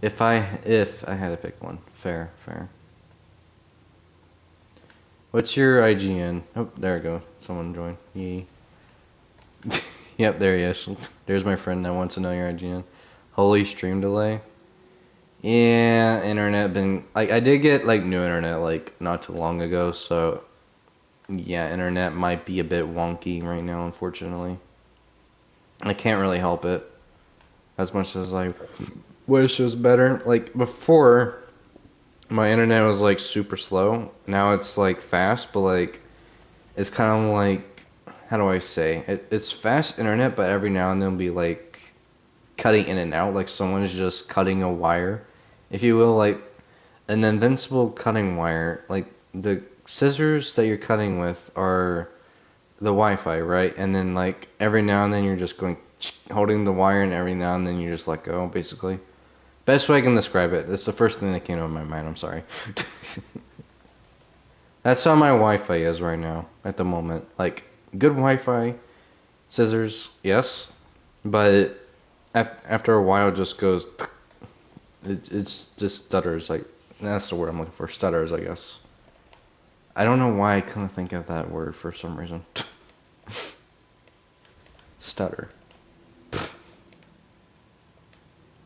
If I had to pick one, fair, fair. What's your IGN? Oh, there we go. Someone joined. Yee. Yep, there he is. There's my friend that wants to know your IGN. Holy stream delay. Yeah, internet been like I did get like new internet like not too long ago, so yeah, internet might be a bit wonky right now, unfortunately. I can't really help it as much as I wish it was better. Like before, my internet was like super slow. Now it's like fast, but like it's kind of like how do I say? It's fast internet, but every now and then it'll be like cutting in and out, like someone's just cutting a wire, if you will, like an invincible cutting wire. Like the scissors that you're cutting with are the Wi-Fi, right? And then like every now and then you're just going holding the wire, and every now and then you just let go, basically. Best way I can describe it. That's the first thing that came to my mind. I'm sorry. That's how my Wi-Fi is right now at the moment. Like good Wi-Fi, scissors, yes, but after a while it just goes. It's just stutters. Like that's the word I'm looking for. Stutters, I guess. I don't know why I couldn't think of that word for some reason. Stutter.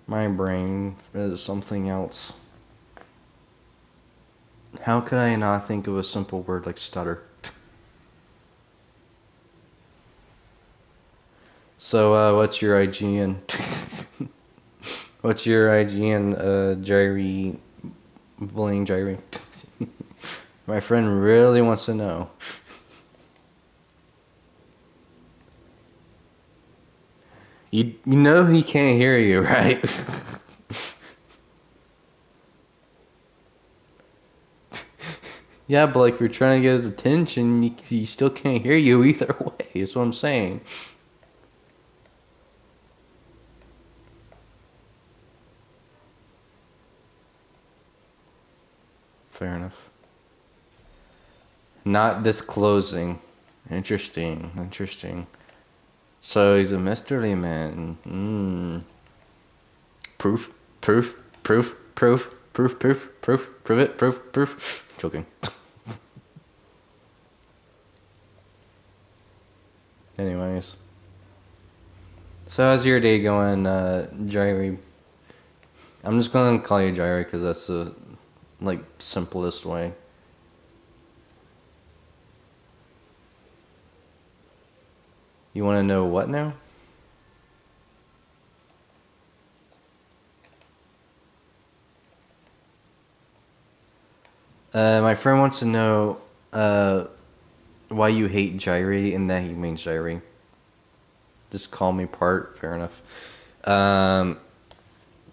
My brain is something else. How could I not think of a simple word like stutter? So, what's your IGN? What's your IGN, Jerry, bullying Jerry? My friend really wants to know. You know he can't hear you, right? Yeah, but like if you're trying to get his attention, he still can't hear you either way. Is what I'm saying. Fair enough. Not disclosing. Interesting, interesting. So he's a mystery man. Proof, proof, proof, proof, proof, proof, proof, prove it, proof, proof. Joking. Anyways. So how's your day going, Jerry? I'm just gonna call you Jerry because that's the like simplest way. You want to know what now? My friend wants to know why you hate Jairi and that he means Jairi. Just call me part. Fair enough.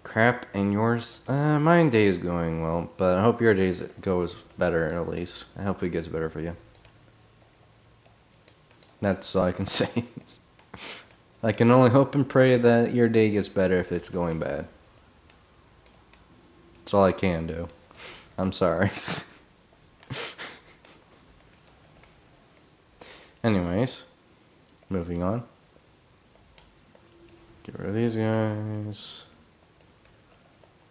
Crap, and yours? My day is going well, but I hope your days goes better at least. I hope it gets better for you. That's all I can say. I can only hope and pray that your day gets better if it's going bad. That's all I can do. I'm sorry. Anyways, moving on. Get rid of these guys.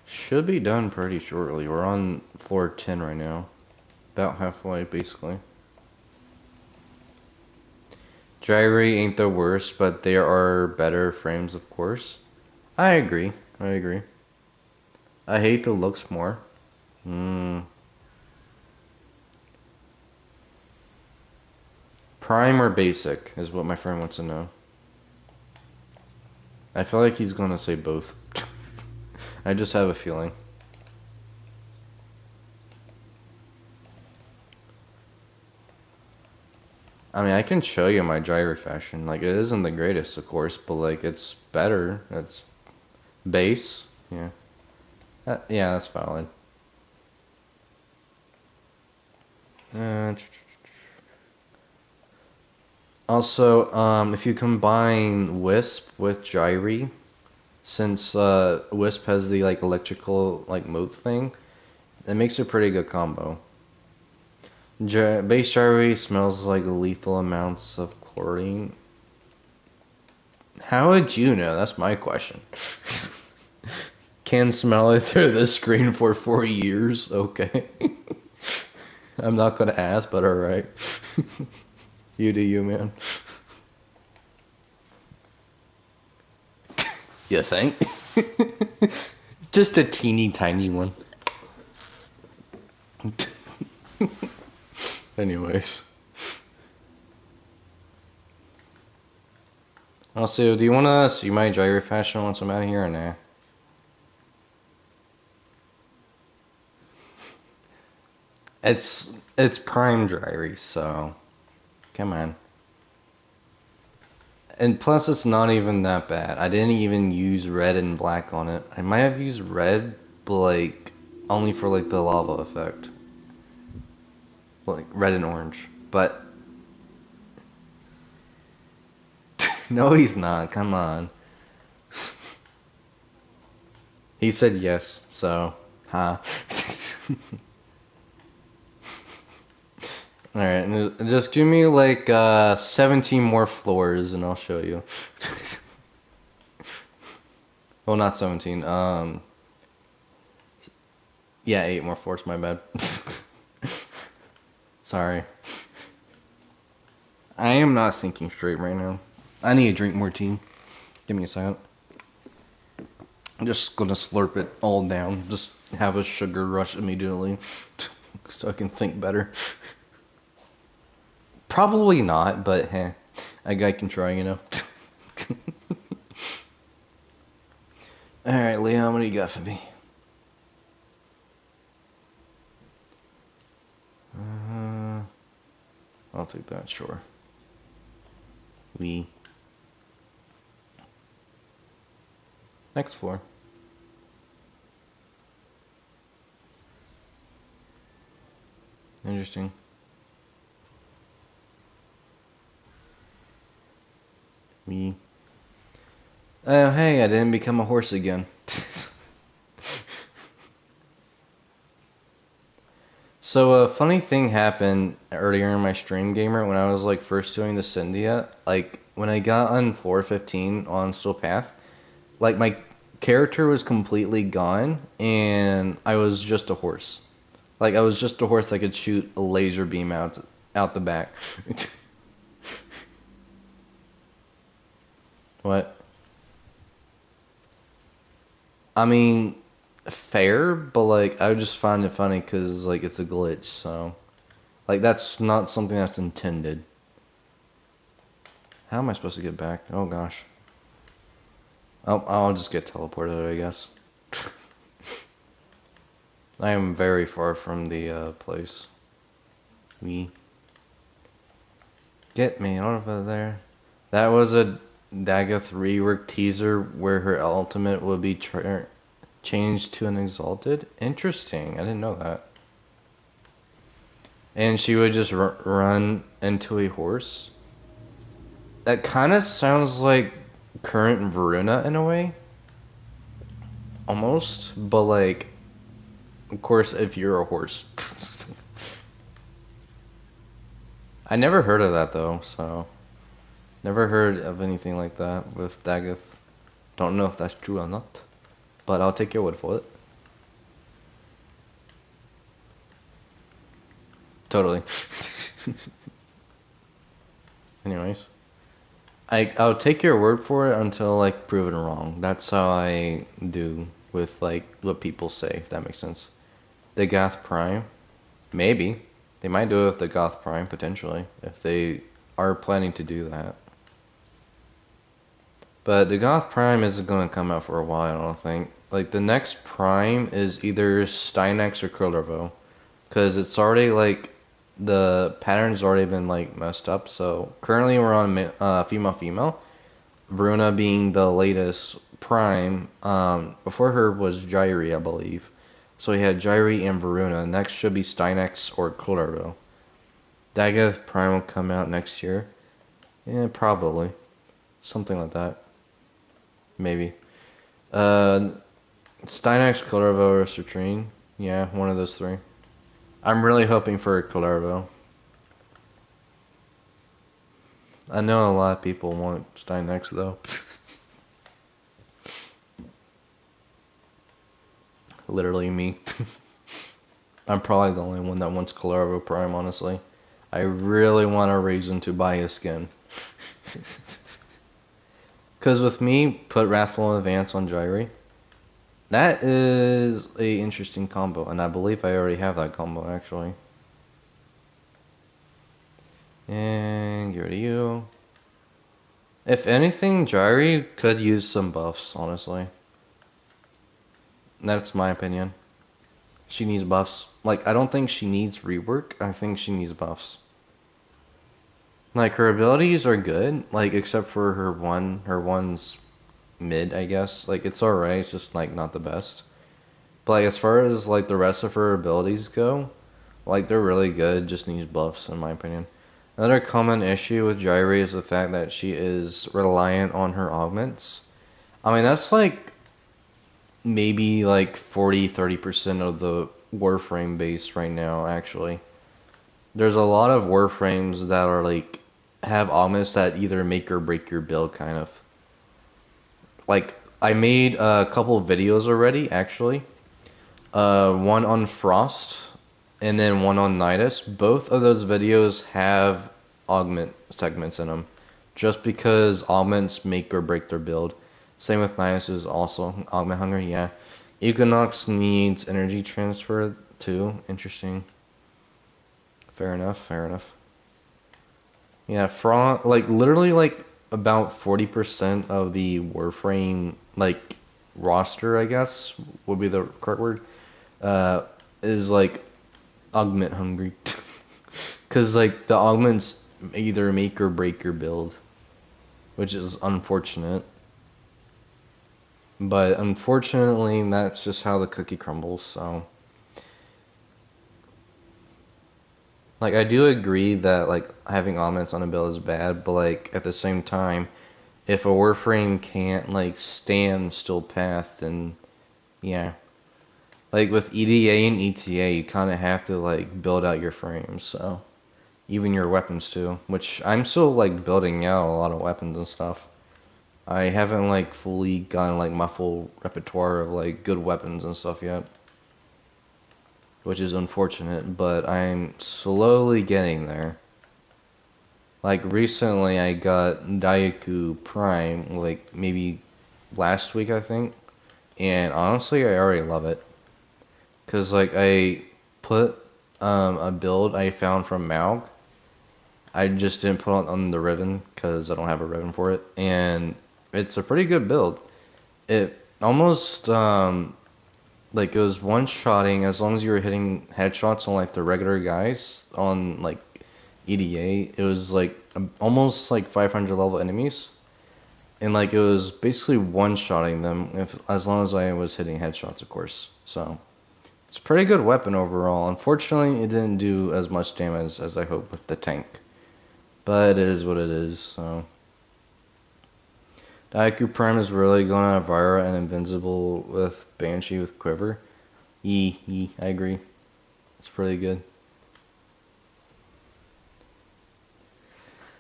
Should be done pretty shortly. We're on floor 10 right now. About halfway, basically. Gyrate ain't the worst, but there are better frames, of course. I agree. I agree. I hate the looks more. Prime or basic is what my friend wants to know. I feel like he's gonna say both. I just have a feeling. I mean, I can show you my gyro fashion. Like, it isn't the greatest, of course, but like, it's better. It's base. Yeah. Yeah, that's valid. Also, if you combine Wisp with Gyre, since Wisp has the like electrical like moat thing, it makes a pretty good combo. Base Gyre smells like lethal amounts of chlorine. How would you know? That's my question. Can smell it through the screen for 4 years? Okay. I'm not gonna ask, but alright. You do you, man. You think? Just a teeny tiny one. Anyways. Also, do you wanna see my gyro fashion once I'm out of here or nah? It's prime gyro, so come on. And plus, it's not even that bad. I didn't even use red and black on it. I might have used red, but like only for like the lava effect, like red and orange. But no, he's not. Come on. He said yes, so huh. Alright, just give me like 17 more floors and I'll show you. Well, not 17. Yeah, 8 more floors, my bad. Sorry. I am not thinking straight right now. I need to drink more tea. Give me a second. I'm just gonna slurp it all down. Just have a sugar rush immediately. So I can think better. Probably not, but hey, a guy can try, you know. Alright, Leon, what do you got for me? I'll take that, sure. Next floor. Interesting. Oh, hey, I didn't become a horse again. So a funny thing happened earlier in my stream, gamer, when I was like first doing the Syndia. Like when I got on floor 15 on Still Path, like my character was completely gone and I was just a horse. Like I was just a horse that could shoot a laser beam out the back. What? I mean, fair, but like I would just find it funny because like it's a glitch, so like that's not something that's intended. How am I supposed to get back? Oh gosh. Oh, I'll just get teleported, I guess. I am very far from the place. Get me out of there. That was a Daga 3 work teaser where her ultimate would be changed to an exalted. Interesting. I didn't know that. And she would just run into a horse. That kind of sounds like current Varuna in a way. Almost. But like, of course, if you're a horse. I never heard of that though, so never heard of anything like that with Daggett. Don't know if that's true or not, but I'll take your word for it. Totally. Anyways, I'll take your word for it until like proven wrong. That's how I do with like what people say, if that makes sense. The Goth Prime, maybe they might do it with the Goth Prime potentially if they are planning to do that. But the Goth Prime isn't going to come out for a while, I don't think. Like the next Prime is either Stynex or Krilldervo, because it's already like the pattern's already been like messed up. So currently we're on female. Verona being the latest Prime. Before her was Jairi, I believe. So we had Jairi and Verona. Next should be Stynex or Krilldervo. Daggett Prime will come out next year. Yeah, probably. Something like that. Maybe. Stynex, Krilldervo, or Citrine. Yeah, one of those three. I'm really hoping for Krilldervo. I know a lot of people want Stynex though. Literally me. I'm probably the only one that wants Krilldervo Prime, honestly. I really want a reason to buy a skin. Because with me, put Wrathful Advance on Jairi. That is a interesting combo, and I believe I already have that combo actually. And get rid of you. If anything, Jairi could use some buffs, honestly. That's my opinion. She needs buffs. Like, I don't think she needs rework, I think she needs buffs. Like, her abilities are good, like, except for her one's mid, I guess. Like, it's alright, it's just, like, not the best. But, like, as far as, like, the rest of her abilities go, like, they're really good, just needs buffs, in my opinion. Another common issue with Jairi is the fact that she is reliant on her augments. I mean, that's, like, maybe, like, 40-30% of the Warframe base right now, actually. There's a lot of Warframes that are, like, have augments that either make or break your build, kind of. Like, I made a couple of videos already, actually. One on Frost, and then one on Nidus. Both of those videos have augment segments in them, just because augments make or break their build. Same with Nidus is also augment hunger, yeah. Equinox needs energy transfer too, interesting. Fair enough, fair enough. Yeah, like literally like about 40% of the Warframe like roster, I guess would be the correct word, uh, is like augment hungry. Cause like the augments either make or break your build, which is unfortunate. But unfortunately, that's just how the cookie crumbles, so. Like, I do agree that, like, having augments on a build is bad, but, like, at the same time, if a Warframe can't, like, stand still path, then, yeah. Like, with EDA and ETA, you kind of have to, like, build out your frames, so. Even your weapons, too. Which, I'm still, like, building out a lot of weapons and stuff. I haven't, like, fully gotten, like, my full repertoire of, like, good weapons and stuff yet. Which is unfortunate, but I'm slowly getting there. Like recently I got Daiku Prime, like maybe last week I think, and honestly I already love it. Cause like I put a build I found from Maug. I just didn't put on the ribbon because I don't have a ribbon for it, and it's a pretty good build. It almost like it was one-shotting as long as you were hitting headshots on like the regular guys on like EDA. It was like almost like 500 level enemies, and like it was basically one-shotting them if as long as I was hitting headshots, of course. So it's a pretty good weapon overall. Unfortunately, it didn't do as much damage as I hoped with the tank, but it is what it is. So. Daiku Prime is really going on Vira and Invincible with Banshee with Quiver. I agree. It's pretty good.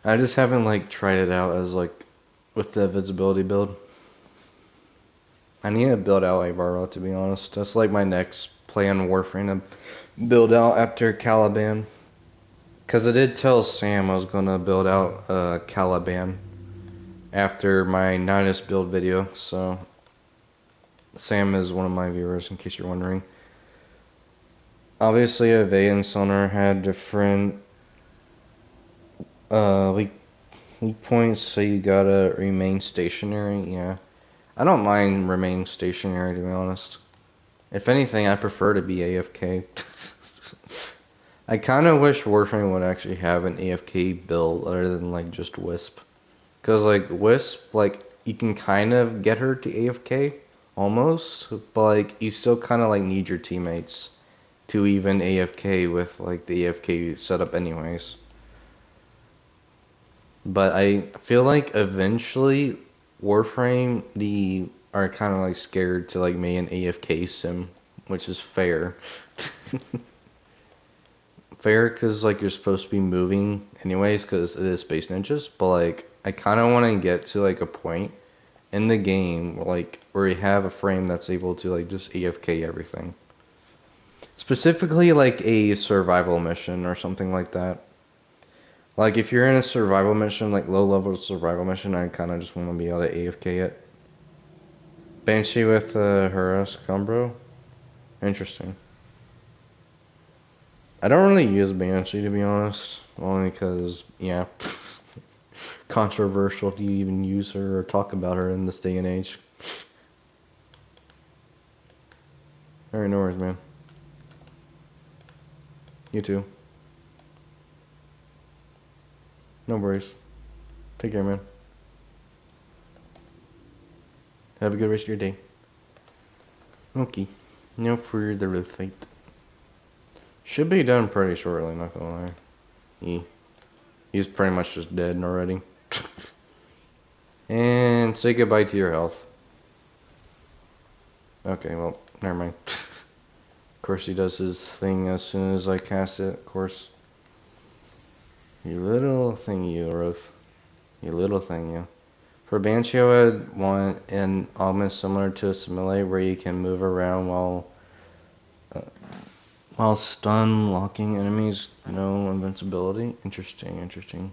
I just haven't like tried it out as like with the visibility build. I need to build out Avaro, to be honest. That's like my next plan Warframe to build out after Caliban. Because I did tell Sam I was going to build out Caliban after my Nidus build video. So Sam is one of my viewers, in case you're wondering. Obviously, Ave and Sonar had different weak points, so you gotta remain stationary. Yeah. I don't mind remaining stationary, to be honest. If anything, I prefer to be AFK. I kind of wish Warframe would actually have an AFK build other than like just Wisp. Because like Wisp, like you can kind of get her to AFK almost, but like you still kind of like need your teammates to even AFK with like the AFK setup anyways. But I feel like eventually Warframe are kind of like scared to like make an AFK sim, which is fair. Fair because like you're supposed to be moving anyways because it is Space Ninjas, but like I kind of want to get to like a point in the game like where you have a frame that's able to like just AFK everything. Specifically like a survival mission or something like that. Like if you're in a survival mission, like low level survival mission, I kind of just want to be able to AFK it. Banshee with Harass Cumbro? Interesting. I don't really use Banshee, to be honest. Only because, yeah. Controversial to even use her or talk about her in this day and age. Alright, no worries, man. You too. No worries. Take care, man. Have a good rest of your day. Okay. Now for the real fight. Should be done pretty shortly, not gonna lie. He's pretty much just dead already. And say goodbye to your health. Okay, well, never mind. Of course he does his thing as soon as I cast it, of course. You little thing, you, Roth. You little thing, you. For Banshee, I would want an almost similar to a Simile where you can move around while stun locking enemies, no invincibility. Interesting, interesting.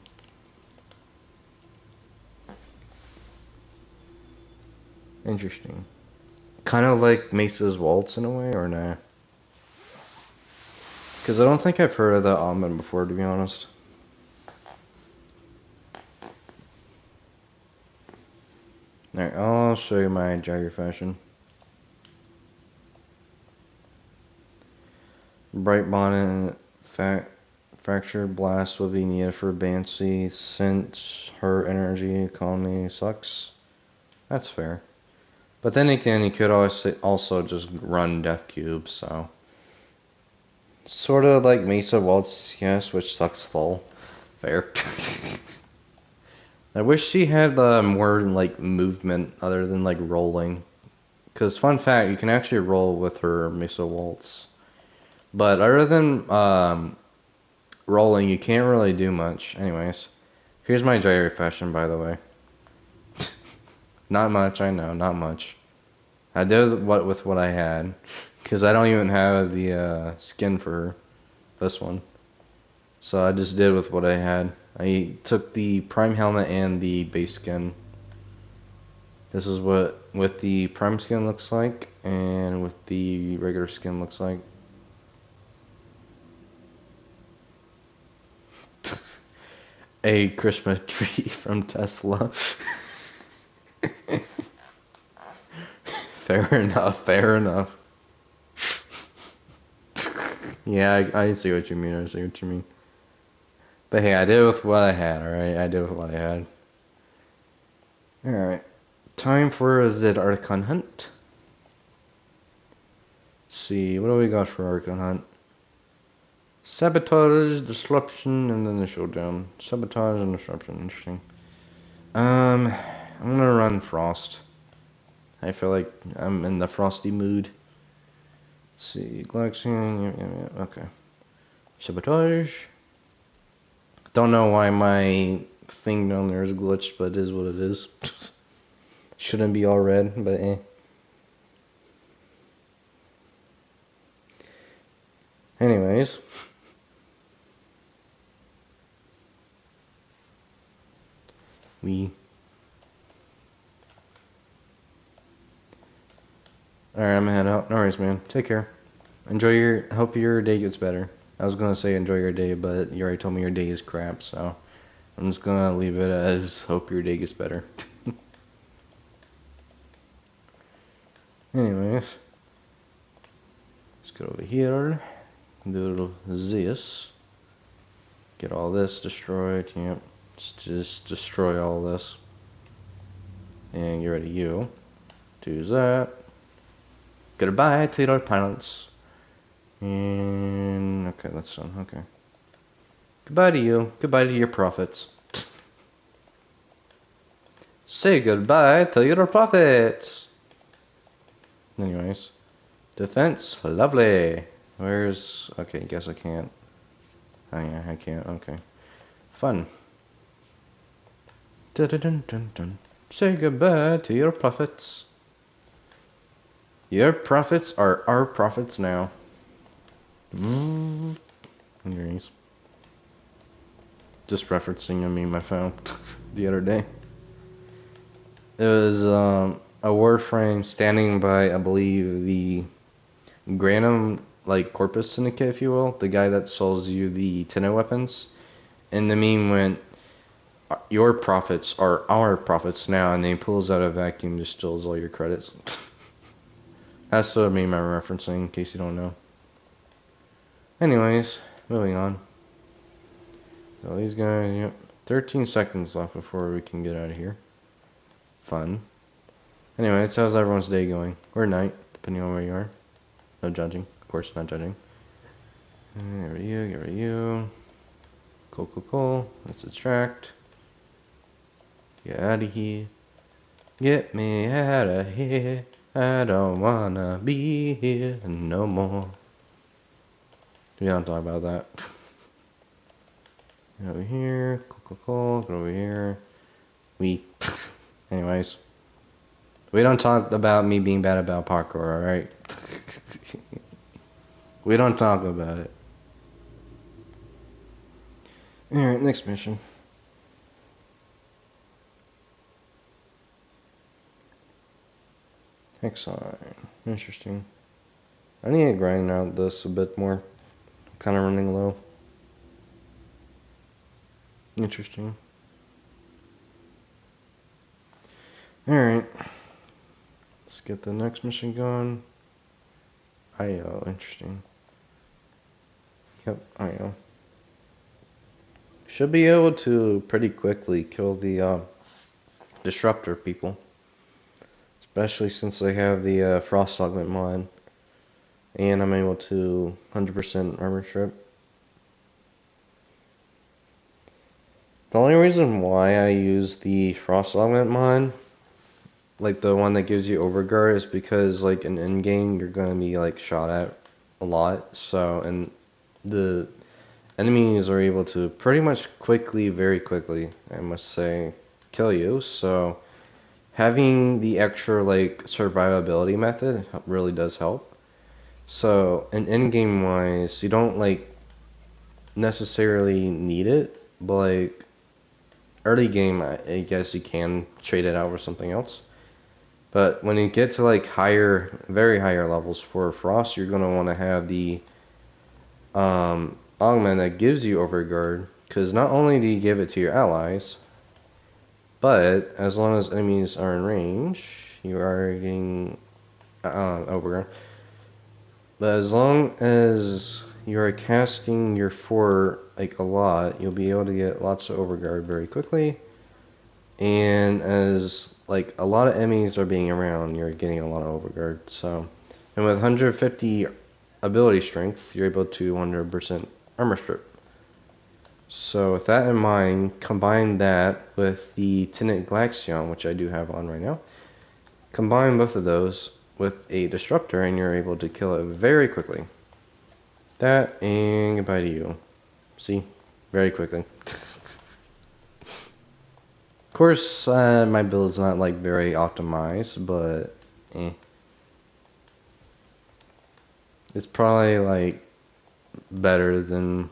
Interesting. Kind of like Mesa's Waltz in a way, or nah? Because I don't think I've heard of that Almond before, to be honest. Alright, I'll show you my Jagger fashion. Bright Bonnet Fracture Blast will be needed for Banshee since her energy economy sucks. That's fair. But then again, you could also just run Death Cube, so. Sort of like Mesa Waltz, yes, which sucks full. Fair. I wish she had more like movement other than like rolling. Because fun fact, you can actually roll with her Mesa Waltz. But other than rolling, you can't really do much. Anyways, here's my gyro fashion, by the way. Not much, I know, not much. I did with what I had, because I don't even have the skin for this one. So I just did with what I had. I took the prime helmet and the base skin. This is what with the prime skin looks like, and with the regular skin looks like. A Christmas tree from Tesla. Fair enough, fair enough. Yeah, I see what you mean, I see what you mean. But hey, I did with what I had, alright? I did with what I had. Alright. Time for a Zed Archon Hunt. Let's see, what do we got for Archon Hunt? Sabotage, Disruption, and then the Showdown. Sabotage and Disruption, interesting. I'm gonna run Frost. I feel like I'm in the frosty mood. Let's see, Galaxian, yeah, okay. Sabotage. Don't know why my thing down there is glitched, but it is what it is. Shouldn't be all red, but eh. Anyways. Alright, I'm gonna head out. No worries, man. Take care. Hope your day gets better. I was gonna say enjoy your day, but you already told me your day is crap, so I'm just gonna leave it as hope your day gets better. Anyways, let's go over here, do this, get all this destroyed. Yep, just destroy all this, and get rid of you. Do that. Goodbye, Twitter pilots. And okay, that's done. Okay. Goodbye to you. Goodbye to your profits. Say goodbye to your profits. Anyways, defense, lovely. Where's? Okay, guess I can't. Oh yeah, I can't. Okay, fun. Dun dun dun dun. Say goodbye to your profits. Your profits are our profits now. Anyways, just referencing a meme I found the other day. It was a Warframe standing by, I believe, the Granum Corpus Syndicate, if you will, the guy that sells you the Tenno weapons. And the meme went, "Your profits are our profits now," and then he pulls out a vacuum, just steals all your credits. That's the meme I'm referencing, in case you don't know. Anyways, moving on. So these guys, yep, 13 seconds left before we can get out of here. Fun. Anyways, how's everyone's day going? Or night, depending on where you are. No judging. Of course, not judging. Get rid of you, get rid of you. Cool. Let's extract. Get out of here. Get me out of here. I don't wanna be here no more. We don't talk about that. Get over here. Cool. Get over here. Anyways. We don't talk about me being bad about parkour, alright? We don't talk about it. Alright, next mission. Hexine. Interesting. I need to grind out this a bit more. I'm kind of running low. Interesting. Alright. Let's get the next mission going. IO, interesting. Yep, IO. Should be able to pretty quickly kill the disruptor people. Especially since they have the frost augment mod. And I'm able to 100% armor strip. The only reason why I use the frost augment mod, the one that gives you overguard, is because in in-game you're gonna be shot at a lot. So, and the enemies are able to pretty much very quickly, I must say, kill you. So having the extra survivability method really does help. So in-game wise, you don't necessarily need it, but early game, I guess you can trade it out for something else. But when you get to very higher levels for Frost, you're gonna want to have the augment that gives you overguard, because not only do you give it to your allies, but as long as enemies are in range, you are getting overguard. But as long as you're casting your fort a lot, you'll be able to get lots of overguard very quickly. And as a lot of enemies are being around, you're getting a lot of overguard. So, and with 150 ability strength, you're able to 100% armor strip. So with that in mind, combine that with the Tinted Glaxion, which I do have on right now. Combine both of those with a disruptor, and you're able to kill it very quickly. That, and goodbye to you. See? Very quickly. Of course, my build's not like very optimized, but it's probably like better than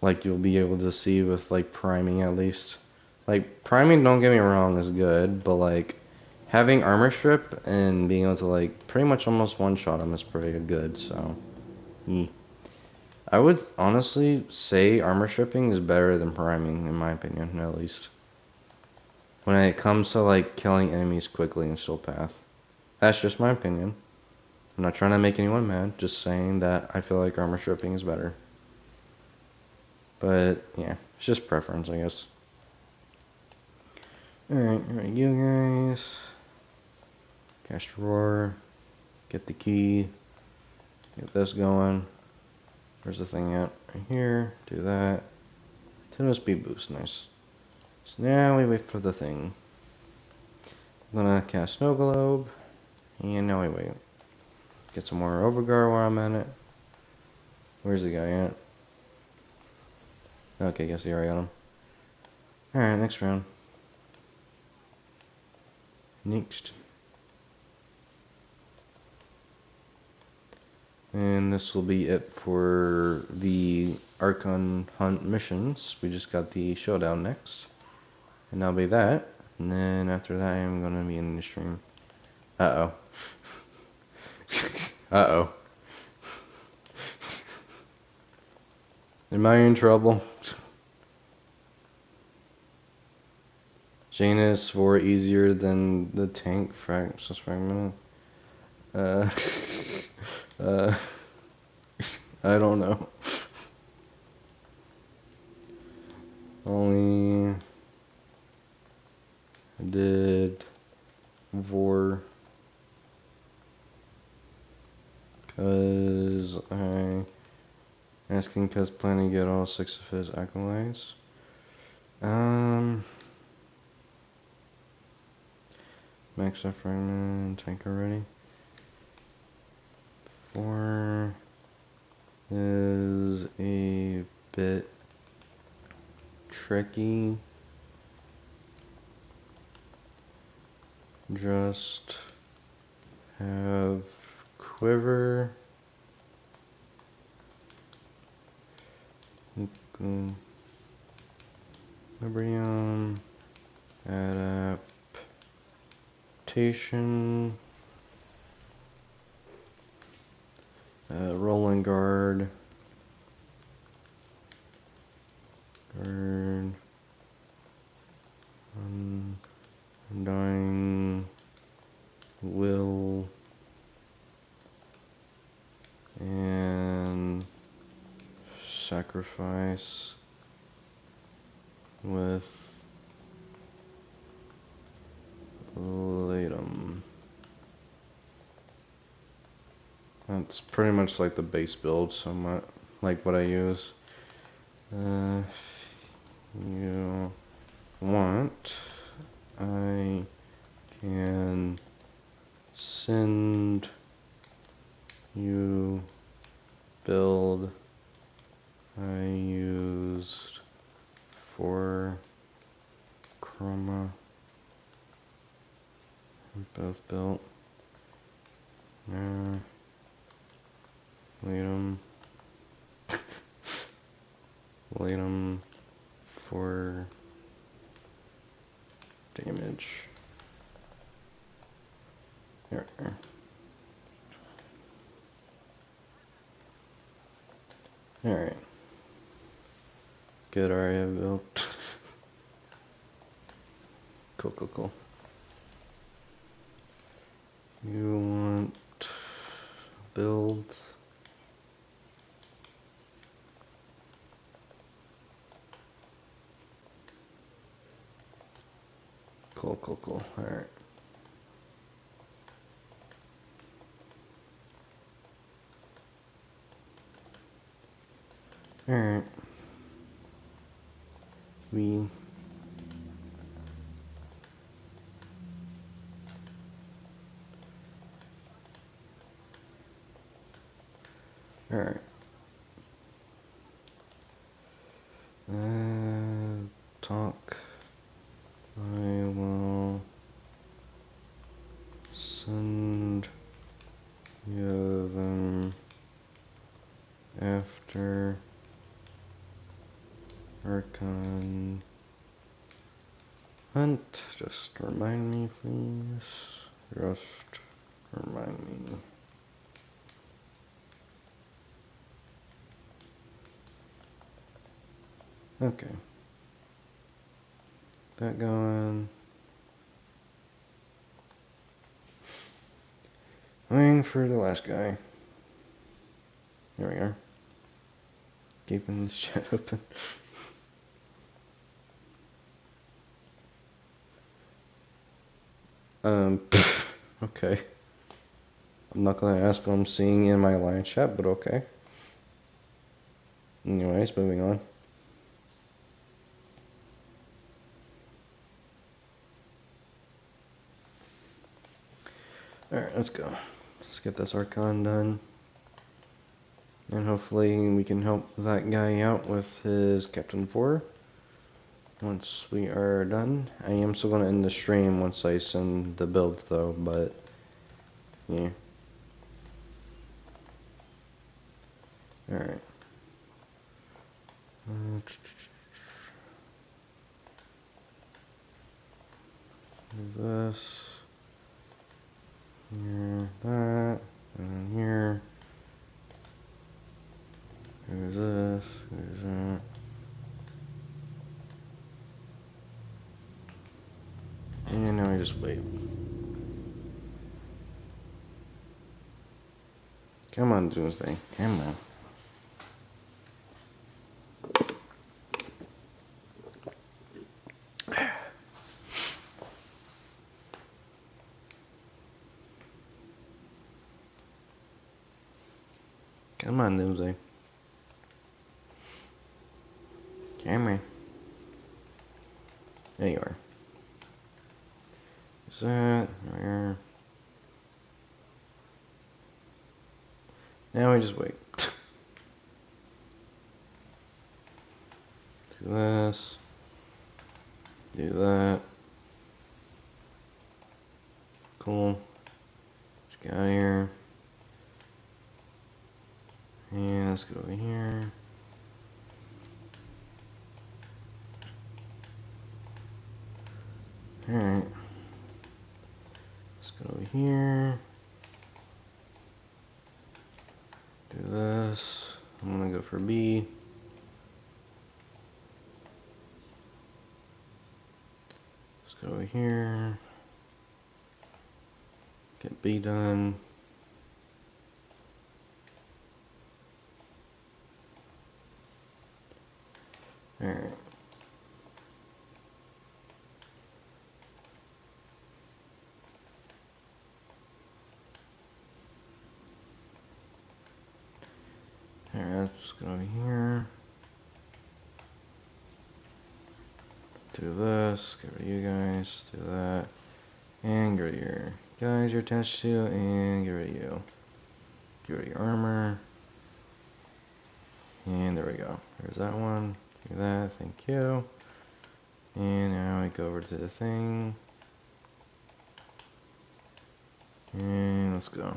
like you'll be able to see with like priming at least. Like priming, don't get me wrong, is good, but like having armor strip and being able to like pretty much almost one shot them is pretty good. So, I would honestly say armor stripping is better than priming in my opinion, at least when it comes to like killing enemies quickly in Still Path. That's just my opinion. I'm not trying to make anyone mad, just saying that I feel like armor stripping is better. But yeah, it's just preference, I guess. Alright, here we go, guys. Cast Roar. Get the key. Get this going. Where's the thing at? Right here. Do that. 10 speed boost, nice. So now we wait for the thing. I'm gonna cast Snow Globe. And now we wait. Get some more Overguard while I'm at it. Where's the guy at? Okay, guess he already got him. Alright, next round. Next. And this will be it for the Archon Hunt missions. We just got the showdown next. And that'll be that. And then after that, I'm going to be in the stream. Uh-oh. Uh-oh. Am I in trouble? Janus for easier than the tank fragment. Uh, uh, I don't know. Only did Vor cause asking cause planning to get all 6 of his acolytes. Max up fragment tank already. 4 is a bit tricky. Just have quiver. Equilibrium. Adaptation. Rolling guard. Guard. Undying will. And sacrifice with Latum. That's pretty much like the base build, somewhat like what I use. If you want, I can send you build I used for chroma. Both built. Latum. Latum for damage. Here. Alright. Good area built. Cool. You want build. Cool. Alright. Alright. Alright. Talk send you them after Archon Hunt. Just remind me, please. Just remind me. Okay. That going. Waiting for the last guy. There we are. Keeping this chat open. Okay. I'm not gonna ask what I'm seeing in my line chat, but okay. Anyways, moving on. Alright, let's go. Let's get this Archon done. And hopefully we can help that guy out with his Captain 4. Once we are done. I am still going to end the stream once I send the build though, but yeah. Alright. This. Here, that. And then here. There's this. There's that. And now I just wait. Come on, Doomsday. Come on. Come on, Doomsday. Come on. There you are. Is that there? Now we just wait. Do this. Do that. Cool. Let's get out of here. And let's go over here. Alright. Let's go over here. Do this. I'm gonna go for B. Let's go over here. Get B done. Alright. Alright, let's go over here. Do this. Get rid of you guys. Do that. And get rid of your guys you're attached to. And get rid of you. Get rid of your armor. And there we go. There's that one. Do that. Thank you. And now I go over to the thing. And let's go.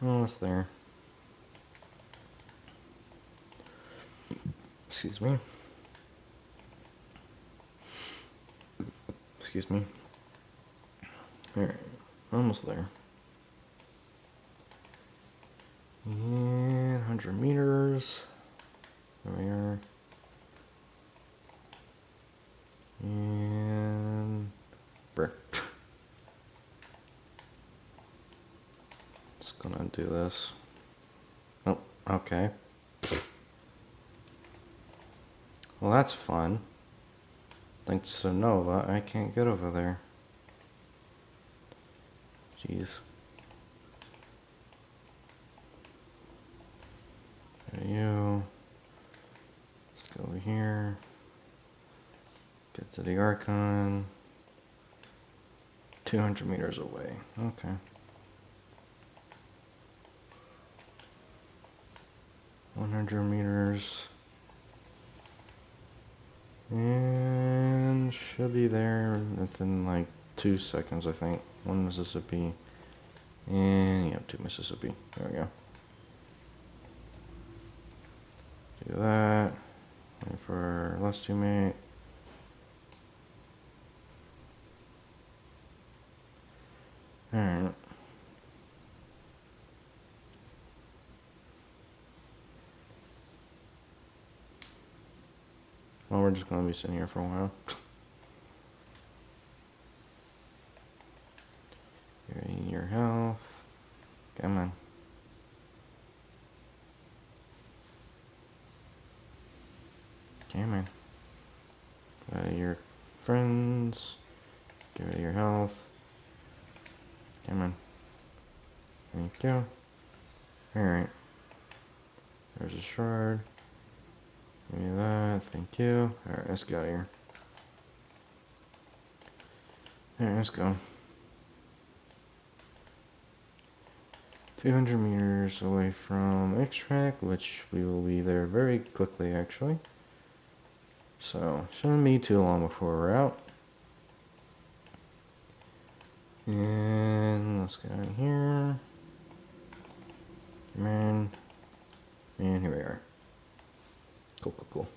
Almost there. Excuse me. Excuse me. Alright. Almost there. And 100 meters. There we are. And brr. Just gonna do this. Oh, okay. Well, that's fun. Thanks to Nova, I can't get over there. Jeez. There you. Let's go over here. Get to the Archon. 200 meters away. Okay. 100 meters. And should be there within like 2 seconds, I think. 1 Mississippi. And, yeah, 2 Mississippi. There we go. Do that. Wait for our last teammate. Alright. Well, we're just gonna be sitting here for a while. Give your health. Come on. Come on. Your friends. Give it your health. Come on. Thank you. Alright. There's a shard. Give me that. Thank you. Alright, let's get out of here. Alright, let's go. 200 meters away from extract, which we will be there very quickly, actually. So, shouldn't be too long before we're out. And let's go in here. Come on. And here we are. Cool, cool, cool.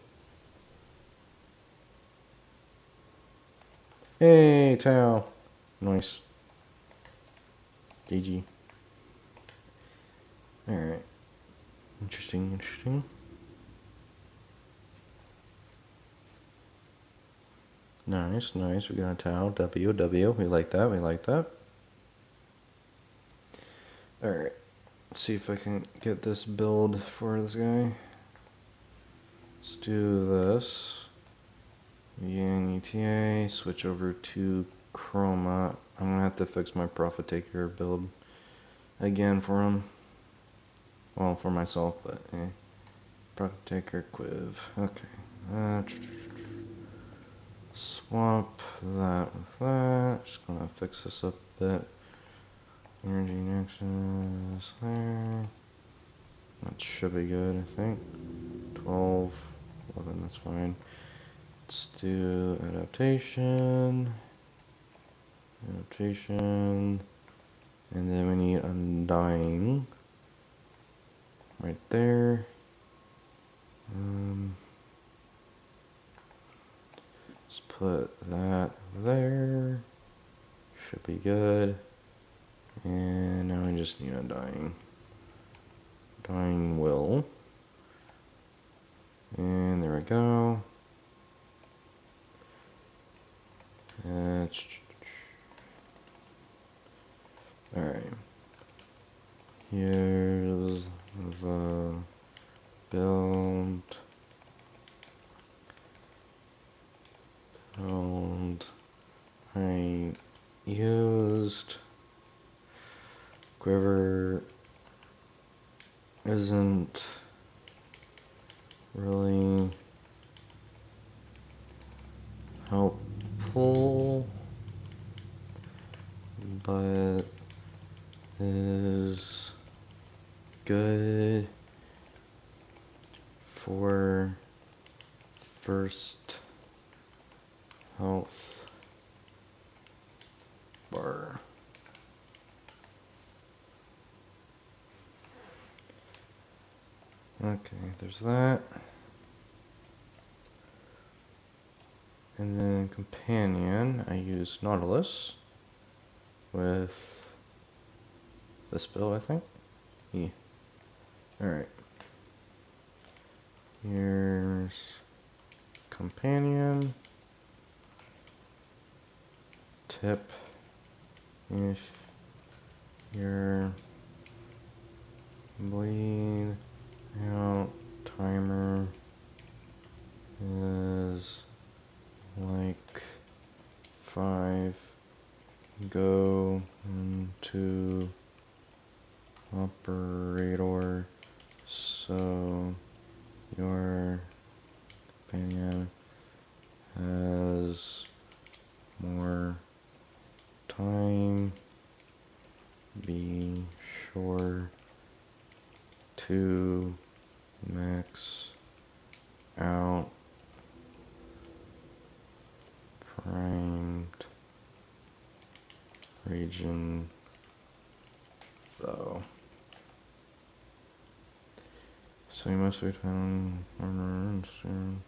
Hey, Tao. Nice. GG. Alright. Interesting, interesting. Nice, nice. We got a Tao. W, W. We like that, we like that. Alright. Let's see if I can get this build for this guy. Let's do this. Yang ETA, switch over to Chroma. I'm gonna have to fix my Profit Taker build again for him. Well, for myself, but eh. Profit Taker Quiv. Okay. Swap that with that. Just gonna fix this up a bit. Energy nexus there. That should be good, I think. 12, 11, that's fine. Let's do adaptation, and then we need undying right there. Let's put that there. Should be good. And now we just need undying. Dying will. And there we go. Alright. Here's the build. I used. Quiver isn't really helpful, but is good for first health bar. Okay, there's that. And then companion, I use Nautilus with this build, I think. Yeah. Alright. Here's companion. Tip. If your bleed out timer is like 5, go into operator so your companion has more time. Be sure to max out region, though. So you must be found and soon.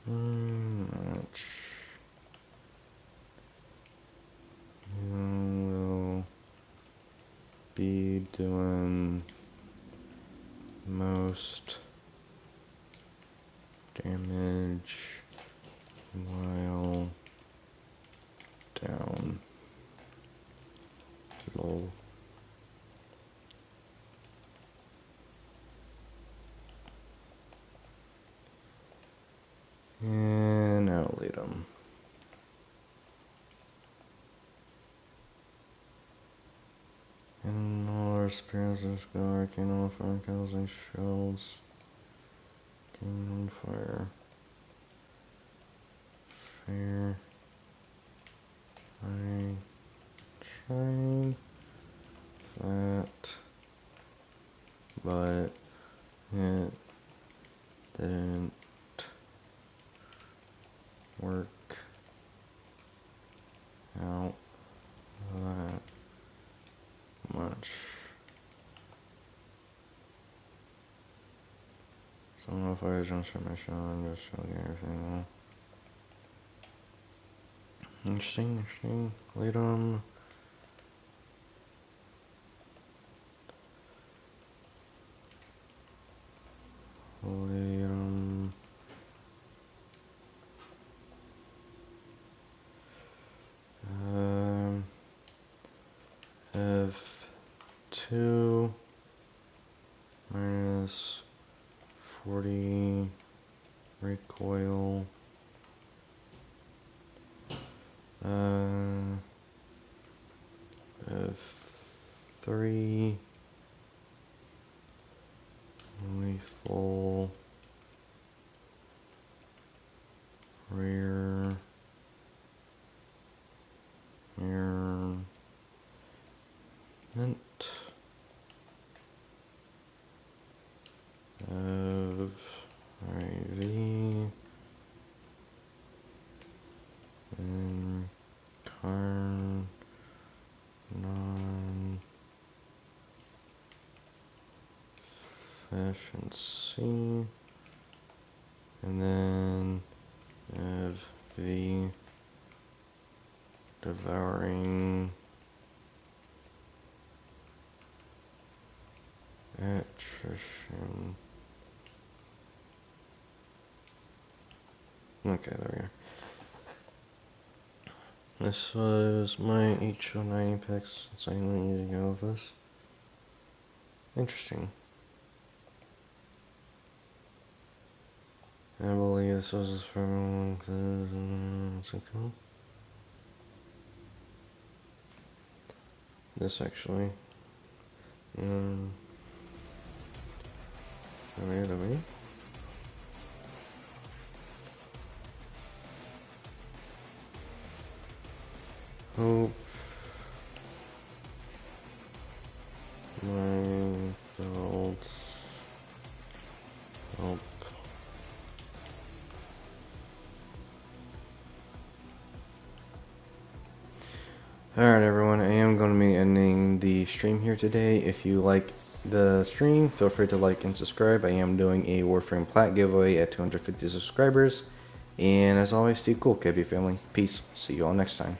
Much. You will be doing most damage while down. Lol. And I'll lead them. And all our experiences go arcane on fire, causing shells. King on fire. Fair. I tried that, but it didn't work out that much. So I don't know if I was gonna shut my shot and just showing everything off. Interesting. Lead on. Lead on. F2 minus 40 recoil. F3 lethal rear mint of IV and Carn non efficiency, and then V devouring attrition. Okay, there we go. This was my HO90 picks. It's really easy to go with this. Interesting. I believe this was from this actually. Wait. Hope my builds help. Alright everyone, I am going to be ending the stream here today. If you like the stream, feel free to like and subscribe. I am doing a Warframe Plat giveaway at 250 subscribers. And as always, stay cool, KB family. Peace. See you all next time.